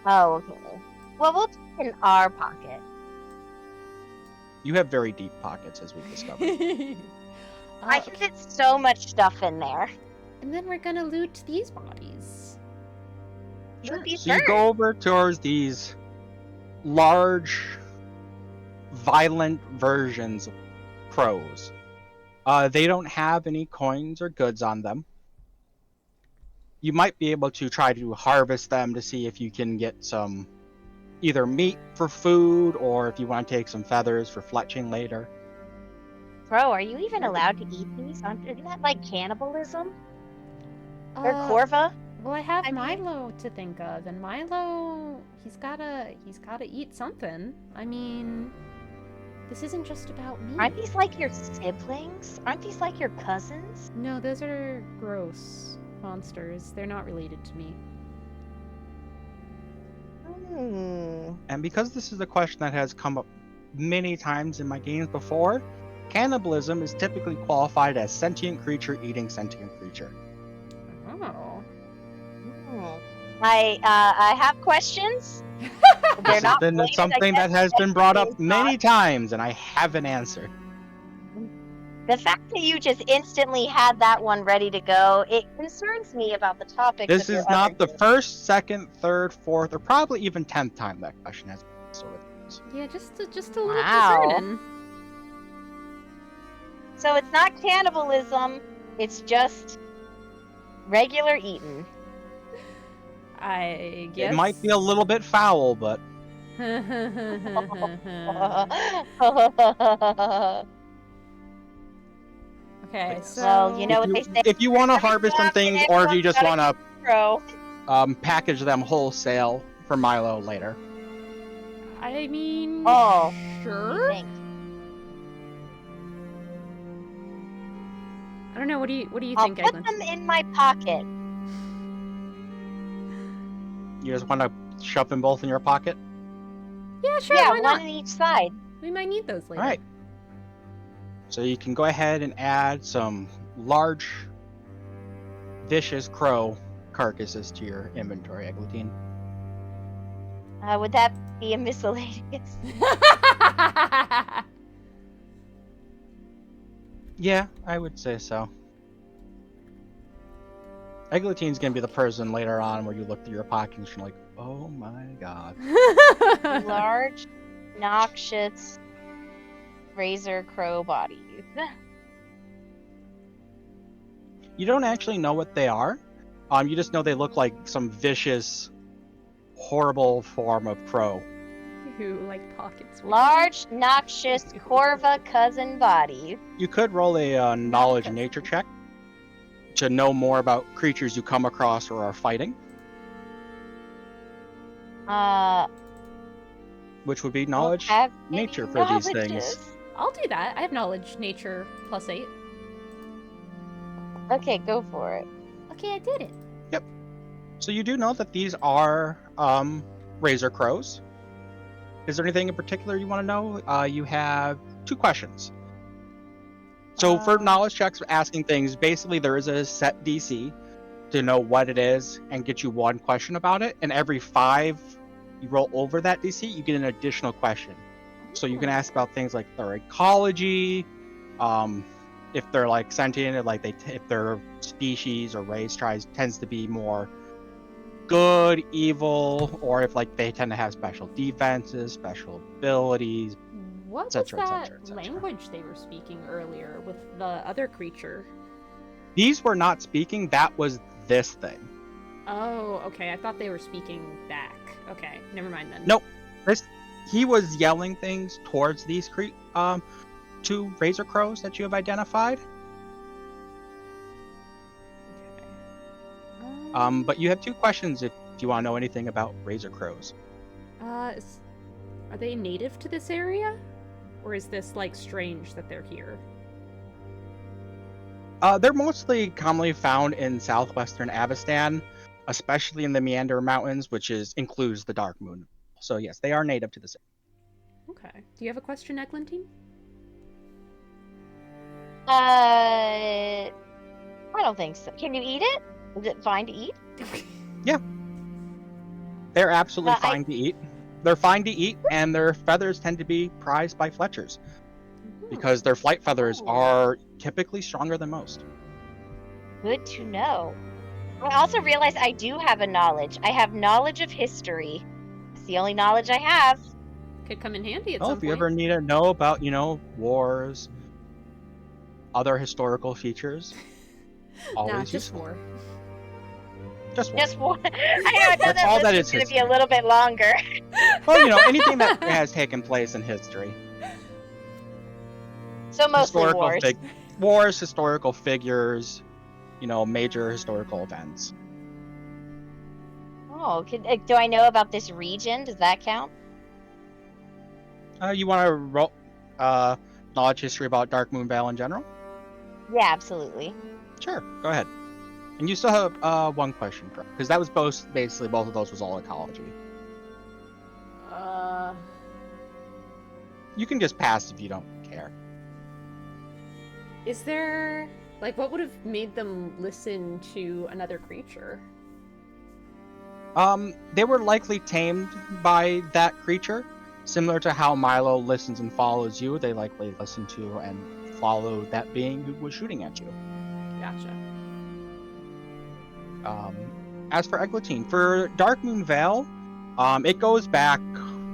Oh, okay. Well, we'll put it in our pocket. You have very deep pockets, as we've discovered. I can fit so much stuff in there. And then we're gonna loot these bodies. Sure. So you go over towards these large, violent versions of crows. They don't have any coins or goods on them. You might be able to try to harvest them to see if you can get some either meat for food or if you want to take some feathers for fletching later. Bro, are you even allowed to eat these? Isn't that like cannibalism? Or Corva? Well, I have I mean- Milo to think of, and Milo, he's gotta eat something. I mean, this isn't just about me. Aren't these like your siblings? Aren't these like your cousins? No, those are gross monsters. They're not related to me. And because this is a question that has come up many times in my games before, cannibalism is typically qualified as sentient creature eating sentient creature. Oh. I have questions. They're This not has been related, something I that guess, has been brought up it's many not. times, and I haven't answered. The fact that you just instantly had that one ready to go, it concerns me about the topic. This is not the first, second, third, fourth, or probably even 10th time that question has been asked over the years. Yeah, just a little Wow. concerning. So it's not cannibalism, it's just regular eating. I guess. It might be a little bit foul, but Okay, so Well, you know what they say. if you want to harvest some things, or if you just want to Bro. package them wholesale for Milo later. I mean, Oh, sure. thanks. I don't know. What do you I'll think, put Eglin? them in my pocket. You just want to shove them both in your pocket? Yeah, sure. Yeah, Why one not? on each side. We might need those later. All right. So you can go ahead and add some large, vicious crow carcasses to your inventory, Eglantine. Would that be a miscellaneous? Yeah, I would say so. Eglantine's gonna be the person later on where you look through your pocket and you're like, oh my god. Large, noxious, razor crow bodies. You don't actually know what they are. You just know they look like some vicious, horrible form of crow. Who like pockets? Large, noxious, corva cousin bodies. You could roll a knowledge and nature check to know more about creatures you come across or are fighting, which would be knowledge, have nature any for these things. knowledges. I'll do that. I have knowledge, nature, +8. Okay, go for it. Okay, I did it. So you do know that these are razor crows. Is there anything in particular you want to know? You have 2 questions. So for knowledge checks, asking things, basically there is a set DC to know what it is and get you 1 question about it. And every 5 you roll over that DC, you get an additional question. So you can ask about things like their ecology, if they're like sentient, or like if their species or race tends to be more good, evil, or if like they tend to have special defenses, special abilities. What was cetera, et that cetera, et cetera. language they were speaking earlier with the other creature? These were not speaking, that was this thing. Oh, okay. I thought they were speaking back. Okay, never mind then. Nope. He was yelling things towards these 2 razor crows that you have identified. Okay. But you have 2 questions if you want to know anything about razor crows. Are they native to this area? Or is this, like, strange that they're here? They're mostly commonly found in southwestern Avestan, especially in the Meander Mountains, which includes the Dark Moon. So yes, they are native to this area. Okay. Do you have a question, Eglantine? I don't think so. Can you eat it? Is it fine to eat? They're absolutely I- fine to eat. They're fine to eat, and their feathers tend to be prized by fletchers because their flight feathers are typically stronger than most. Good to know. I also realize I do have a knowledge. I have knowledge of history. It's the only knowledge I have. Could come in handy at Oh, some if you point. ever need to know about, wars, other historical features, always Nah, just useful. war. Just war. Just one. I know That's all that it's is going to be a history. little bit longer. Well, anything that has taken place in history. So mostly wars. Wars, historical figures, major historical events. Oh, do I know about this region? Does that count? You want to roll knowledge history about Dark Moon Vale in general? Yeah, absolutely. Sure, go ahead. And you still have 1 question, correct? Because that was both of those was all ecology. You can just pass if you don't care. Is there... Like, what would have made them listen to another creature? They were likely tamed by that creature. Similar to how Milo listens and follows you, they likely listen to and follow that being who was shooting at you. Gotcha. As for Eglantine, for Dark Moon Vale, it goes back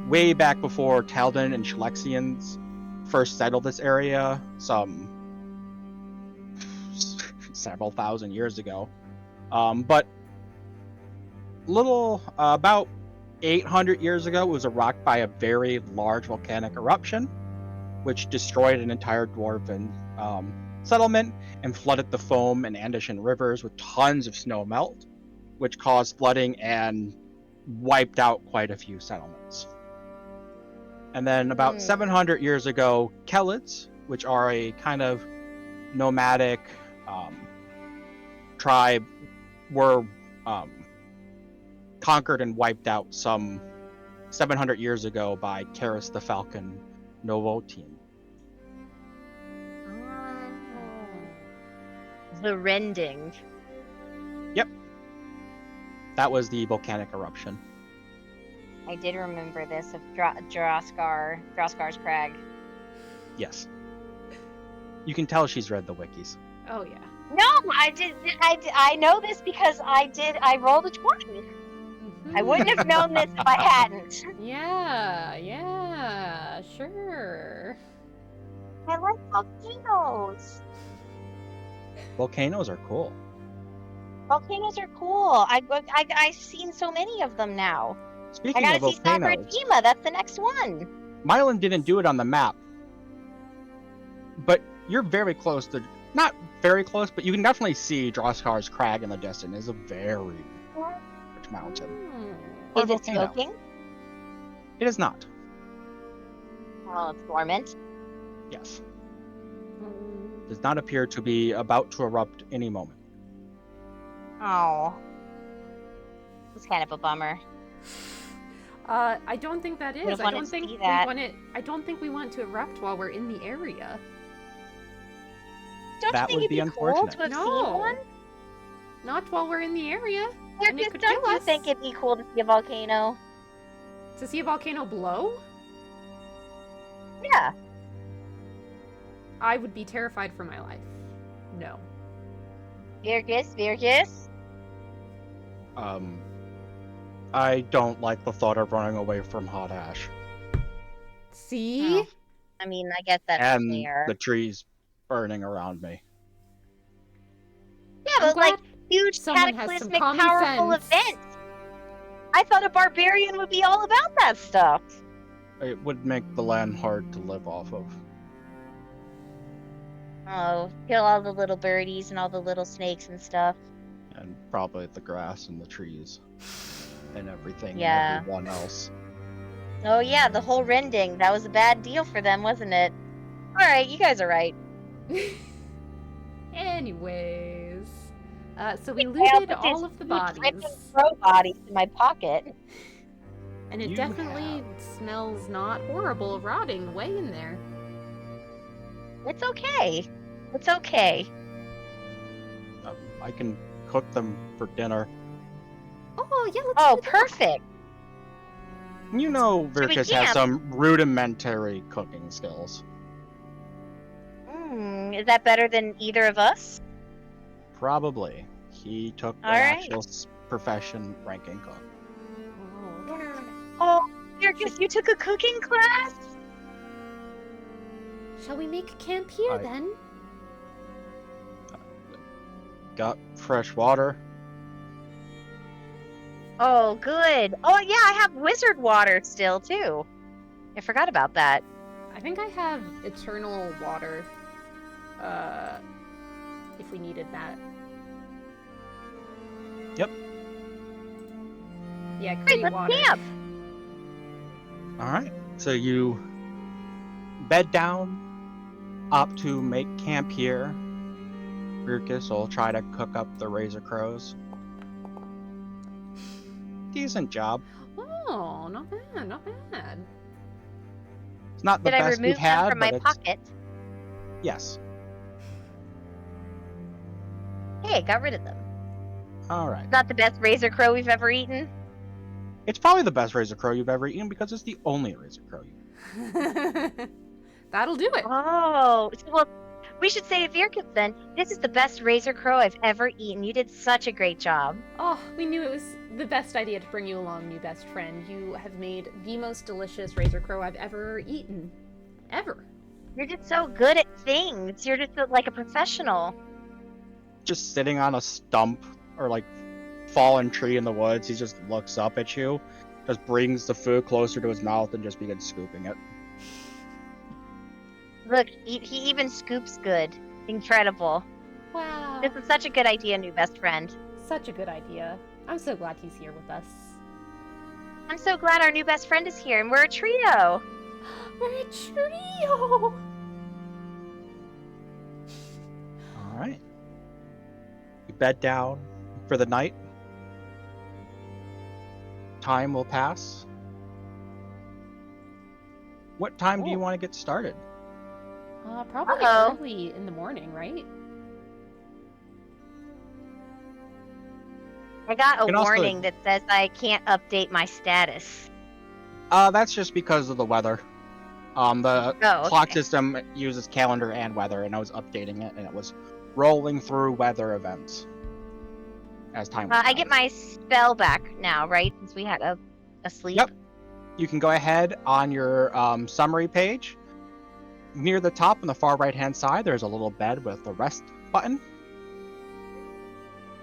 way back before Taldan and Shalexians first settled this area, some several thousand years ago. But about 800 years ago, it was rocked by a very large volcanic eruption, which destroyed an entire dwarven settlement and flooded the foam and Andeshan rivers with tons of snow melt, which caused flooding and wiped out quite a few settlements. And then about 700 years ago, Kelids, which are a kind of nomadic tribe, were conquered and wiped out some 700 years ago by Karis the Falcon Novotian. The rending. Yep. That was the volcanic eruption. I did remember this of Droskar's Crag. Yes. You can tell she's read the wikis. Oh, yeah. No, I know this because I rolled a 20. I wouldn't have known this if I hadn't. Yeah, sure. I like volcanoes. Volcanoes are cool. Volcanoes are cool. I've seen so many of them now. Speaking I of gotta see volcanoes, Sabratima. That's the next one. Mylan didn't do it on the map, but you're very close to, not very close, but you can definitely see Droskar's Crag in the distance. It's a very large mountain. Or Is it volcano. smoking? It is not. Oh, it's dormant. Yes. Does not appear to be about to erupt any moment. Oh. It's kind of a bummer. I don't think that is. Would've I wanted don't to think see we that. want it. I don't think we want to erupt while we're in the area. Don't That you would think it'd be be cool unfortunate. to have No. seen one? Not while we're in the area. Or And it just could don't kill you us. think it'd be cool to see a volcano? To see a volcano blow? Yeah. I would be terrified for my life. No. Virgus. I don't like the thought of running away from hot ash See? Oh, I mean, I guess that's and fair. the trees burning around me. Yeah, I'm but like glad huge someone has some cataclysmic, common powerful sense. events. I thought a barbarian would be all about that stuff. It would make the land hard to live off of. Oh, kill all the little birdies and all the little snakes and stuff. And probably the grass and the trees and everything Yeah. and everyone else. Oh yeah, the whole rending. That was a bad deal for them, wasn't it? All right, you guys are right. Anyways, so we I'll looted put all these of the huge ripping bodies, crow bodies in my pocket. and it You definitely smells not horrible of rotting away in there. It's okay. It's okay. I can cook them for dinner. Oh yeah, let's Oh, do that. perfect. You know, Should we Virkus has camp? some rudimentary cooking skills. Is that better than either of us? Probably. He took an All right. actual profession ranking cook. Oh. Oh, Virkus, you took a cooking class? Shall we make camp here then? Got fresh water. Oh, good. Oh, yeah, I have wizard water still, too. I forgot about that. I think I have eternal water. If we needed that. Yep. Yeah, Great, create let's water. camp. All right. So you bed down, opt to make camp here. Virkus will try to cook up the Razor Crows. Decent job. Oh, not bad, not bad. It's not the Did I best remove we've had, them from my but it's pocket? yes. Hey, I got rid of them. All right. Not the best razor crow we've ever eaten. It's probably the best Razor Crow you've ever eaten because it's the only Razor Crow That'll do it. Oh, well, we should say to Virkus then, this is the best razor crow I've ever eaten. You did such a great job. Oh, we knew it was the best idea to bring you along, new best friend. You have made the most delicious razor crow I've ever eaten. Ever. You're just so good at things. You're just like a professional. Just sitting on a stump or like fallen tree in the woods, he just looks up at you, just brings the food closer to his mouth and just begins scooping it. Look, he even scoops good. Incredible. Wow. This is such a good idea, new best friend. Such a good idea. I'm so glad he's here with us. I'm so glad our new best friend is here, and we're a trio. We're a trio! All right. You bed down for the night. Time will pass. What time do you want to get started? Probably Uh-oh. early in the morning, right? I got a can also- warning that says I can't update my status. That's just because of the weather. The Oh, clock okay. system uses calendar and weather, and I was updating it, and it was rolling through weather events as time went I by. get my spell back now, right? Since we had a sleep. Yep. You can go ahead on your summary page. Near the top on the far right-hand side, there's a little bed with the rest button.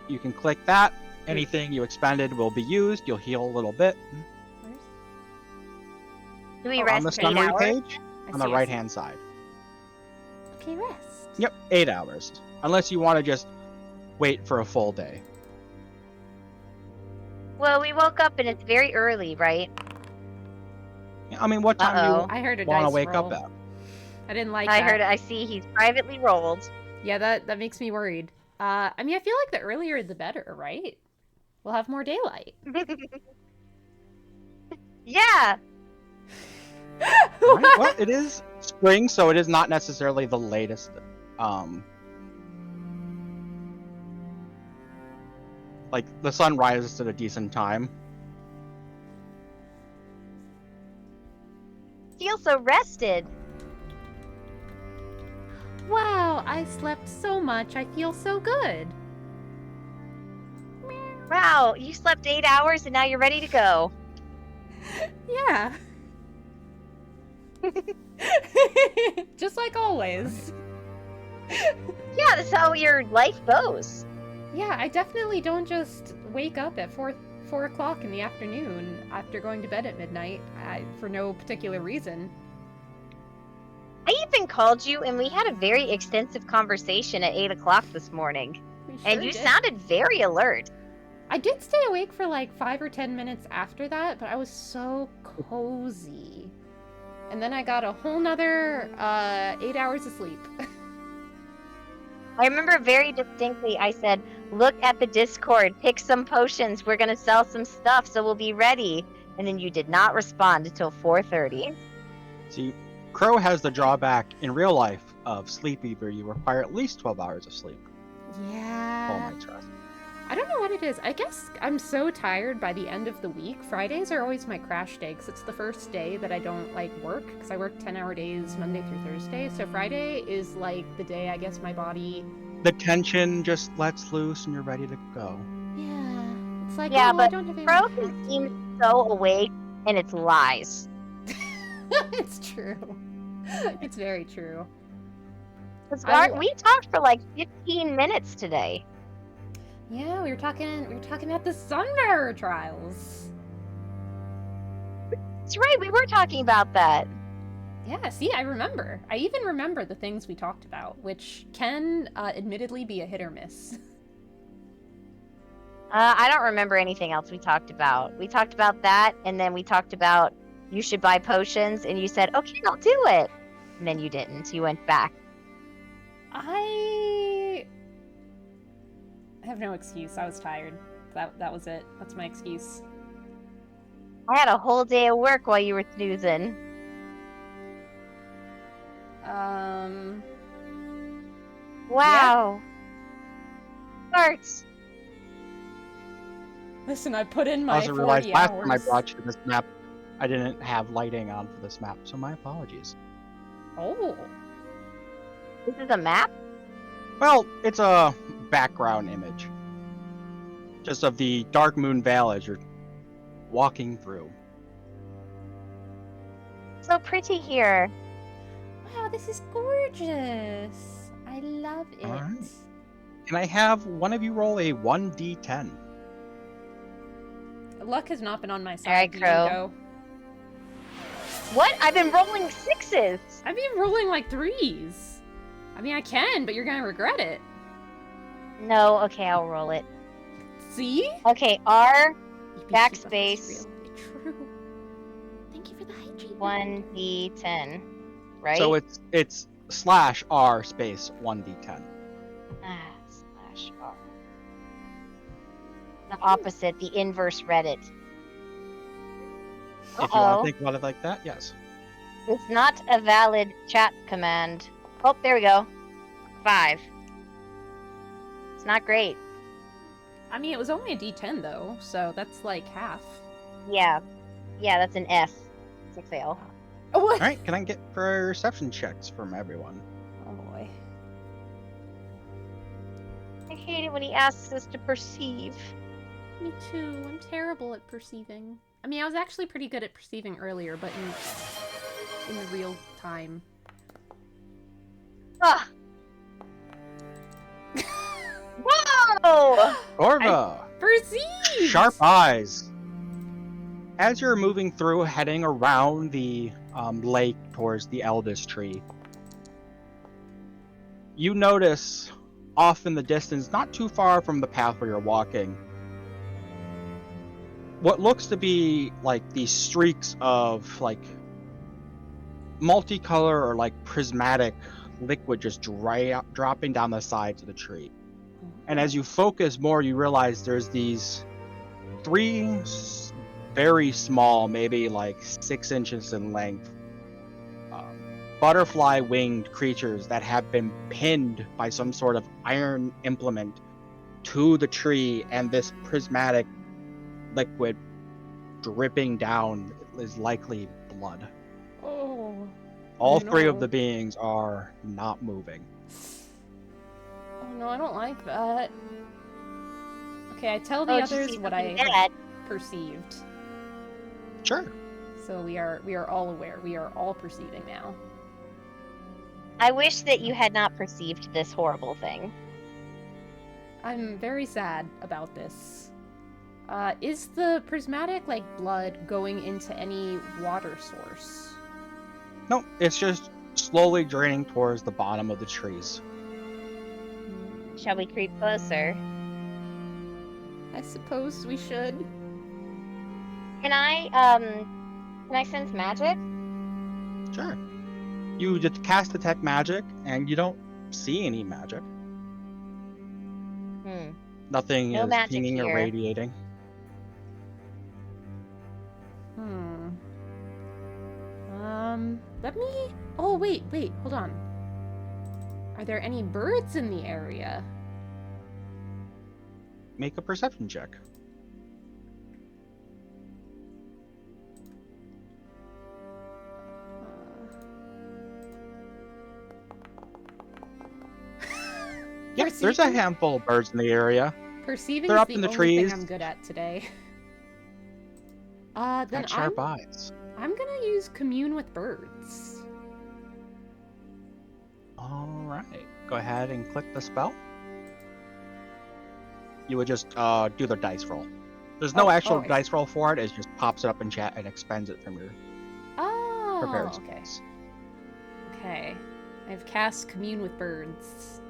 You can click that. Anything you expended will be used. You'll heal a little bit. Do we on rest the 8 summary hours? page I on the see, I see. right-hand side. Okay, rest. Yep, 8 hours. Unless you want to just wait for a full day. Well, we woke up and it's very early, right? I mean, what time Uh-oh. do I heard a you want to dice wake roll. up at? I didn't like I that. heard. I see he's privately rolled. Yeah, that makes me worried. I mean, I feel like the earlier the better, right? We'll have more daylight. Yeah. All right, well, it is spring, so it is not necessarily the latest. Like, the sun rises at a decent time. Feel so rested. Wow, I slept so much. I feel so good. Wow, you slept 8 hours and now you're ready to go. Yeah. Just like always. Yeah, that's how your life goes. Yeah, I definitely don't just wake up at 4 o'clock in the afternoon after going to bed at midnight for no particular reason. I even called you and we had a very extensive conversation at 8 o'clock this morning. We And sure you did. sounded very alert. I did stay awake for like 5 or 10 minutes after that, but I was so cozy. And then I got a whole nother 8 hours of sleep. I remember very distinctly I said, look at the Discord, pick some potions, we're gonna sell some stuff, so we'll be ready. And then you did not respond until 4:30. See, Crow has the drawback in real life of sleep fever. You require at least 12 hours of sleep. All Yeah. my trust. I don't know what it is. I guess I'm so tired by the end of the week. Fridays are always my crash day because it's the first day that I don't like work because I work 10-hour days Monday through Thursday. So Friday is like the day I guess my body. The tension just lets loose and you're ready to go. Yeah. It's like, Yeah, oh, I but don't have any Crow work can to seem do. so awake, and it's lies. It's true. It's very true. Because I- we talked for like 15 minutes today. Yeah, we were talking about the Sunbearer trials. That's right, we were talking about that. Yeah, see, I remember. I even remember the things we talked about, which can admittedly be a hit or miss. I don't remember anything else we talked about. We talked about that, and then we talked about you should buy potions, and you said, okay, I'll do it. And then you didn't. You went back. I have no excuse. I was tired. That was it. That's my excuse. I had a whole day of work while you were snoozing. Wow. Farts. Listen, I put in I my also 40 realized last time I hours. brought you this map, I didn't have lighting on for this map, so my apologies. Oh. This is a map? Well, it's a background image. Just of the Dark Moon Vale as you're walking through. So pretty here. Wow, this is gorgeous. I love it. All right. Can I have one of you roll a 1d10? Luck has not been on my side. Alright, Do you wanna Crow. go? What? I've been rolling sixes. I've been rolling like 3s. I mean, I can, but you're gonna regret it. No, okay, I'll roll it. See? Okay, R, EP backspace. True. Thank you for the hygiene. 1d10. Right? So it's /r space 1d10. /R. The opposite, the inverse Reddit. If you want Uh-oh. to think about it like that, yes. It's not a valid chat command. Oh, there we go. 5. It's not great. I mean, it was only a D10 though, so that's like half. Yeah. Yeah, that's an F. It's a fail. Oh, what? All right, can I get perception checks from everyone? Oh boy. I hate it when he asks us to perceive. Me too. I'm terrible at perceiving. I mean, I was actually pretty good at perceiving earlier, but in the real time. Ah! Whoa! Orva! Perceive! Sharp eyes. As you're moving through, heading around the lake towards the eldest tree, you notice off in the distance, not too far from the path where you're walking, what looks to be like these streaks of like multicolor or like prismatic liquid just dropping down the sides of the tree. And as you focus more, you realize there's these 3 very small, maybe like 6 inches in length, butterfly winged creatures that have been pinned by some sort of iron implement to the tree, and this prismatic liquid dripping down is likely blood. Oh. All 3 of no. the beings are not moving. Oh no, I don't like that. Okay, I tell the Oh, did you others see what something I bad? perceived. Sure. So we are all aware. We are all perceiving now. I wish that you had not perceived this horrible thing. I'm very sad about this. Is the prismatic like blood going into any water source? No, it's just slowly draining towards the bottom of the trees. Shall we creep closer? I suppose we should. Can I sense magic? Sure. You just cast detect magic, and you don't see any magic. Nothing No is magic pinging or here. radiating. Let me... Oh, wait, hold on. Are there any birds in the area? Make a perception check. Yeah, there's a handful of birds in the area. Perceiving They're is up the in the only trees. thing I'm good at today. Then Got sharp eyes. I'm gonna use commune with birds. Alright. Go ahead and click the spell. You would just do the dice roll. There's no actual I see. dice roll for it, it just pops it up in chat and expends it from your prepared Okay. spells. Okay. I've cast commune with birds.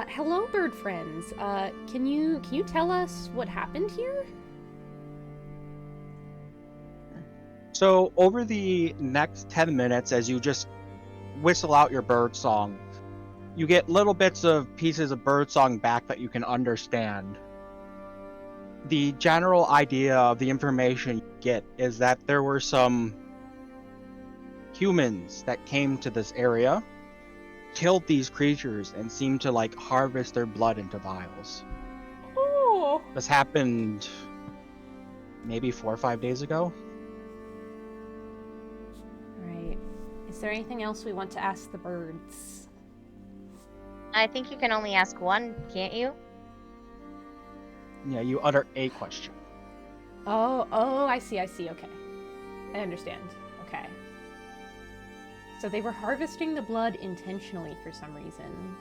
Hello, bird friends. Can you tell us what happened here? So over the next 10 minutes, as you just whistle out your bird song, you get little bits of pieces of bird song back that you can understand. The general idea of the information you get is that there were some humans that came to this area, killed these creatures, and seemed to like harvest their blood into vials. Oh. This happened maybe 4 or 5 days ago. Right. Is there anything else we want to ask the birds? I think you can only ask one, can't you? Yeah, you utter a question. Oh, I see, okay. I understand. Okay. So they were harvesting the blood intentionally for some reason.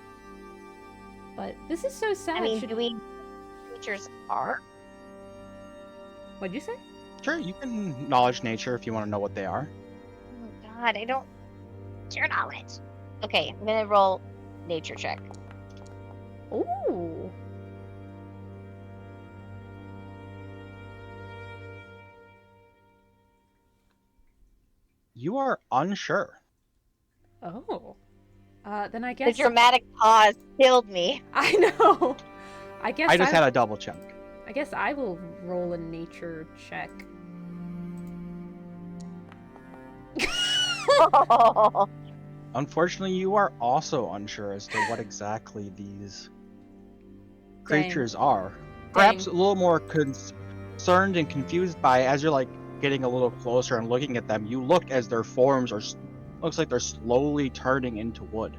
But this is so sad. I mean, do we creatures are? What'd you say? Sure, you can knowledge nature if you want to know what they are. Oh god, I don't share knowledge. Okay, I'm gonna roll nature check. Ooh. You are unsure. Oh. Then I The guess... dramatic pause killed me. I know. I guess I just had a double check. I guess I will roll a nature check. Unfortunately, you are also unsure as to what exactly these creatures are. Perhaps a little more concerned and confused by, as you're like getting a little closer and looking at them, you look as their forms are, looks like they're slowly turning into wood.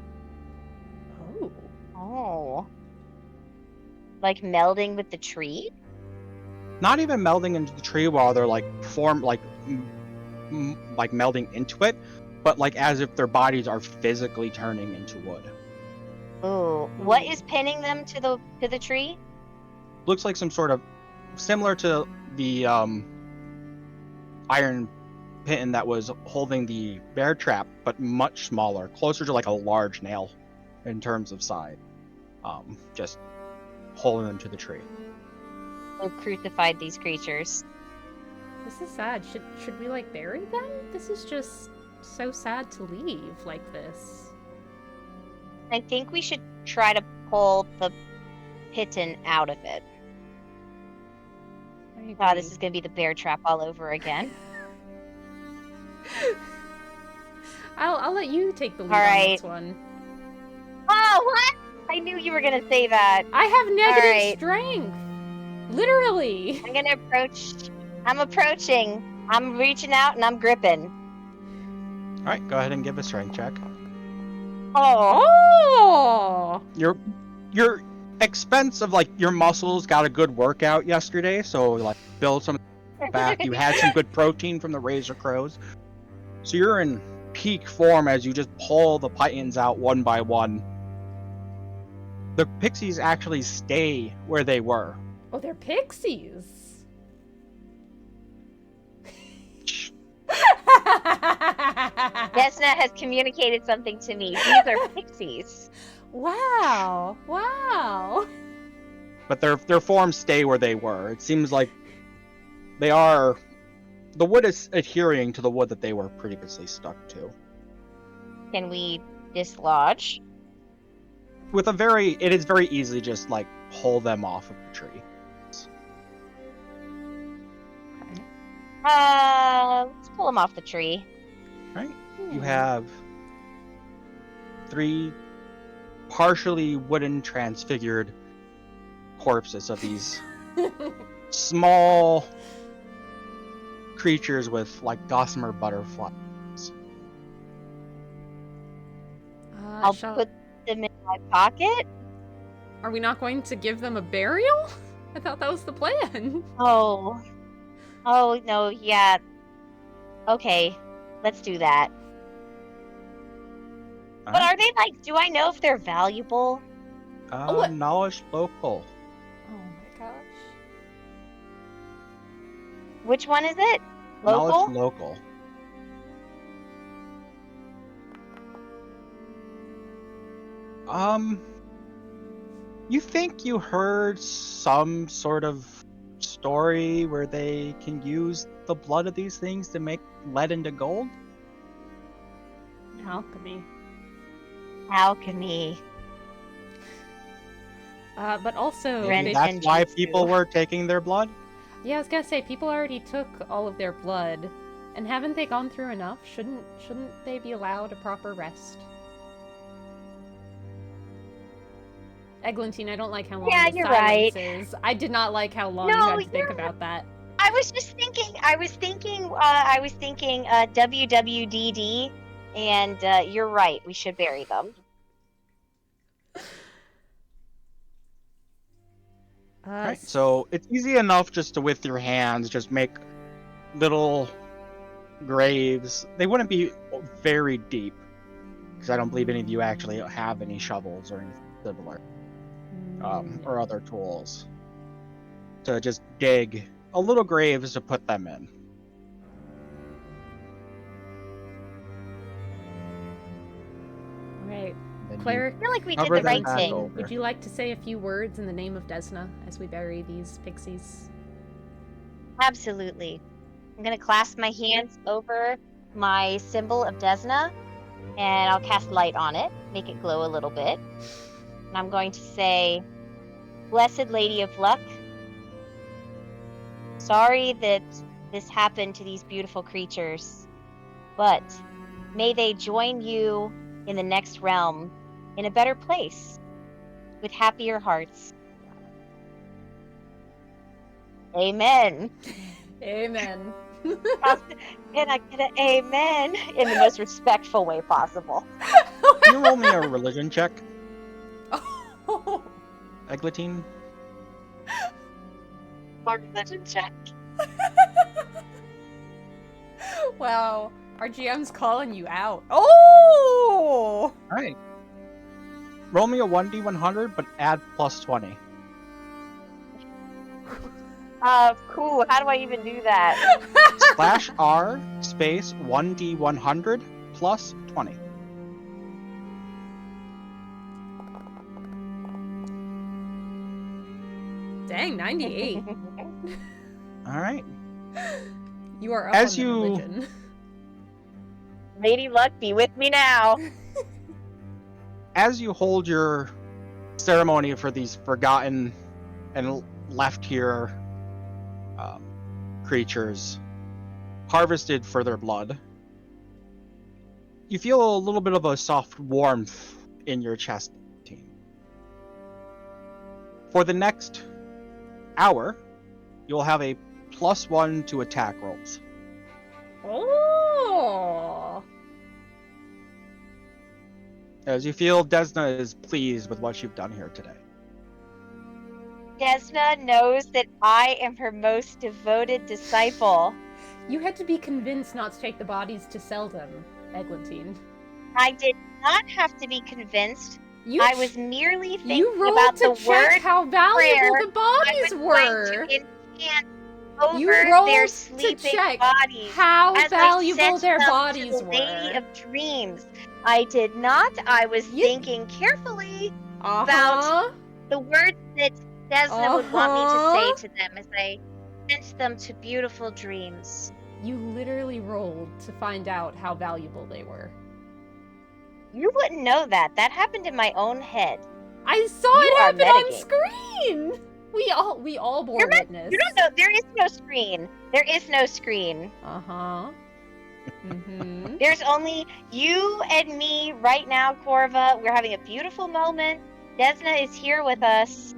Oh. Oh. Like melding with the tree? Not even melding into the tree while they're like like melding into it, but like as if their bodies are physically turning into wood. Ooh. What is pinning them to the tree? Looks like some sort of similar to the iron pin that was holding the bear trap, but much smaller, closer to like a large nail in terms of size. Just holding them to the tree. Who crucified these creatures? This is sad. Should we like bury them? This is just so sad to leave like this. I think we should try to pull the piton out of it. God, this is gonna be the bear trap all over again. I'll let you take the lead All on right. this one. Oh, what? I knew you were gonna say that. I have negative All right. strength. Literally. I'm gonna approach. I'm approaching. I'm reaching out and I'm gripping. All right, go ahead and give a strength check. Oh. Your expense of like your muscles got a good workout yesterday, so like build some back. You had some good protein from the razor crows, so you're in peak form as you just pull the pythons out one by one. The pixies actually stay where they were. Oh, they're pixies. Desna has communicated something to me. These are pixies. Wow. Wow. But their forms stay where they were. It seems like the wood is adhering to the wood that they were previously stuck to. Can we dislodge? It is very easy to just like pull them off of the tree. Okay. Let's pull them off the tree. Right? You have 3 partially wooden transfigured corpses of these small creatures with like gossamer butterflies. I'll put them in my pocket. Are we not going to give them a burial? I thought that was the plan. Oh no, yeah. Okay, let's do that. But are they like? Do I know if they're valuable? Knowledge local. Oh my gosh. Which one is it? Local? Knowledge local. You think you heard some sort of story where they can use the blood of these things to make lead into gold? Alchemy. Alchemy. But also, Maybe Ren- that's why Genjutsu. people were taking their blood? yeah, I was gonna say people already took all of their blood, and haven't they gone through enough? Shouldn't they be allowed a proper rest? Eglantine, I don't like how long Yeah, the you're silence right. is. I did not like how long No, you had to think you're- about that. I was thinking WWDD, and you're right. We should bury them. Right. So it's easy enough just to with your hands just make little graves. They wouldn't be very deep because I don't believe any of you actually have any shovels or anything similar, or other tools to just dig a little graves to put them in. Right. Then you Cleric, I feel like we did cover the them right back thing. over. would you like to say a few words in the name of Desna as we bury these pixies? Absolutely. I'm gonna clasp my hands over my symbol of Desna, and I'll cast light on it, make it glow a little bit. And I'm going to say, Blessed Lady of Luck, sorry that this happened to these beautiful creatures, but may they join you in the next realm in a better place with happier hearts. Amen. Amen. And I get an amen in the most respectful way possible. Can you roll me a religion check, Oh. Eglantine? Or religion check. Wow. Our GM's calling you out. Oh! All right. Roll me a 1d100, but add plus 20. Cool. How do I even do that? /R space 1d100 plus 20. Dang, 98. All right. You are up As on the you- religion. Lady Luck, be with me now. As you hold your ceremony for these forgotten and left here creatures, harvested for their blood, you feel a little bit of a soft warmth in your chest. For the next hour, you'll have a +1 to attack rolls. Oh! As you feel Desna is pleased with what you've done here today. Desna knows that I am her most devoted disciple. You had to be convinced not to take the bodies to sell them, Eglantine. I did not have to be convinced. You I was merely you thinking rolled about to the check word how valuable prayer the bodies I was were. going to enchant over You their rolled to sleeping check bodies how as valuable I sent their them bodies to the Lady were. of Dreams. I did not. I was You- thinking carefully Uh about huh. the words that Desna would want me to say to them as I sent them to beautiful dreams. You literally rolled to find out how valuable they were. You wouldn't know that. That happened in my own head. I saw You it are happen on metagaming. screen. We all bore witness. You don't know. There is no screen. There is no screen. Uh huh. Mm-hmm. There's only you and me right now, Corva. We're having a beautiful moment. Desna is here with us.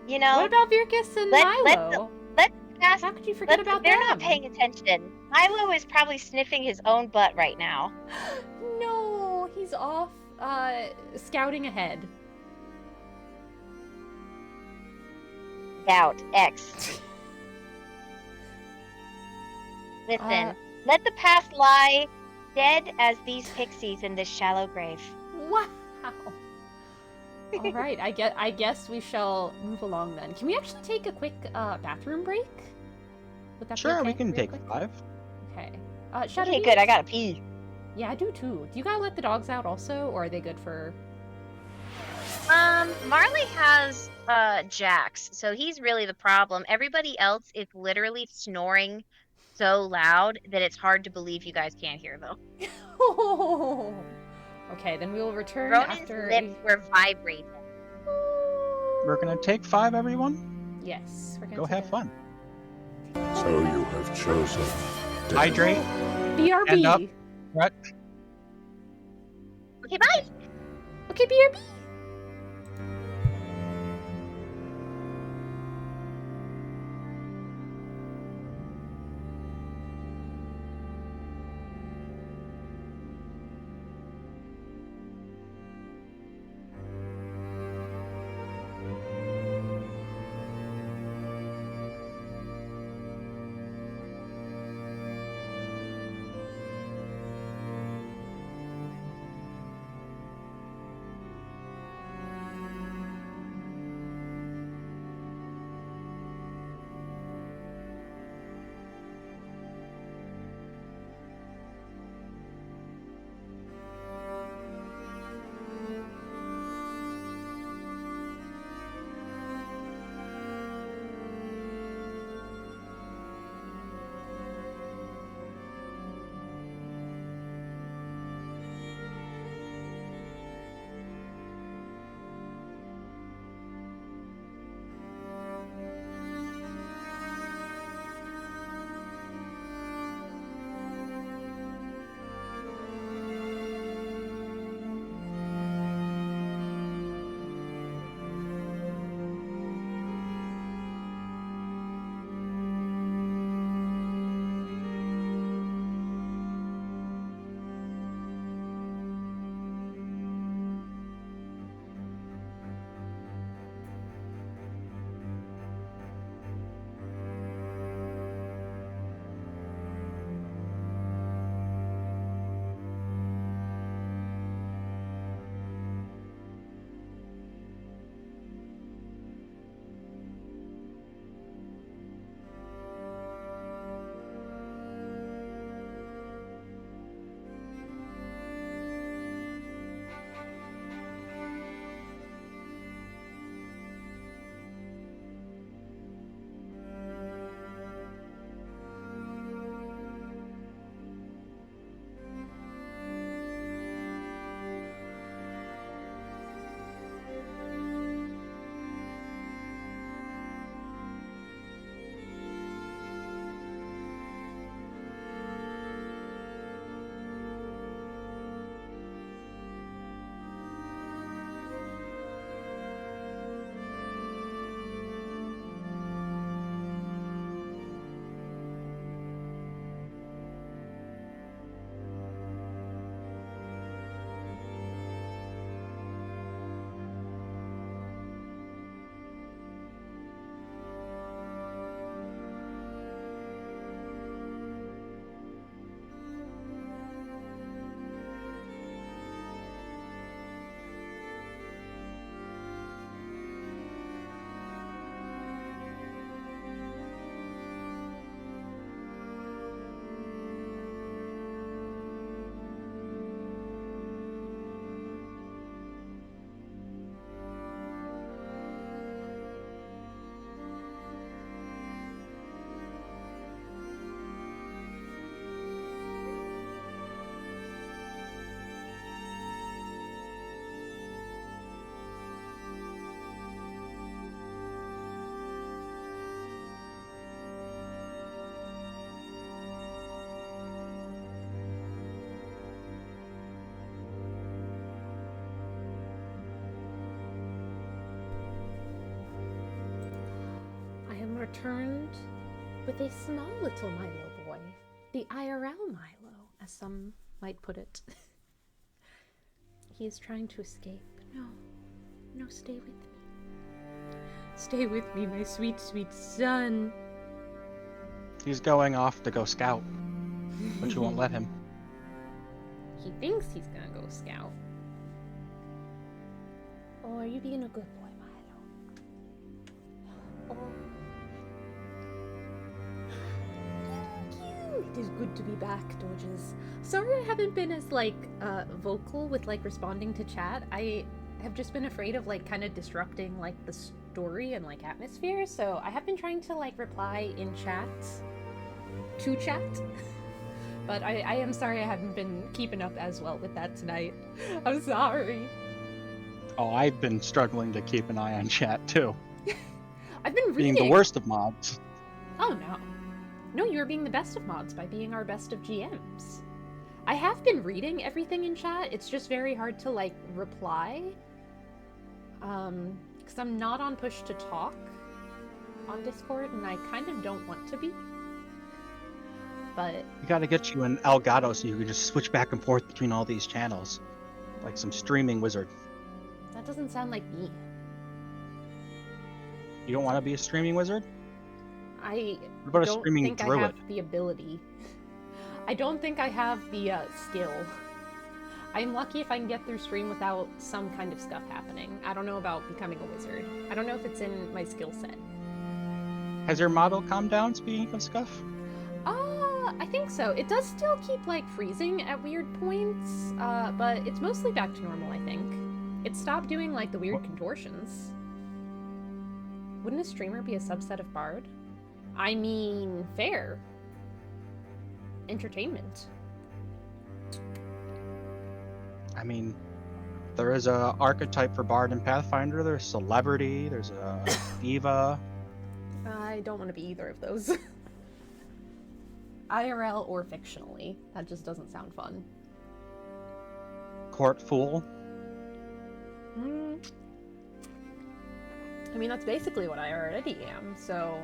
You know, What about Virkus and let Milo? the past. How could you forget about They're them? not paying attention. Milo is probably sniffing his own butt right now. No, he's off scouting ahead. Doubt X. Listen, let the past lie, dead as these pixies in this shallow grave. Wow. All right, I guess we shall move along then. Can we actually take a quick bathroom break? Would that be Sure, okay? we can Real take quick? 5. Okay. Shadow Okay, Beans? good. I gotta pee. Yeah, I do too. Do you gotta let the dogs out also, or are they good for? Marley has Jax, so he's really the problem. Everybody else is literally snoring so loud that it's hard to believe you guys can't hear them. Okay, then we will return Ronin's after. lips were vibrating. We're gonna take 5, everyone. Yes, we're gonna Go take have fun. So you have chosen death. Hydrate. BRB. End up. Right. Okay, bye. Okay, BRB. returned with a small little Milo boy. The IRL Milo, as some might put it. He is trying to escape. No, stay with me. Stay with me, my sweet, sweet son. He's going off to go scout, but you won't let him. He thinks he's gonna go scout. Oh, are you being a good boy, Milo? Oh. It is good to be back, Doges. Sorry I haven't been as, vocal with, responding to chat. I have just been afraid of, kind of disrupting, the story and, atmosphere, so I have been trying to, reply in chat. To chat. But I am sorry I haven't been keeping up as well with that tonight. I'm sorry. Oh, I've been struggling to keep an eye on chat, too. I've been reading. Being the worst of mods. Oh, no. No, you're being the best of mods by being our best of GMs. I have been reading everything in chat. It's just very hard to, reply. Because I'm not on push to talk on Discord, and I kind of don't want to be. But... We gotta get you an Elgato so you can just switch back and forth between all these channels. Like some streaming wizard. That doesn't sound like me. You don't want to be a streaming wizard? I What about a don't streaming think druid? I have the ability. I don't think I have the skill. I'm lucky if I can get through stream without some kind of stuff happening. I don't know about becoming a wizard. I don't know if it's in my skill set. Has your model calmed down, speaking of scuff? I think so. It does still keep, freezing at weird points, but it's mostly back to normal, I think. It stopped doing, the weird contortions. Wouldn't a streamer be a subset of Bard? I mean, fair. Entertainment. I mean, there is a archetype for Bard in Pathfinder. There's celebrity, there's a diva. I don't want to be either of those. IRL or fictionally. That just doesn't sound fun. Court fool. I mean, that's basically what I already am, so...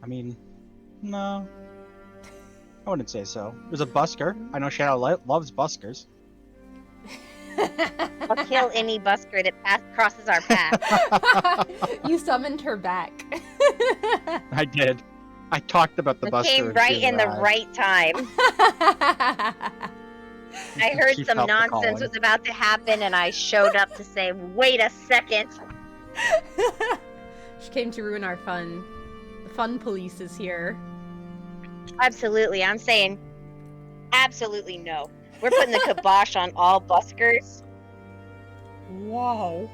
I mean, no. I wouldn't say so. There's a busker. I know Shadow loves buskers. I'll kill any busker that crosses our path. You summoned her back. I did. I talked about the It busker. came right in the right time. I heard She some felt the nonsense calling. was about to happen, and I showed up to say, "Wait a second." She came to ruin our fun. The fun police is here. Absolutely, I'm saying, absolutely no. We're putting the kibosh on all buskers, Wow.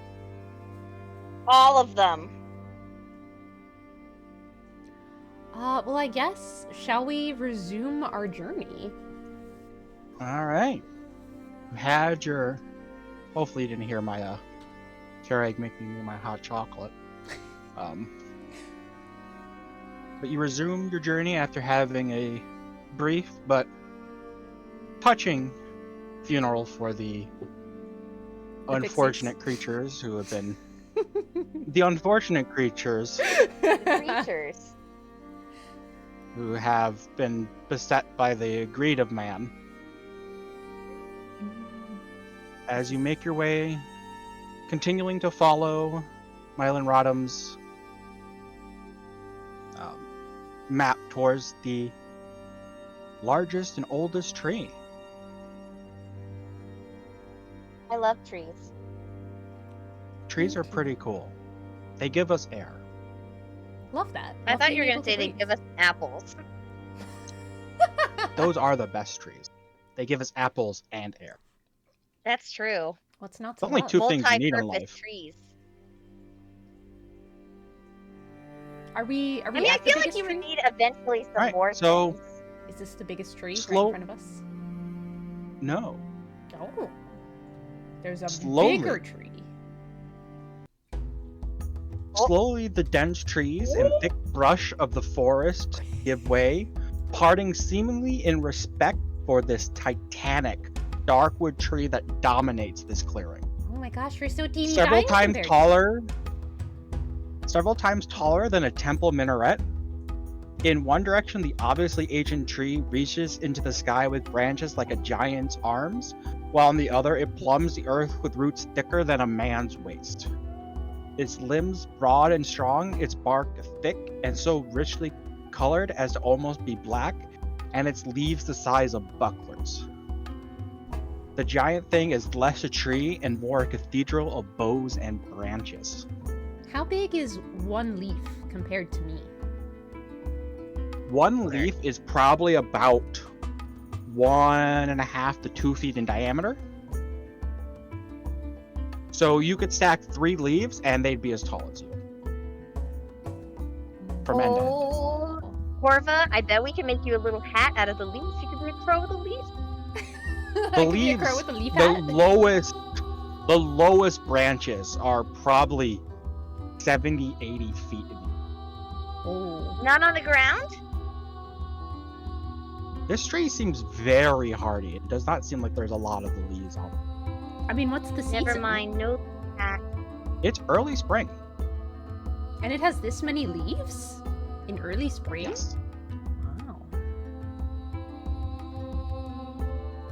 all of them. Well, I guess, shall we resume our journey? All right. You had your... Hopefully you didn't hear my Keurig making me my hot chocolate. But you resume your journey after having a brief but touching funeral for the unfortunate creatures who have been... the unfortunate creatures Creatures. who have been beset by the greed of man. As you make your way, continuing to follow Mylan Rodham's map towards the largest and oldest tree. I love trees. Trees are pretty cool. They give us air. Love that. I Love thought being you were able going to say they breathe. give us apples. Those are the best trees. They give us apples and air. That's true. What's not to Only love? two things you need in Multi-purpose life. trees. Are we I mean, I at the feel like biggest you would tree? need eventually some Right, more so- things. Is this the biggest tree Slow- right in front of us? No. Oh. There's a Slowly. bigger tree. Slowly, the dense trees and thick brush of the forest give way, parting seemingly in respect for this titanic darkwood tree that dominates this clearing. Oh my gosh, we're so teeny several tiny times compared. taller than a temple minaret. In one direction, the obviously ancient tree reaches into the sky with branches like a giant's arms, while in the other, it plumbs the earth with roots thicker than a man's waist. Its limbs broad and strong, its bark thick and so richly colored as to almost be black, and its leaves the size of bucklers. The giant thing is less a tree and more a cathedral of boughs and branches. How big is one leaf compared to me? One leaf is probably about 1.5 to 2 feet in diameter. So you could stack 3 leaves and they'd be as tall as you. From end to end. Oh, Corva, I bet we can make you a little hat out of the leaves. You could be a crow with a leaf. I The could be a crow leaves, with a leaf the hat. lowest branches are probably 70, 80 feet in the Oh. Not on the ground? This tree seems very hardy. It does not seem like there's a lot of the leaves on it. I mean, what's the season? Never mind, no hat. It's early spring. And it has this many leaves? In early spring? Yes. Wow.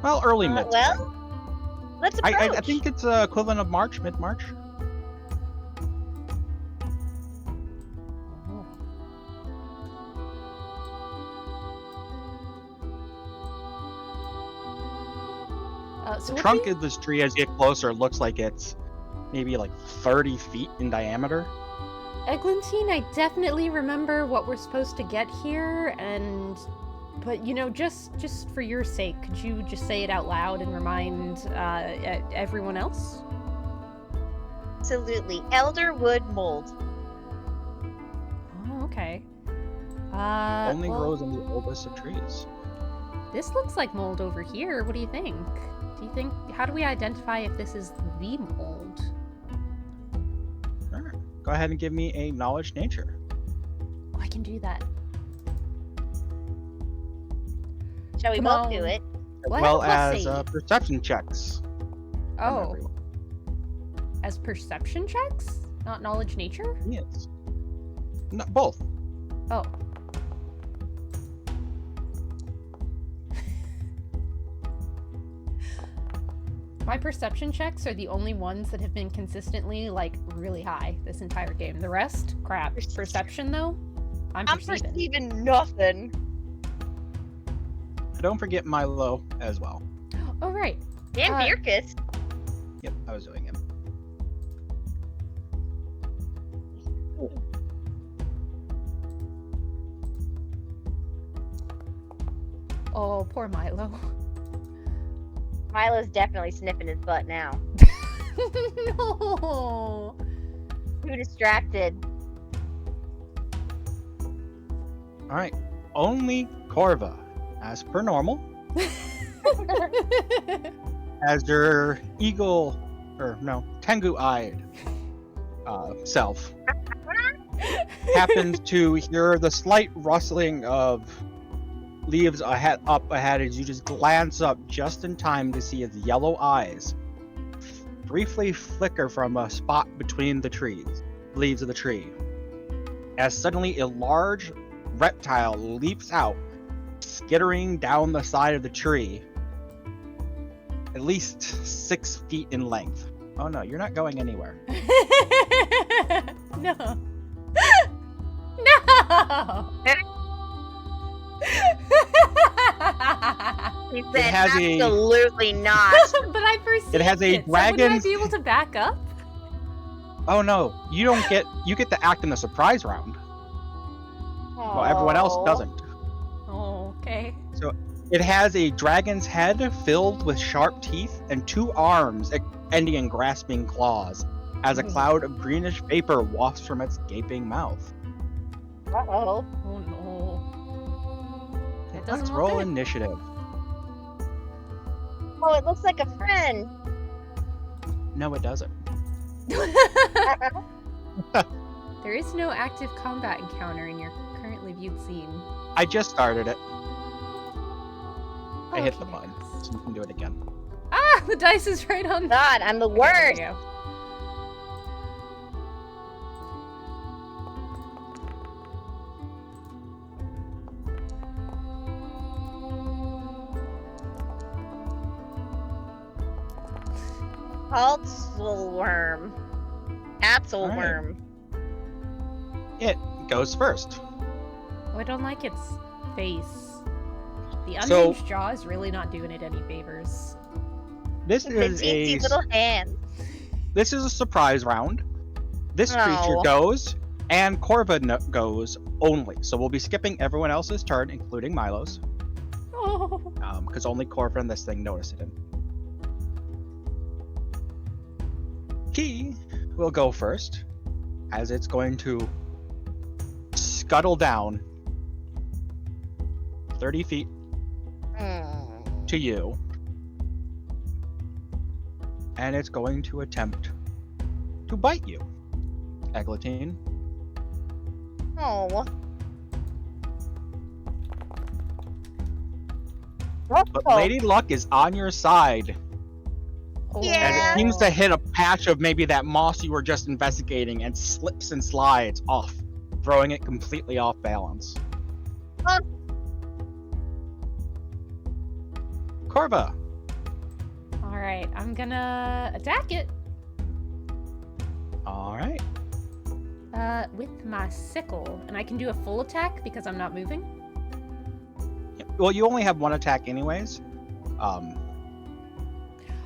Well, early mid. Well, let's approach. I think it's equivalent of March, mid-March. Oh. So The what trunk do you- of this tree, as you get closer, looks like it's maybe like 30 feet in diameter. Eglantine, I definitely remember what we're supposed to get here, but you know, just for your sake, could you just say it out loud and remind everyone else? Absolutely. Elderwood mold. Oh, okay. Only well, grows in the oldest of trees. This looks like mold over here. What do you think? How do we identify if this is the mold? Sure. Go ahead and give me a knowledge nature. Oh, I can do that. Shall we Come both on. do it? As Well, I well have a as plus save. perception checks. from Oh, everyone. as perception checks? Not knowledge nature? Yes. No, both. Oh. My perception checks are the only ones that have been consistently, like, really high this entire game. The rest, crap. Perception, though, I'm perceiving. perceiving nothing. Don't forget Milo as well. Oh, right. And Uh, Virkus. Yep, I was doing him. Oh, poor Milo. Milo's definitely sniffing his butt now. No. Too distracted. Alright. Only Corva, as per normal, as your eagle, Tengu-eyed self, happens to hear the slight rustling of leaves up ahead as you just glance up just in time to see his yellow eyes briefly flicker from a spot between the leaves of the tree, as suddenly a large reptile leaps out, skittering down the side of the tree, at least 6 feet in length. Oh no, you're not going anywhere. No. No. He It said, has a- absolutely not. But I perceived It has a so wouldn't I dragon's- be able to back up? Oh no, you get to act in the surprise round. Well, everyone else Aw. doesn't. Oh, okay. It has a dragon's head filled with sharp teeth and 2 arms ending in grasping claws, as a cloud of greenish vapor wafts from its gaping mouth. Uh-oh. Oh no. That doesn't Let's look roll good. initiative. Oh, it looks like a friend. No, it doesn't. There is no active combat encounter in your currently viewed scene. I just started it. I hit the Okay, button, next. so you can do it again. Ah! The dice is right on. God, I'm the Okay, there worst. we go. Haltzelworm. Atzelworm. It goes first. Oh, I don't like its face. The So- unhinged jaw is really not doing it any favors. This The is teensy little hand. this is a surprise round. This creature Oh. goes, and Corva goes only. So we'll be skipping everyone else's turn, including Milo's, Oh. because only Corva and this thing notice it. He will go first, as it's going to scuttle down 30 feet to you, and it's going to attempt to bite you, Eglantine. Oh. But Lady Luck is on your side, as Yeah. it seems to hit a patch of maybe that moss you were just investigating and slips and slides off, throwing it completely off balance. Oh. Corva, Alright, I'm gonna attack it. alright. With my sickle. And I can do a full attack because I'm not moving. Well, you only have one attack anyways.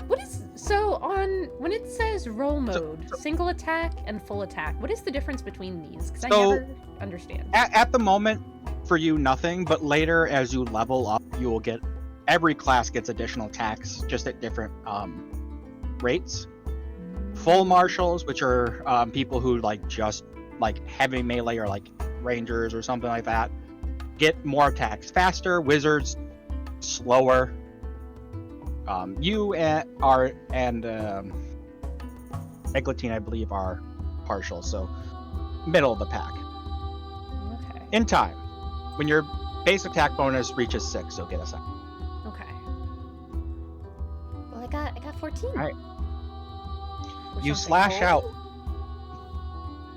What is so on when it says roll mode, single attack and full attack? What is the difference between these? Because I So- never understand. At the moment, for you, nothing, but later as you level up, you will get, every class gets additional attacks, just at different rates. Full marshals, which are people who just heavy melee or like rangers or something like that, get more attacks faster. Wizards, slower. You and Eglantine, I believe, are partial, so middle of the pack. Okay. In time, when your base attack bonus reaches 6, you'll get a second. Okay. Well, I got 14. Alright. Or You something. slash out,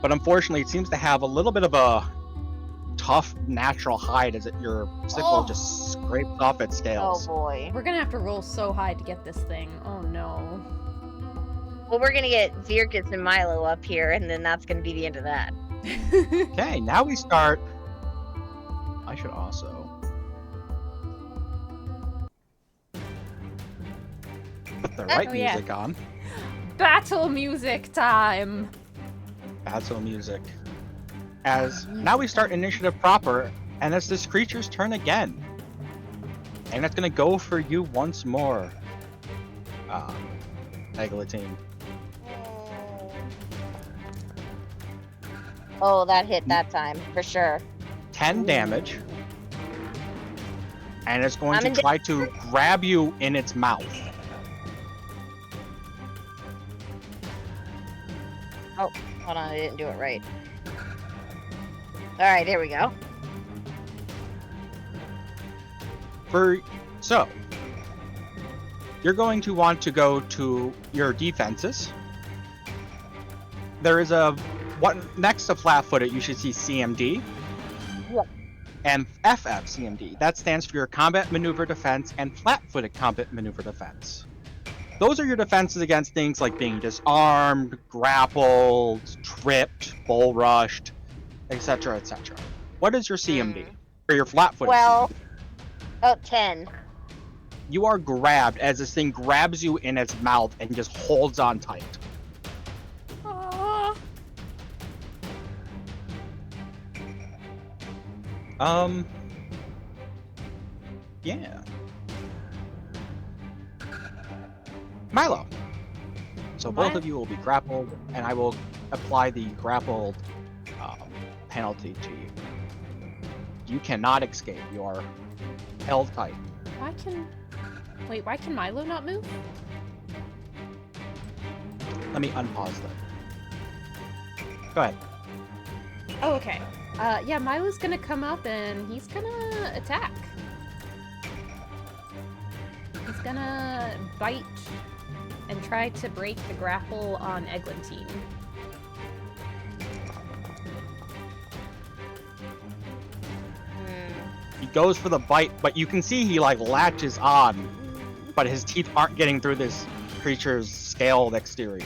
but unfortunately, it seems to have a little bit of a tough natural hide as your sickle Oh. just scrapes off its Oh scales. boy. We're gonna have to roll so high to get this thing. Oh no. Well, we're gonna get Zirkus and Milo up here, and then that's gonna be the end of that. Okay, now we start. I should also put the right Oh, yeah. music on. Battle music time. Battle music. As now we start initiative proper, and it's this creature's turn again. And it's gonna go for you once more. Eglantine. Oh, that hit that time for sure. 10 damage. And it's going I'm to in try to grab you in its mouth. Oh, hold on, I didn't do it right. All right, here we go. So, you're going to want to go to your defenses. There is next to flat-footed, you should see CMD. Yep. And FFCMD. That stands for your combat maneuver defense and flat-footed combat maneuver defense. Those are your defenses against things like being disarmed, grappled, tripped, bull rushed, etc., etc. What is your CMD? Or your flat-footed Well, CMD? 10. You are grabbed as this thing grabs you in its mouth and just holds on tight. Ah. Yeah. Milo. So both Milo? of you will be grappled, and I will apply the grappled penalty to you. You cannot escape. You are held tight. Why can Milo not move? Let me unpause that. Go ahead. Oh, okay. Yeah, Milo's gonna come up and he's gonna attack. He's gonna bite and try to break the grapple on Eglantine. He goes for the bite, but you can see he like latches on, but his teeth aren't getting through this creature's scaled exterior.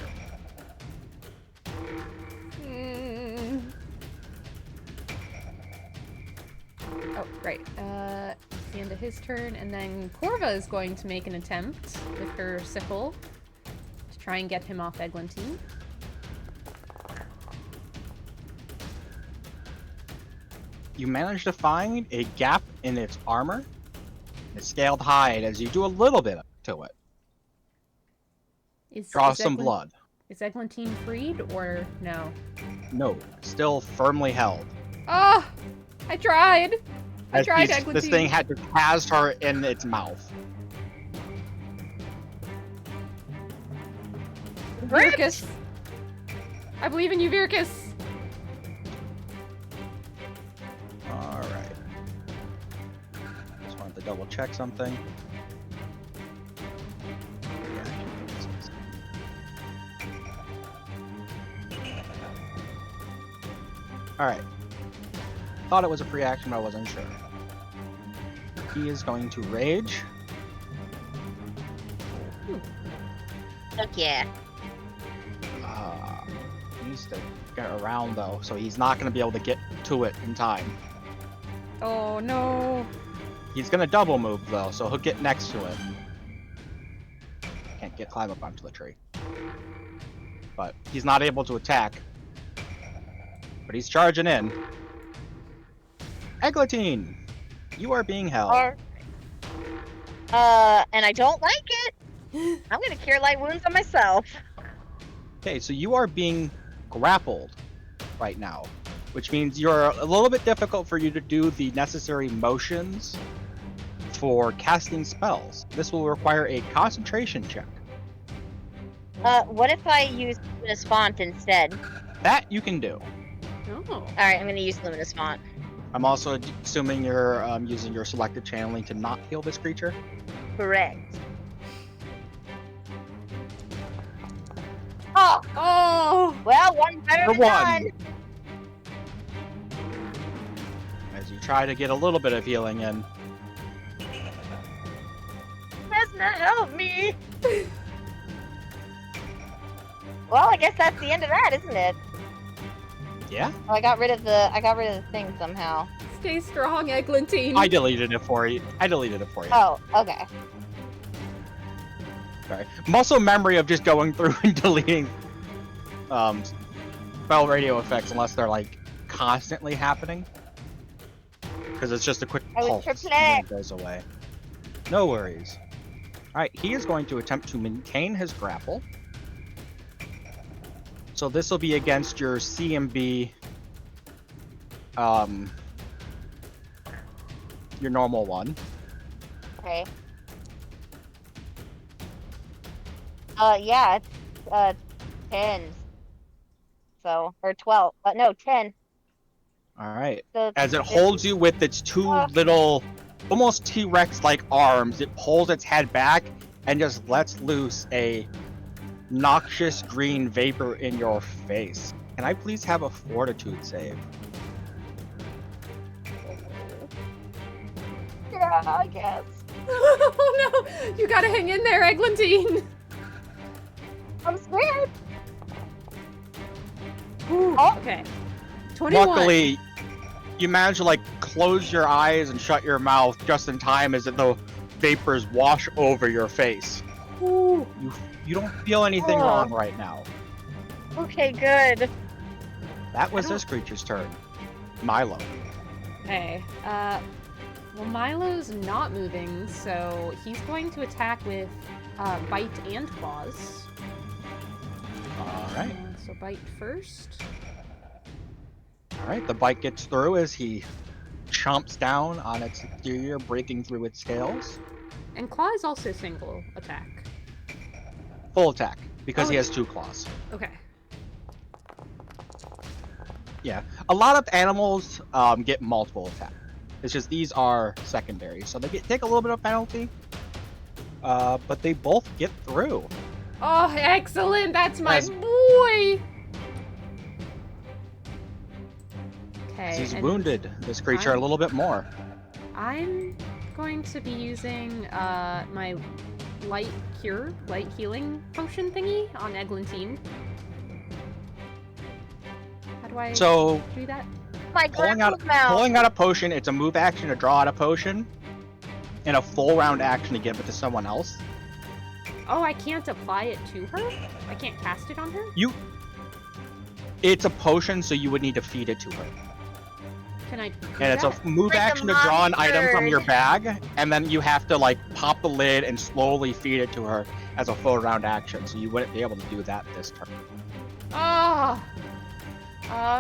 Oh, right. It's the end of his turn, and then Corva is going to make an attempt with her sickle to try and get him off Eglantine. You manage to find a gap in its armor, its scaled hide, as you do a little bit to it. Draw some blood. Is Eglantine freed, or no? No, still firmly held. Ah! I tried! I tried, This Eglantine. thing had to cast her in its mouth. Virkus! I believe in you, Virkus! Alright. Just wanted to double check something. Alright. Thought it was a free action, but I wasn't sure. He is going to rage. Fuck yeah. He needs to get around though, so he's not going to be able to get to it in time. Oh no! He's going to double move though, so he'll get next to it. Can't climb up onto the tree. But he's not able to attack. But he's charging in. Eglantine, you are being held. And I don't like it. I'm gonna cure light wounds on myself. Okay, so you are being grappled right now, which means you're a little bit difficult for you to do the necessary motions for casting spells. This will require a concentration check. What if I use Luminous Font instead? That you can do. Oh. Alright, I'm gonna use Luminous Font. I'm also assuming you're using your selected channeling to not heal this creature. Correct. Oh! Oh! Well, one better For than one. none. As you try to get a little bit of healing in. That's not help me. Well, I guess that's the end of that, isn't it? Yeah? Oh, I got rid of the thing somehow. Stay strong, Eglantine. I deleted it for you. Oh, okay. Sorry. Muscle memory of just going through and deleting spell radio effects unless they're like constantly happening. Because it's just a quick I was pulse and triple then A. it goes away. No worries. Alright, he is going to attempt to maintain his grapple. So this will be against your CMB, your normal one. Okay. Yeah, it's 10. So, or 12. No, 10. Alright. So As it holds you with its two little, almost T-Rex-like arms, it pulls its head back and just lets loose a noxious green vapor in your face. Can I please have a fortitude save? Yeah, I guess. Oh no! You gotta hang in there, Eglantine! I'm scared. Ooh, Oh. okay. 21. Luckily, you manage to like close your eyes and shut your mouth just in time as the vapors wash over your face. Ooh. You don't feel anything Oh. wrong right now. Okay, good. That was this creature's turn. Milo. Okay. Well, Milo's not moving, so he's going to attack with bite and claws. Alright. So bite first. Alright, the bite gets through as he chomps down on its exterior, breaking through its scales. And claw is also single attack. Full attack, because Oh, he has two claws. Okay. Yeah, a lot of animals get multiple attacks. It's just these are secondary, so they take a little bit of penalty, but they both get through. Oh, excellent! That's my As- boy! Okay, He's and wounded this creature a I'm- little bit more. I'm going to be using my light healing potion thingy on Eglantine. How do I So do that? My pulling out a potion, it's a move action to draw out a potion, and a full round action to give it to someone else. Oh, I can't apply it to her? I can't cast it on her? It's a potion, so you would need to feed it to her. Can I do And it's that? a move Like a action to draw an item from your mockingbird. bag, and then you have to like pop the lid and slowly feed it to her as a full round action. So you wouldn't be able to do that this turn. Oh!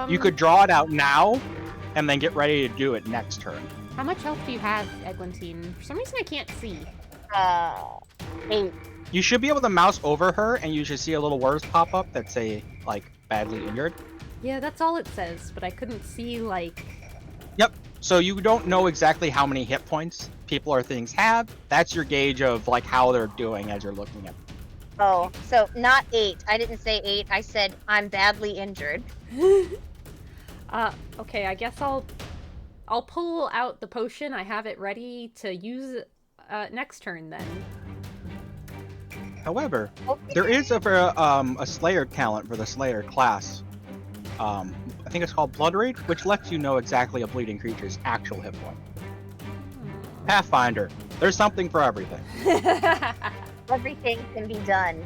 You could draw it out now, and then get ready to do it next turn. How much health do you have, Eglantine? For some reason I can't see. 8. You should be able to mouse over her, and you should see a little words pop up that say like badly injured. Yeah, that's all it says, but I couldn't see, like... So you don't know exactly how many hit points people or things have. That's your gauge of like how they're doing as you're looking at them. Oh, so not 8. I didn't say 8. I said I'm badly injured. Okay, I guess I'll pull out the potion. I have it ready to use next turn then. However, there is a Slayer talent for the Slayer class. I think it's called Blood Rage, which lets you know exactly a bleeding creature's actual hit point. Pathfinder, there's something for everything. Everything can be done.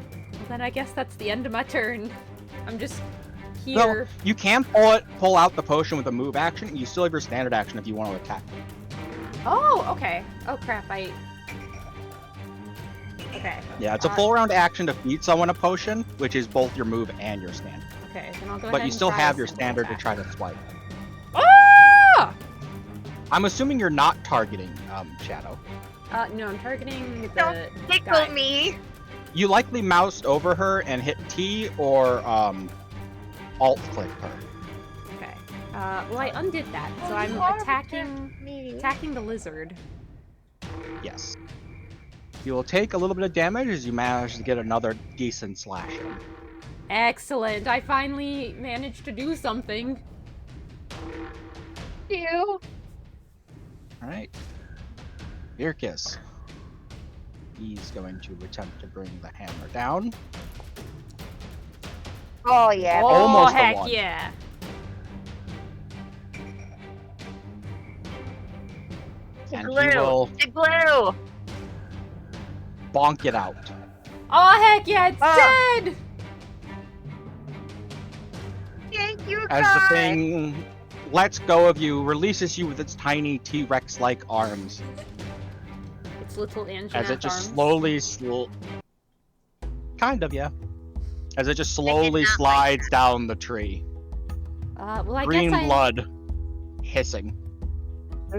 Then I guess that's the end of my turn. I'm just No, here. you can pull out the potion with a move action, and you still have your standard action if you want to attack. Oh, okay. Oh crap, Okay. Yeah, it's a full round action to feed someone a potion, which is both your move and your standard. Okay, then I'll go ahead But you and still try have a your single standard to attack. try to swipe. Ah! I'm assuming you're not targeting Shadow. No, I'm targeting the Don't tickle guy. me. You likely moused over her and hit T or alt click her. Okay. Well, I undid that, so I'm attacking the lizard. Yes. You will take a little bit of damage as you manage to get another decent slash in. Excellent! I finally managed to do something. You. Alright. Virkus. He's going to attempt to bring the hammer down. Oh yeah. Oh, Almost a heck one. yeah! To And glue. he will To glue. bonk it out. Oh, heck yeah, it's Ah. dead! Thank you, As God. the thing lets go of you, releases you with its tiny T-Rex-like arms. It's little Anjanath As it just arms. slowly kind of, yeah. As it just slowly not like slides down the tree. Well, I Green guess blood hissing.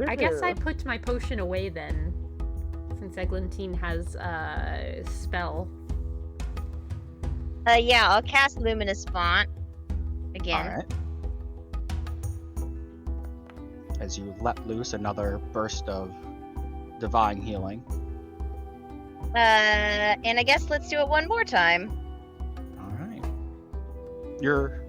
I guess I put my potion away then, since Eglantine has a spell. Yeah, I'll cast Luminous Font again. Alright. As you let loose another burst of divine healing. And I guess let's do it one more time. Alright. Your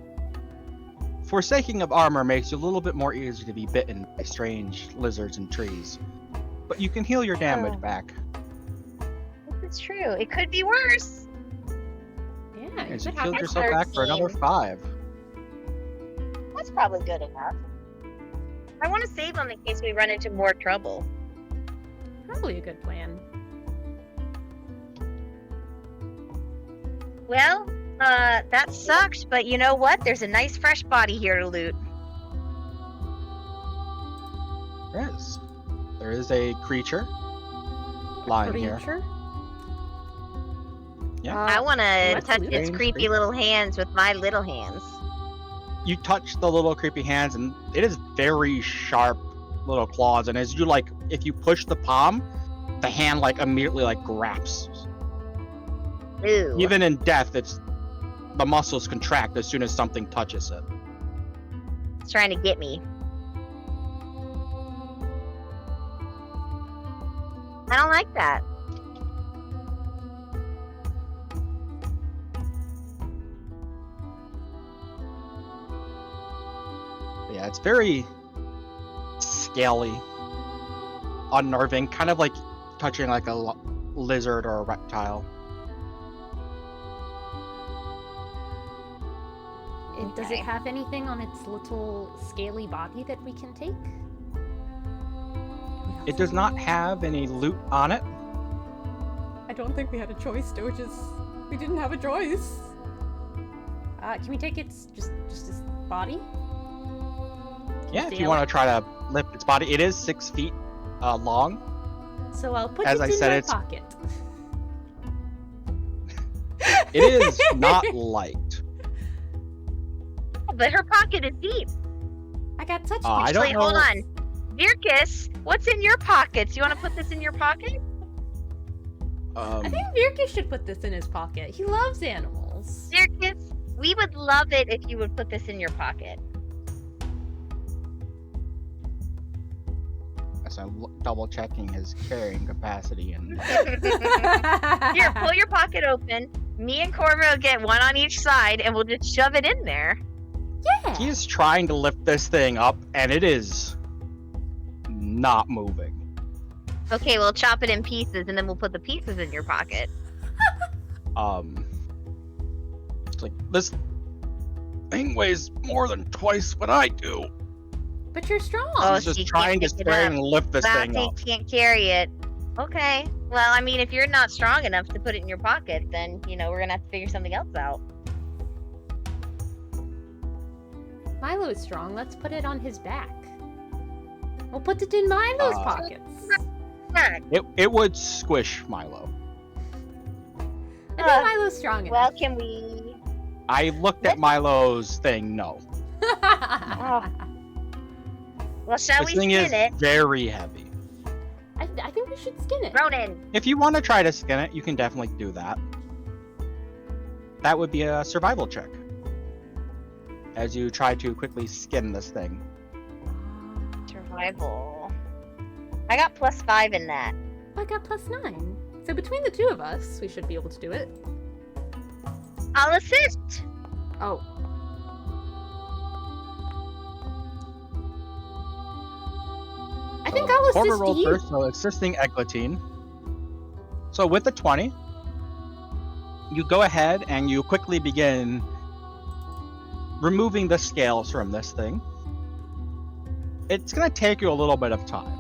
forsaking of armor makes you a little bit more easy to be bitten by strange lizards and trees. But you can heal your damage Oh. back. It's true. It could be worse. Yeah, you As you could have healed it. yourself back for another 13. 5. That's probably good enough. I want to save them in case we run into more trouble. Probably a good plan. Well, that sucked, but you know what? There's a nice fresh body here to loot. There is a creature lying here. Creature? Yeah. I want to let's touch loot its it. creepy little hands with my little hands. You touch the little creepy hands, and it is very sharp little claws. And as you if you push the palm, the hand immediately grabs. Ooh. Even in death, the muscles contract as soon as something touches it. It's trying to get me. I don't like that. Yeah, it's very scaly, unnerving, kind of like touching like a lizard or a reptile. Does Okay. it have anything on its little scaly body that we can take? It does not have any loot on it. I don't think we had a choice, Doges. We didn't have a choice. Can we take its just its body? Yeah, if you want to try to lift its body, it is 6 feet long. So I'll put As it I in said, my it's- pocket. It is not light. But her pocket is deep. I got touched. I don't Actually, know. hold on. Virkus, what's in your pockets? You want to put this in your pocket? I think Virkus should put this in his pocket. He loves animals. Virkus, we would love it if you would put this in your pocket. So I'm double checking his carrying capacity and Here, pull your pocket open. Me and Corvo will get one on each side, and we'll just shove it in there. Yeah. he is trying to lift this thing up, and it is not moving. Okay, we'll chop it in pieces, and then we'll put the pieces in your pocket. It's like, this thing weighs more than twice what I do. But you're strong. Oh, He's just she trying to can't pick it try up. and lift this thing Lassie up. can't carry it. Okay. Well, I mean, if you're not strong enough to put it in your pocket, then, we're gonna have to figure something else out. Milo is strong. Let's put it on his back. We'll put it in Milo's pockets. It would squish Milo. I think Milo's strong Well, enough. can we... I looked at Milo's thing, no. Well, shall This we thing spin is it? very heavy. I think we should skin it. Ronan, If you want to try to skin it, you can definitely do that. That would be a survival check. As you try to quickly skin this thing. survival. I got +5 in that. I got +9. So between the two of us, we should be able to do it. I'll assist. Oh. I think I'll Former assist roll you. first, so assisting Eglantine. So with the 20, you go ahead and you quickly begin removing the scales from this thing. It's going to take you a little bit of time,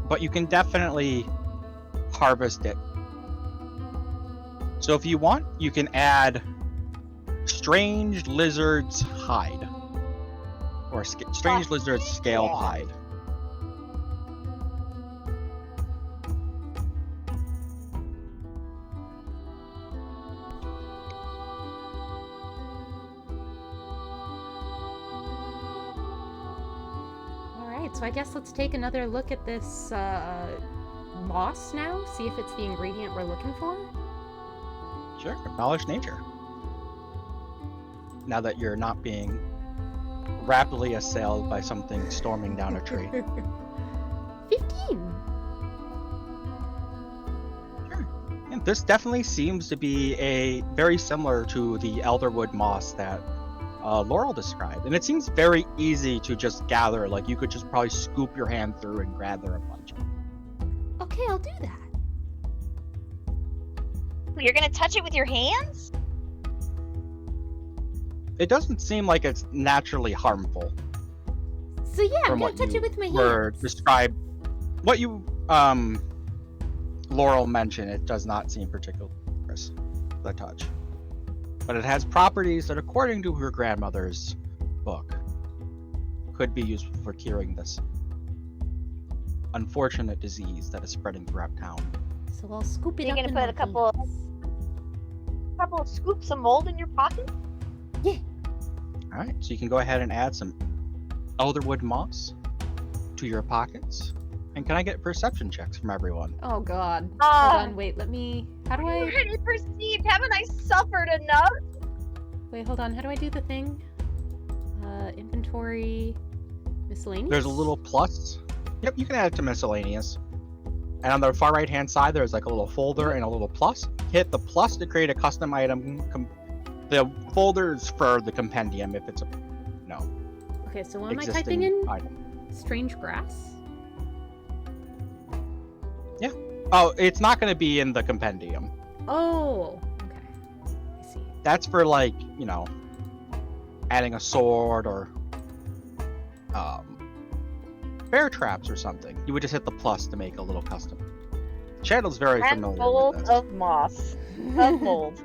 but you can definitely harvest it. So if you want, you can add strange lizard's hide, or strange lizard's scaled yeah. hide. Alright, so I guess let's take another look at this moss now, see if it's the ingredient we're looking for. Sure, acknowledge nature. Now that you're not being rapidly assailed by something storming down a tree. 15! Sure. And this definitely seems to be very similar to the elderwood moss that Laurel described. And it seems very easy to just gather. Like, you could just probably scoop your hand through and gather a bunch. Okay, I'll do that. You're gonna touch it with your hands? It doesn't seem like it's naturally harmful. So yeah, I'm From gonna what touch you it with my were hands. described. What you, Laurel mentioned, it does not seem particularly dangerous, the touch. But it has properties that, according to her grandmother's book, could be useful for curing this unfortunate disease that is spreading throughout town. So I'll scoop it You're up gonna in put my a couple- hands. Couple of scoops of mold in your pocket? Alright, so you can go ahead and add some elderwood moss to your pockets. And can I get perception checks from everyone? Oh god. Oh. Hold on, wait, let me... How do I... already perceived. Haven't I suffered enough? Wait, hold on, how do I do the thing? Inventory... Miscellaneous? There's a little plus. Yep, you can add it to miscellaneous. And on the far right hand side, there's like a little folder and a little plus. Hit the plus to create a custom item. The folder is for the compendium if it's a... No. Okay, so what am I existing typing in? item. Strange grass? Oh, it's not going to be in the compendium. Oh, okay. I see. That's for like, adding a sword or bear traps or something. You would just hit the plus to make a little custom. Channel's very familiar Handfuls with this. of moss. Of mold.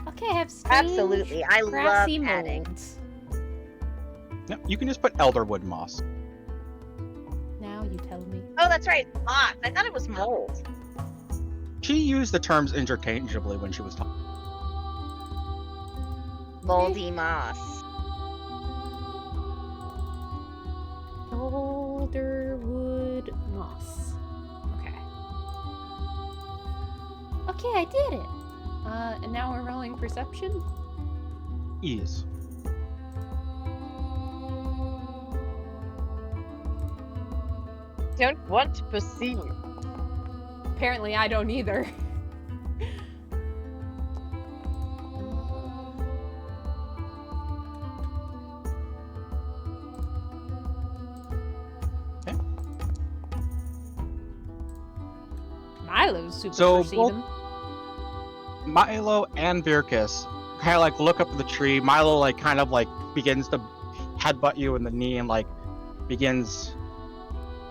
Okay, I have strange Absolutely. I love grassy adding. molds. Yep, you can just put elderwood moss. Now you tell me. Oh, that's right. Moss. I thought it was mold. She used the terms interchangeably when she was talking. Moldy moss. Alderwood moss. Okay. Okay, I did it. And now we're rolling perception. Ease. Don't want to perceive. Apparently, I don't either. Okay. Milo's super So, perceiving. Milo and Virkus kind of like look up at the tree. Milo like kind of like begins to headbutt you in the knee and like begins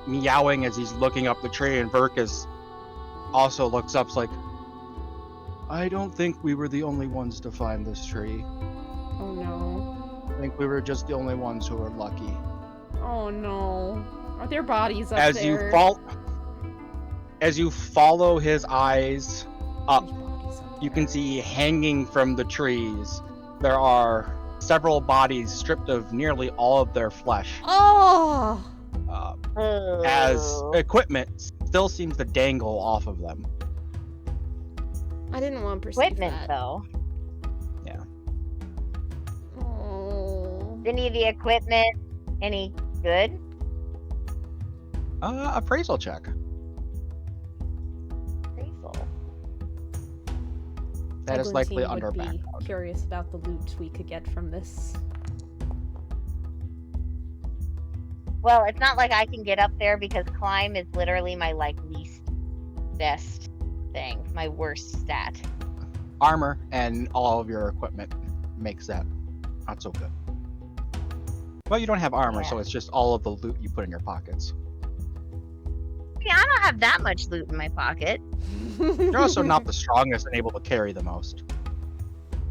meowing as he's looking up the tree, and Virkus also looks up like, I don't think we were the only ones to find this tree. Oh no. I think we were just the only ones who were lucky. Oh no. Are there bodies up As there? as you follow his eyes up, There's bodies up you there. can see hanging from the trees there are several bodies stripped of nearly all of their flesh, Oh! as equipment still seems to dangle off of them. I didn't want to perceive Equipment, that. though. Oh. Any of the equipment any good? Appraisal check. Appraisal. That is likely Eglantine under would be background. curious about the loot we could get from this. Well, it's not like I can get up there because climb is literally my least best thing, my worst stat. Armor and all of your equipment makes that not so good. Well, you don't have armor, so Yeah. it's just all of the loot you put in your pockets. Yeah, I don't have that much loot in my pocket. You're also not the strongest and able to carry the most.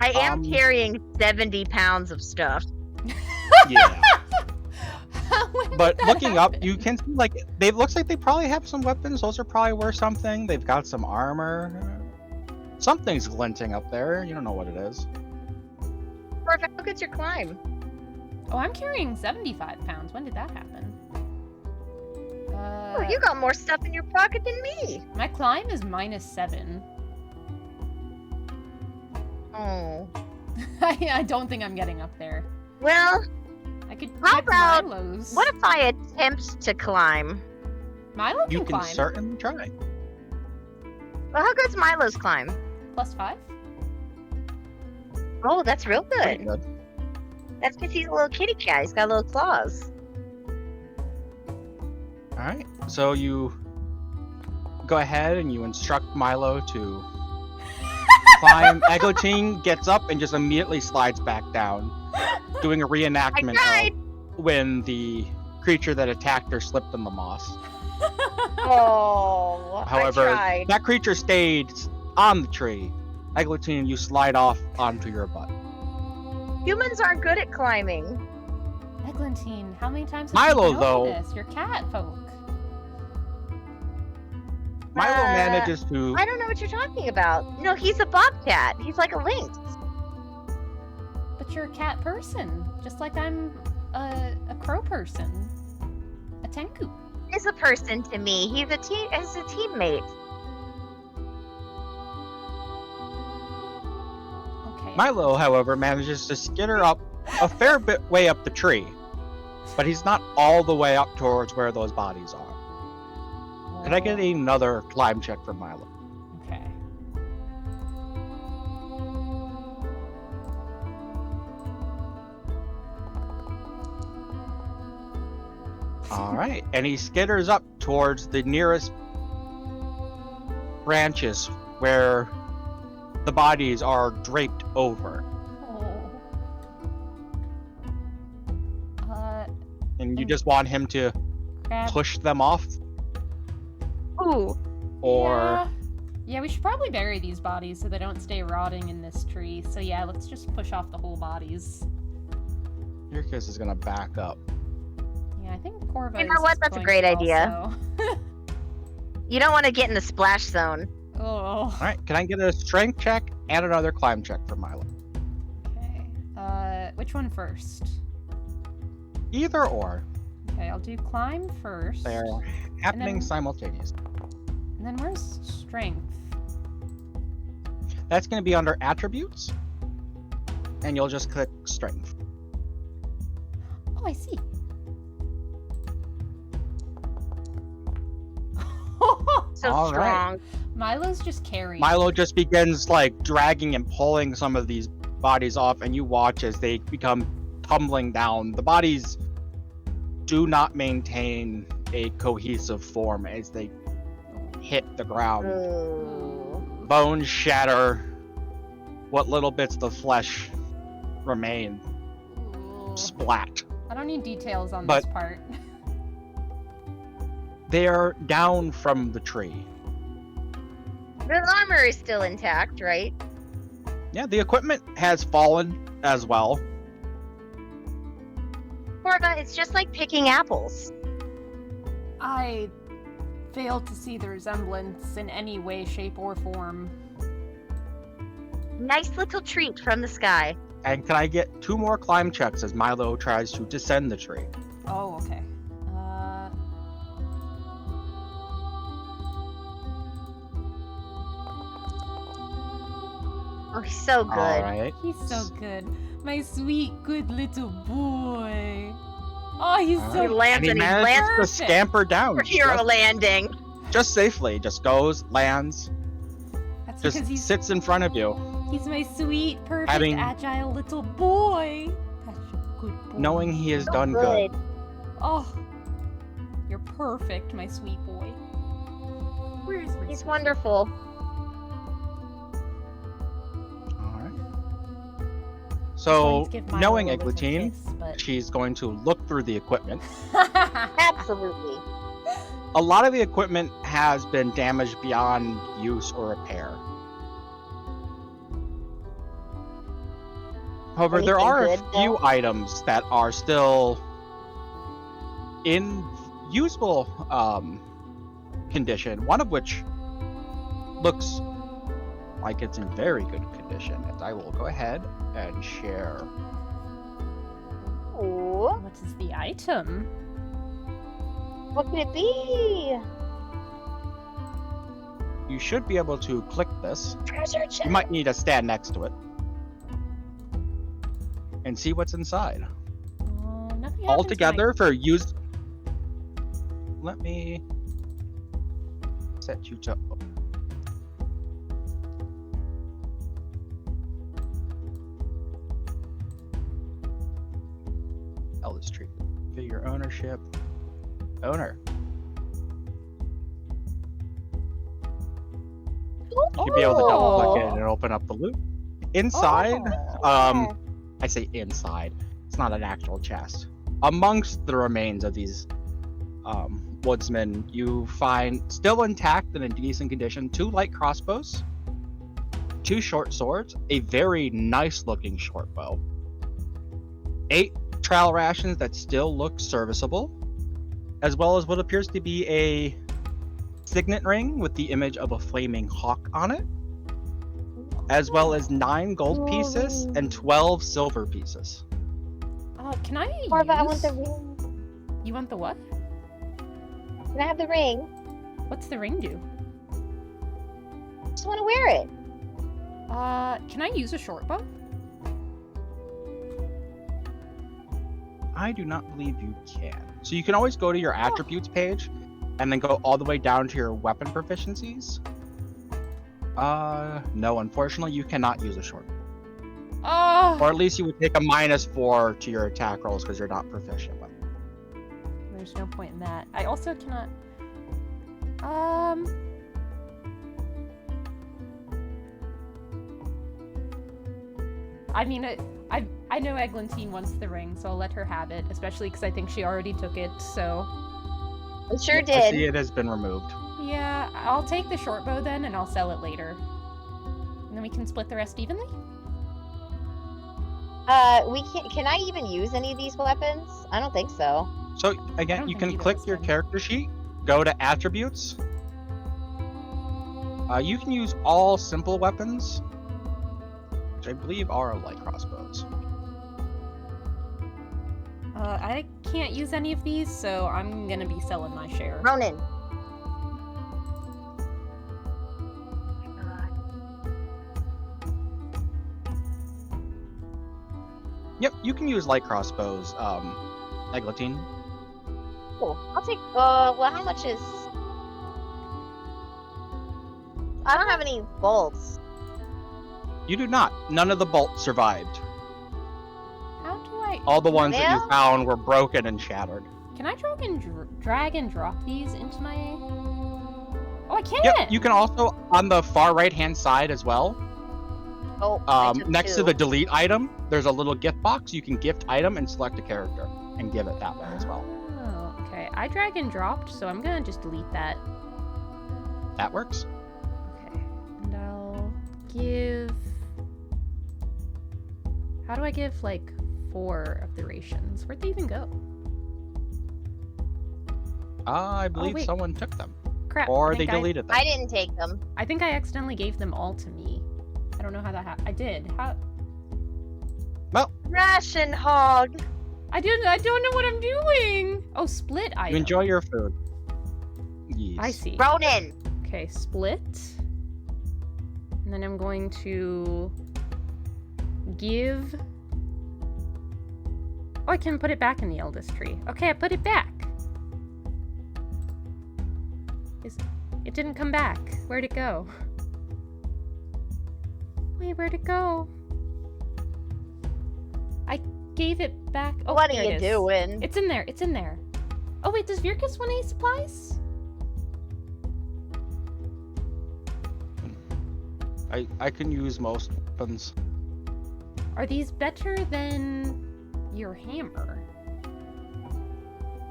I am Um, carrying 70 pounds of stuff. Yeah. When But did that looking up, happen? you can see like they looks like they probably have some weapons. Those are probably worth something. They've got some armor. Something's glinting up there. You don't know what it is. Perfect. Look at your climb. Oh, I'm carrying 75 pounds. When did that happen? Oh, you got more stuff in your pocket than me. My climb is -7. Oh. I don't think I'm getting up there. Well, I could How check about- Milo's. what if I attempt to climb? Milo You can can climb. certainly try. Well, how good's Milo's climb? +5? Oh, that's real Pretty good. good. That's because he's a little kitty cat. He's got little claws. All right. So you go ahead and you instruct Milo to climb. Eglantine gets up and just immediately slides back down, doing a reenactment tried. of when the creature that attacked her slipped in the moss. Oh, However, I tried. that creature stayed on the tree. Eglantine, you slide off onto your butt. Humans aren't good at climbing. Eglantine, how many times have Milo, you been over though- this? You're cat folk. Milo manages to. I don't know what you're talking about. No, he's a bobcat. He's like a lynx. But you're a cat person, just like I'm a crow person. A tenku. He's a person to me. He's a teammate. Okay. Milo, however, manages to skitter up a fair bit way up the tree, but he's not all the way up towards where those bodies are. Could I get another climb check for Milo? Okay. All right, and he skitters up towards the nearest branches where the bodies are draped over, Oh. and you just want him to Grab. push them off, Ooh. or Yeah, we should probably bury these bodies so they don't stay rotting in this tree. So yeah, let's just push off the whole bodies. your kiss is gonna back up. Yeah, I think Corva You know is what? That's a going great to idea. also. You don't want to get in the splash zone. Oh. All right, can I get a strength check and another climb check for Milo? Okay. Which one first? Either or, Okay, I'll do climb first. they're happening then- simultaneously. And then where's strength? That's going to be under attributes, and you'll just click strength. Oh, I see. So All right. strong. Milo's just carrying. Milo just begins like dragging and pulling some of these bodies off, and you watch as they become tumbling down. The bodies do not maintain a cohesive form as they hit the ground. Ooh. Bones shatter. What little bits of flesh remain Ooh. splat. I don't need details on But- this part. They are down from the tree. The armor is still intact, right? Yeah, the equipment has fallen as well. Corva, it's just like picking apples. I failed to see the resemblance in any way, shape, or form. Nice little treat from the sky. And can I get 2 more climb checks as Milo tries to descend the tree? Oh, okay. Oh, he's so good. All right. He's so good. My sweet, good little boy. Oh, he's All so He lands And he and he manages lands to perfect. scamper down for hero just, landing. just safely. Just goes, lands, That's just because he's sits in front of you, he's my sweet, perfect, Having- agile little boy. That's a good boy. knowing he has So done good. Oh, you're perfect, my sweet boy. Where is my He's sweet wonderful. All right. I was So, going to give Milo knowing a little Eglantine, kiss, but- she's going to look through the equipment. Absolutely. A lot of the equipment has been damaged beyond use or repair. However, there Anything are a good, few though? items that are still in usable condition, one of which looks like it's in very good condition. And I will go ahead and share. Ooh. What is the item? What could it be? You should be able to click this. Treasure chest. You might need to stand next to it and see what's inside. Nothing All happens together for use. Let me set you to. Eldest tree. Figure ownership. Owner. You can be able to double click it and open up the loot. Inside, Oh. I say inside. It's not an actual chest. Amongst the remains of these woodsmen, you find still intact and in decent condition 2 light crossbows, 2 short swords, a very nice looking short bow, 8 trail rations that still look serviceable, as well as what appears to be a signet ring with the image of a flaming hawk on it, as well as 9 gold pieces and 12 silver pieces. Can I Corva, I want use... the ring. You want the what? Can I have the ring? What's the ring do? I just want to wear it. Can I use a short bow? I do not believe you can. So you can always go to your attributes page and then go all the way down to your weapon proficiencies. No, unfortunately, you cannot use a short. Oh! Or at least you would take a -4 to your attack rolls because you're not proficient with. there's no point in that. I also cannot... I mean, I know Eglantine wants the ring, so I'll let her have it, especially because I think she already took it, so... I sure I did. see it has been removed. Yeah, I'll take the short bow then, and I'll sell it later. And then we can split the rest evenly? Can I even use any of these weapons? I don't think so. So I again, don't you think can either click of us your can. character sheet, go to attributes. You can use all simple weapons, which I believe are light crossbows. I can't use any of these, so I'm gonna be selling my share. Ronan. Yep, you can use light crossbows, Eglantine. Cool. I'll take. Well, how much is? I don't have any bolts. You do not. None of the bolts survived. How do I... All the ones that Yeah? you found were broken and shattered. Can I drag and drop these into my... Oh, I can! Yep, you can also, on the far right-hand side as well, Oh, I took next to two. the delete item, there's a little gift box. You can gift item and select a character and give it that way as well. Oh, okay. I drag and dropped, so I'm gonna just delete that. That works. Okay. And I'll give... How do I give, like, 4 of the rations? Where'd they even go? I believe wait. someone took them. Crap. Or I they think deleted them. I didn't take them. I think I accidentally gave them all to me. I don't know how that happened. I did. How... Ration hog. I don't know what I'm doing! Oh, split item. You enjoy your food. Yes. I see. Ronan. Okay, split. And then I'm going to give... Oh, I can put it back in the eldest tree. Okay, I put it back. It didn't come back. Where'd it go? Wait, where'd it go? I gave it back. Oh, What there are it you is. doing? It's in there. It's in there. Oh, wait, does Virkus want any supplies? I can use most weapons. Are these better than your hammer?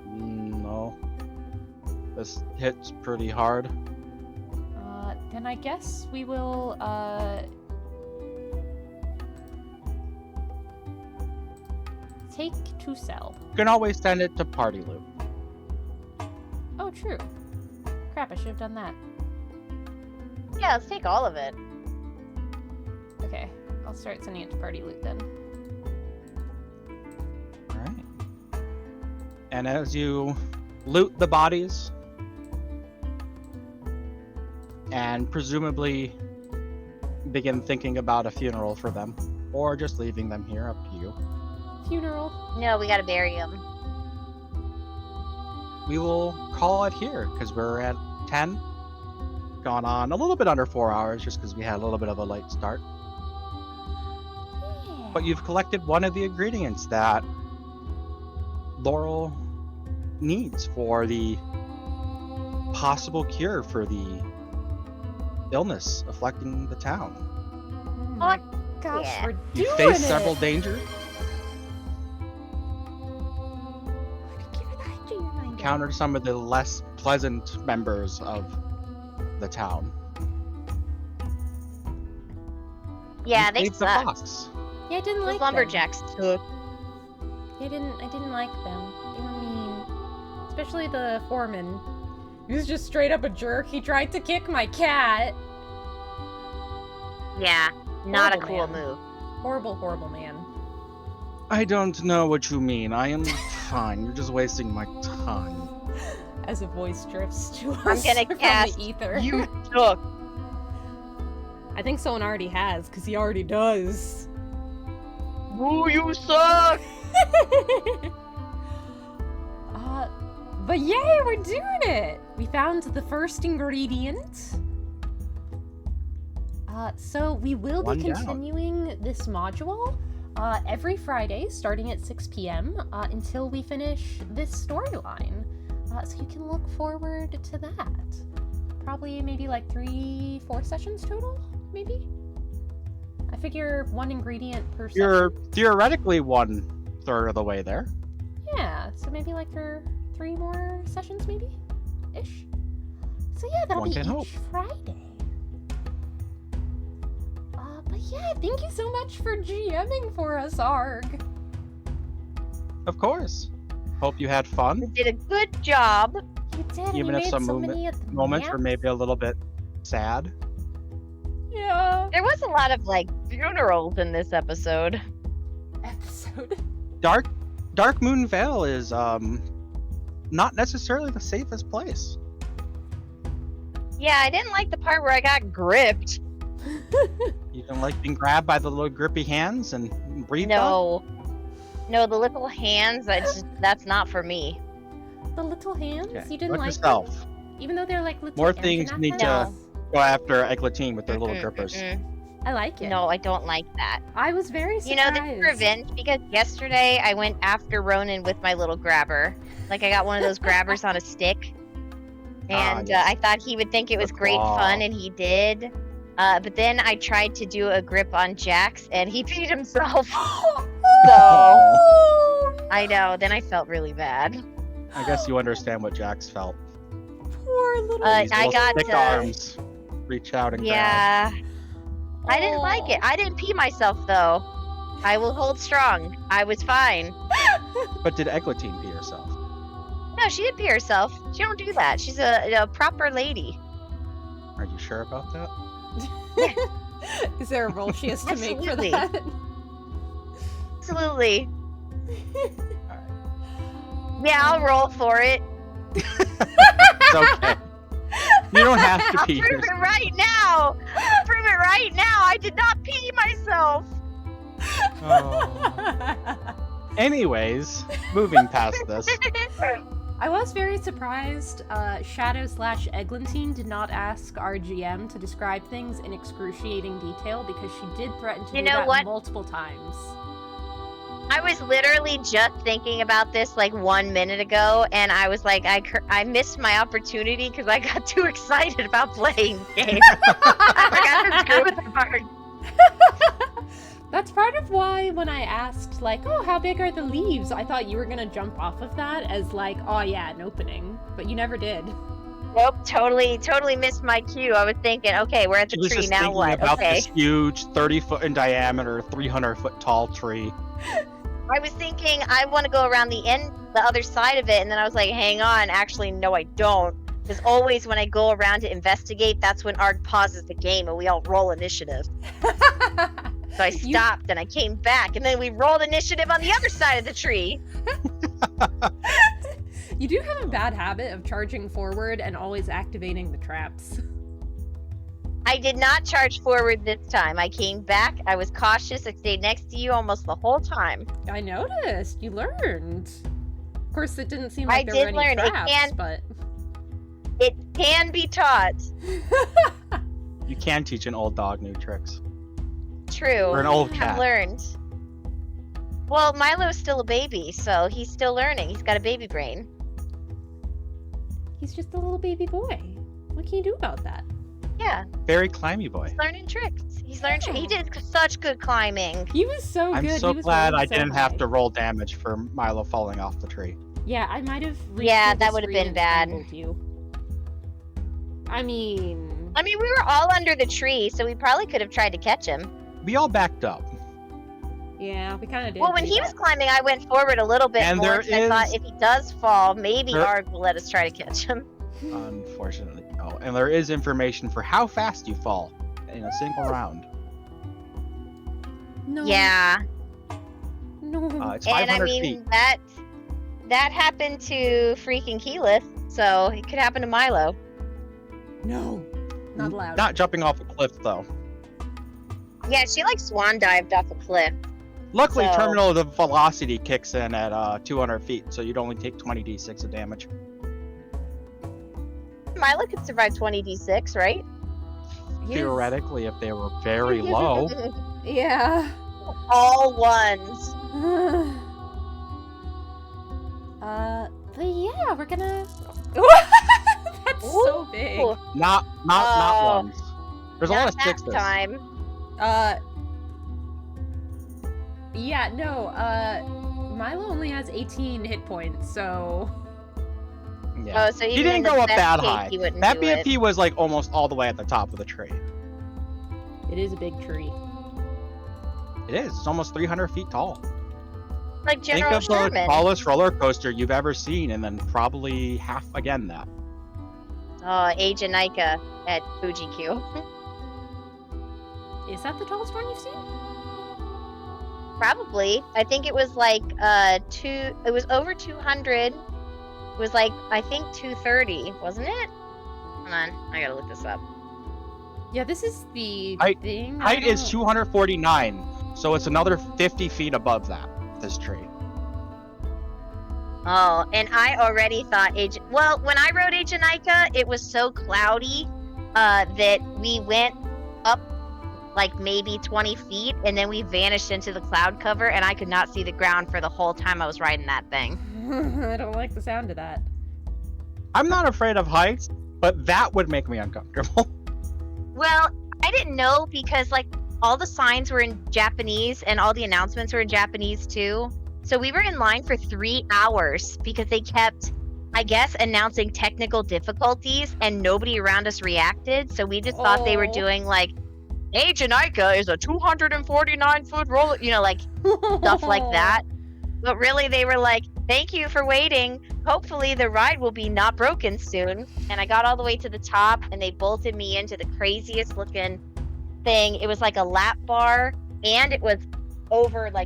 No. This hits pretty hard. Then I guess we will, take to sell. You can always send it to party loot. Oh, true. Crap, I should have done that. Yeah, let's take all of it. Okay, I'll start sending it to party loot then. Alright. And as you loot the bodies, and presumably begin thinking about a funeral for them, or just leaving them here, up to you, Funeral. No, we gotta bury him. we will call it here, because we're at 10. Gone on a little bit under 4 hours, just because we had a little bit of a late start. Yeah. But you've collected one of the ingredients that Laurel needs for the possible cure for the illness afflicting the town. Oh my Fuck gosh, yeah. we're You doing face it! several dangers, encountered some of the less pleasant members of the town. Yeah, You they saved the suck. fox. Yeah, I didn't Those like lumberjacks suck. them. I didn't like them. They were mean. Especially the foreman. He was just straight up a jerk. He tried to kick my cat. Yeah, not a Horrible cool man. move. Horrible, horrible man. I don't know what you mean. I am fine. You're just wasting my time. As a voice drifts to I'm us gonna from cast the ether. You suck. I think someone already has, because he already does. Ooh, you suck. But yay, we're doing it! We found the first ingredient. So we will One be down. continuing this module. every Friday starting at 6 p.m. Until we finish this storyline. So you can look forward to that. Probably maybe like 3-4 sessions total, maybe? I figure 1 ingredient per session. You're theoretically 1/3 of the way there. Yeah, so maybe like for 3 more sessions, maybe? Ish. So yeah, that'll One be can each hope. Friday. But yeah, thank you so much for GMing for us, Arg. Of course. Hope you had You fun. did a good job. You did, and Even you if made some so many of the Moments were maps. maybe a little bit sad. Yeah. There was a lot of like funerals in this episode. Episode. Dark Moon Vale is not necessarily the safest place. Yeah, I didn't like the part where I got gripped. You can like being grabbed by the little grippy hands and breathed on. No, the little hands. That's not for me. The little hands? Okay. You didn't Note like yourself. them? Even though they're like little More ants things and need to apples? go after Eglantine with their little Mm-mm, grippers. mm-mm. I like it. No, I don't like that. I was very You surprised. know, this is revenge because yesterday I went after Ronan with my little grabber. Like I got one of those grabbers on a stick. And yes. I thought he would think it was The great claw. fun, and he did. But then I tried to do a grip on Jax, and he peed himself. Oh, I know. Then I felt really bad. I guess you understand what Jax felt. poor little. These I little got, thick arms reach out and grab. Yeah. I didn't like it. I didn't pee myself though. I will hold strong. I was fine. But did Eglantine pee herself? No, she didn't pee herself. She don't do that. She's a proper lady. Are you sure about that? Is there a roll she has to make for Absolutely. that? Absolutely. Alright. Yeah, I'll roll for it. It's okay. You don't have to I'll pee prove yourself. it right now. I'll prove it right now. I did not pee myself. Oh. Anyways, moving past this. I was very surprised. Shadow/Eglantine did not ask our GM to describe things in excruciating detail because she did threaten to You do know that what? multiple times. I was literally just thinking about this like 1 minute ago, and I was like, I missed my opportunity because I got too excited about playing the game. I forgot to screw with the part. That's part of why when I asked, like, oh, how big are the leaves? I thought you were gonna jump off of that as like, oh yeah, an opening. But you never did. Nope, totally missed my cue. I was thinking, okay, we're at She the was tree just now. thinking What? about Okay. this huge 30-foot in diameter, 300-foot tall tree. I was thinking I want to go around the other side of it, and then I was like, hang on, actually, no, I don't. Because always when I go around to investigate, that's when Arg pauses the game and we all roll initiative. So I stopped and I came back, and then we rolled initiative on the other side of the tree. You do have a bad habit of charging forward and always activating the traps. I did not charge forward this time. I came back, I was cautious, I stayed next to you almost the whole time. I noticed. You learned. Of course, it didn't seem I like there were did any learn. It traps, can- but... It can be taught. You can teach an old dog new tricks. True. Or an old I've cat. learned. Well, Milo's still a baby, so he's still learning. He's got a baby brain. He's just a little baby boy. What can you do about that? Yeah, Very climby boy. he's learning tricks. He did such good climbing. He was so I'm good. so He was glad rolling I so didn't have high. to roll damage for Milo falling off the tree. Yeah, I might have. Yeah, reached that the would've screen been and bad. strangled you. I mean, I mean, we were all under the tree, so we probably could have tried to catch him. We all backed up. yeah, we kind of did. Well, when do he that. was climbing, I went forward a little bit And more, there 'cause I thought is- if he does fall, maybe There- Arg will let us try to catch him. Unfortunately, no. And there is information for how fast you fall in a single round. No. Yeah, No. It's and 500 I mean feet. that happened to freaking Keyleth, so it could happen to Milo. no. Not allowed. Not jumping off a cliff, though. Yeah, she like swan dived off a cliff. Luckily, So- terminal the velocity kicks in at 200 feet, so you'd only take 20d6 of damage. Milo could survive 20d6, right? Yes. Theoretically, if they were very low. Yeah. All ones. But yeah, we're gonna. That's so big. Ooh. Not ones. There's a lot of Not sixes. time. Yeah, no. Milo only has 18 hit points, so. Yeah. Oh, so even He didn't in the go up best that case, high. he wouldn't That do it. BFP was like almost all the way at the top of the tree. It is a big tree. It is. It's almost 300 feet tall. Like Think General of the Sherman. tallest roller coaster you've ever seen, and then probably half again that. Age of Nika at Fuji Q. Is that the tallest one you've seen? Probably. I think it was like it was over 200. It was like I think 230, wasn't it? Hold on, I gotta look this up. Yeah, this is the Height- thing. Height is 249, so it's another 50 feet above that, this tree. Oh, and I already thought well, when I rode Age of Nika, it was so cloudy that we went up like maybe 20 feet and then we vanished into the cloud cover and I could not see the ground for the whole time I was riding that thing. I don't like the sound of that. I'm not afraid of heights, but that would make me uncomfortable. Well, I didn't know because like all the signs were in Japanese and all the announcements were in Japanese too. So we were in line for 3 hours because they kept, I guess, announcing technical difficulties and nobody around us reacted. So we just thought they were Oh. doing like, Age of Nika is a 249-foot roller, like stuff like that. But really they were like, thank you for waiting. Hopefully the ride will be not broken soon. And I got all the way to the top and they bolted me into the craziest looking thing. It was like a lap bar and it was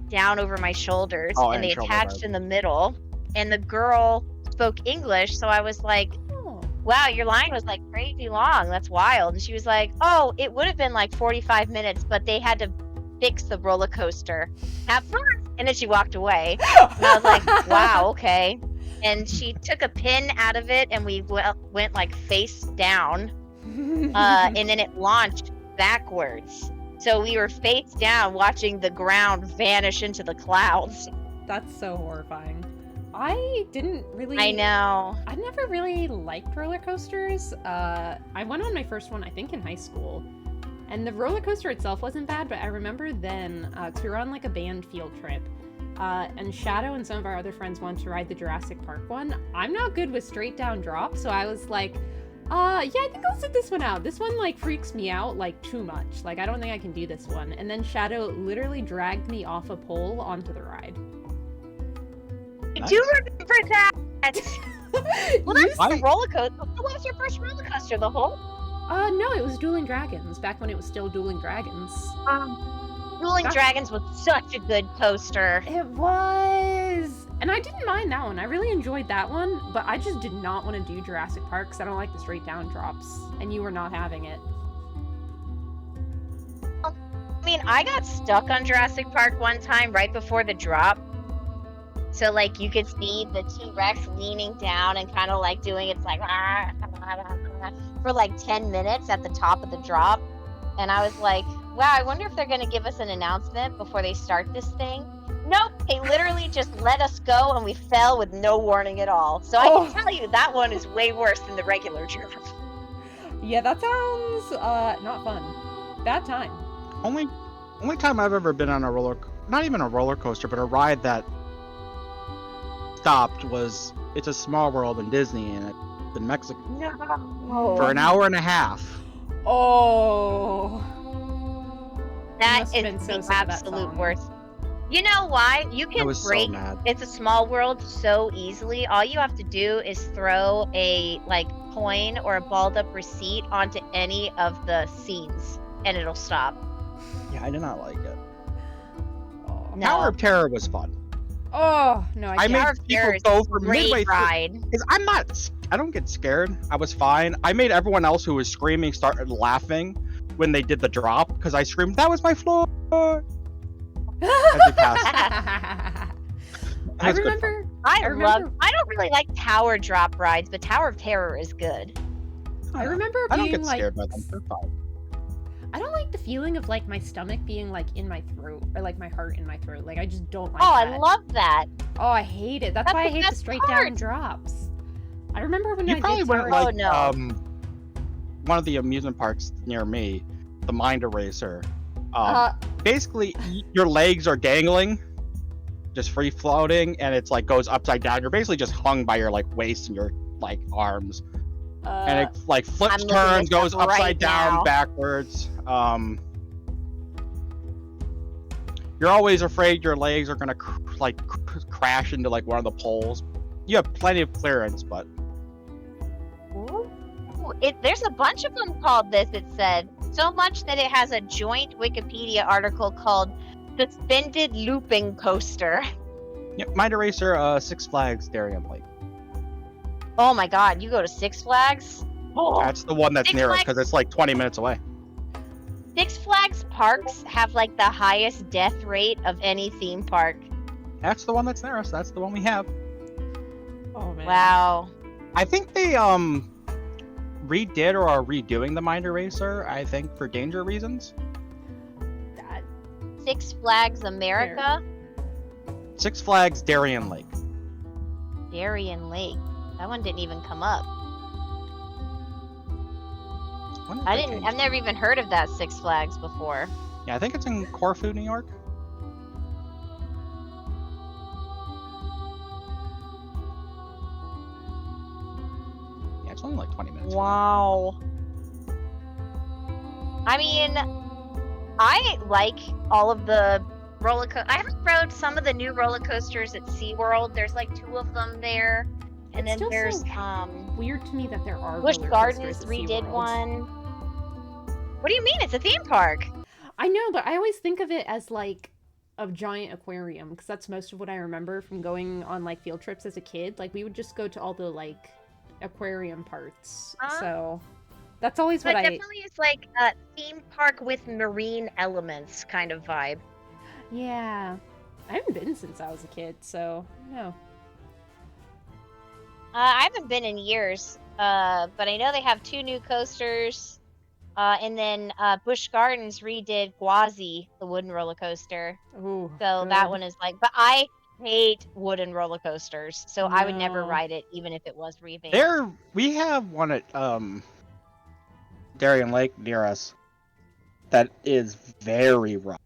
down over my shoulders, Oh, and they shoulder attached bars. in the middle. And the girl spoke English, so I was like, Oh. wow, your line was like crazy long. That's wild. And she was like, oh, it would have been like 45 minutes, but they had to fix the roller coaster. Have fun. And then she walked away. And I was like, wow, okay. And she took a pin out of it and we went like face down. And then it launched backwards. So we were face down watching the ground vanish into the clouds. That's so horrifying. I didn't really. I know. I never really liked roller coasters. I went on my first one, I think, in high school. And the roller coaster itself wasn't bad, but I remember then, because we were on like a band field trip, and Shadow and some of our other friends wanted to ride the Jurassic Park one. I'm not good with straight down drops, so I was like, yeah, I think I'll sit this one out. This one, like, freaks me out, like, too much. Like, I don't think I can do this one. And then Shadow literally dragged me off a pole onto the ride. I Nice. do remember that. Well, that's I- the roller coaster. What was your first roller coaster? The whole? No, it was Dueling Dragons, back when it was still Dueling Dragons. Dueling That- Dragons was such a good coaster. It was! And I didn't mind that one. I really enjoyed that one, but I just did not want to do Jurassic Park because I don't like the straight down drops, and you were not having it. I mean, I got stuck on Jurassic Park one time right before the drop. So, like, you could see the T-Rex leaning down and kind of, like, doing its, like, for, like, 10 minutes at the top of the drop. And I was like, wow, I wonder if they're going to give us an announcement before they start this thing. Nope, they literally just let us go and we fell with no warning at all. So I Oh. can tell you that one is way worse than the regular drop. Yeah, that sounds, not fun. Bad time. Only time I've ever been on a not even a roller coaster, but a ride that stopped was It's a Small World in Disney, and it's in Mexico No. for an hour and a half. Oh. That must have is been so the sick of that absolute song. worst. You know why? You I can was break so mad. It's a Small World so easily. All you have to do is throw a coin or a balled up receipt onto any of the scenes and it'll stop. Yeah, I did not like it. Oh, No. Tower of Terror was fun. oh no, I I can't. made Tower of people Terror is go for Great midway through. ride. Because I don't get scared. I was fine. I made everyone else who was screaming start laughing when they did the drop because I screamed, "That was my floor!" As we passed. I It was good fun. remember. I remember- I don't really like tower drop rides, but Tower of Terror is good. I remember I don't being get like. scared by them. They're fine. I don't like the feeling of like my stomach being like in my throat or like my heart in my throat. Like I just don't like Oh, that. I love that. Oh, I hate it. That's That's why I the hate the best straight part. down drops. I remember when You I probably did wouldn't Tower. like no. one of the amusement parks near me, the Mind Eraser. Basically, your legs are dangling, just free floating, and it's like goes upside down. You're basically just hung by your like waist and your like arms, and it like I'm flips, looking turns, this up goes upside right down, now. backwards. You're always afraid your legs are gonna crash into like one of the poles. You have plenty of clearance, but Ooh. There's a bunch of them called this, it said. So much that it has a joint Wikipedia article called Suspended Looping Coaster. yep, Mind Eraser, Six Flags, Darien Lake. Oh my god, you go to Six Flags? Oh. That's the one that's Six near us Flags- because it's like 20 minutes away. Six Flags parks have like the highest death rate of any theme park. That's the one that's near us. That's the one we have. Oh man. Wow. I think they redid or are redoing the Mind Eraser. I think for danger reasons. That, Six Flags America, Six Flags, Darien Lake. Darien Lake. That one didn't even come up. When did they change I've it? never even heard of that Six Flags before. Yeah, I think it's in Corfu, New York. Yeah, it's only like 20 minutes. Wow. I mean, I like all of the roller coasters. I haven't rode some of the new roller coasters at SeaWorld. There's like 2 of them there. And It's then still there's so weird to me that there are Busch roller Gardens coasters at redid SeaWorld. one. What do you mean? It's a theme park. I know, but I always think of it as like a giant aquarium because that's most of what I remember from going on like field trips as a kid. Like we would just go to all the like aquarium parts. So that's always But what definitely it's like a theme park with marine elements kind of vibe. Yeah. I haven't been since I was a kid, so no. I haven't been in years, but I know they have 2 new coasters. And then Busch Gardens redid Gwazi, the wooden roller coaster. Ooh, So that good. one is like, but I hate wooden roller coasters, so I would never No. ride it, even if it was revamped. We have one at Darien Lake near us that is very rough,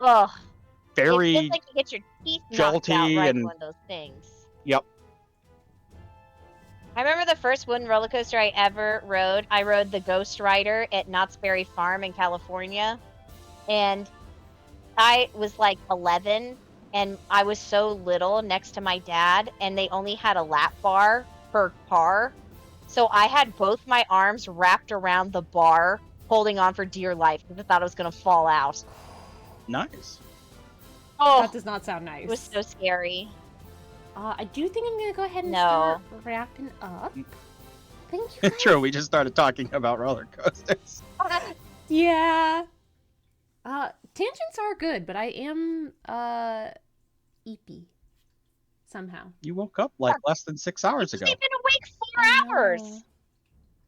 Ugh. It very feels like you get your teeth knocked out jolty riding and- one of those things. Yep. I remember the first wooden roller coaster I ever rode. I rode the Ghost Rider at Knott's Berry Farm in California. And I was like 11, and I was so little next to my dad, and they only had a lap bar per car. So I had both my arms wrapped around the bar, holding on for dear life because I thought I was going to fall out. nice. Oh, That does not sound nice. it was so scary. I do think I'm gonna go ahead and No. start wrapping up. Thank you. guys. True, we just started talking about roller coasters. Yeah. Tangents are good, but I am eepy somehow. You woke up like less than 6 hours ago. You've been awake 4 I hours. know.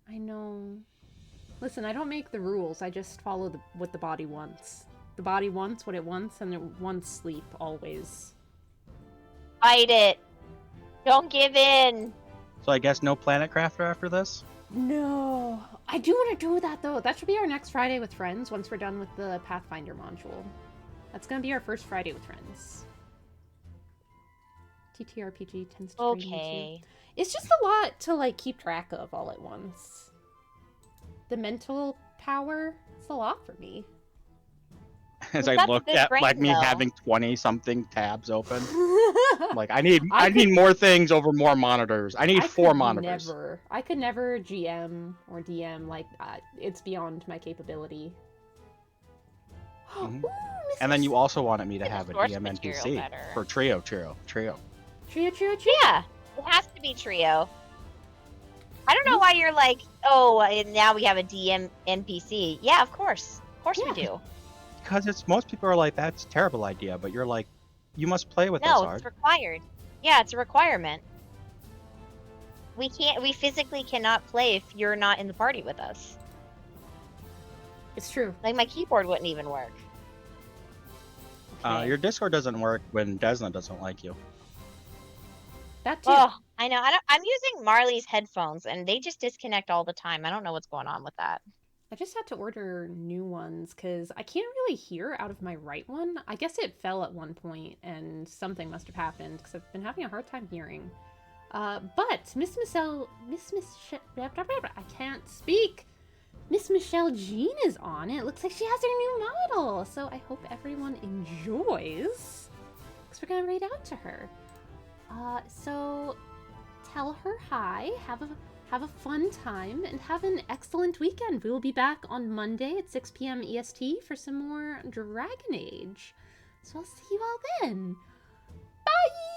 I know. Listen, I don't make the rules. I just follow what the body wants. The body wants what it wants, and it wants sleep always. Fight it. Don't give in. So I guess no Planet Crafter after this? No. I do want to do that, though. That should be our next Friday with friends once we're done with the Pathfinder module. That's going to be our first Friday with friends. TTRPG tends to drain me, too. Okay. It's just a lot to, like, keep track of all at once. The mental power, it's a lot for me. As You've I got the look good at brain, like me though. having 20-something tabs open. Like I need I need more things over more monitors. I need 4 monitors. I could never GM or DM like that. It's beyond my capability. Mhm. Ooh, And then you Mrs. also wanted me to Get the have a source DM material NPC better. for Trio. Trio. Yeah, it has to be trio. I don't know why you're like, oh, now we have a DM NPC. Yeah, of course. Of course we Yeah. do. Because it's most people are like, that's a terrible idea, but you're like, you must play with us, No, Arge. it's required. Yeah, it's a requirement. We physically cannot play if you're not in the party with us. It's true. Like my keyboard wouldn't even work. Okay. Your Discord doesn't work when Desna doesn't like you. That too. Oh, I know. I'm using Marley's headphones, and they just disconnect all the time. I don't know what's going on with that. I just had to order new ones because I can't really hear out of my right one. I guess it fell at one point and something must have happened because I've been having a hard time hearing. But Miss Michelle, I can't speak. Miss Michelle Jean is on. It looks like she has her new model. So I hope everyone enjoys because we're going to read out to her. So tell her hi, have a fun time, and have an excellent weekend. We will be back on Monday at 6 p.m. EST for some more Dragon Age. So I'll see you all then. Bye!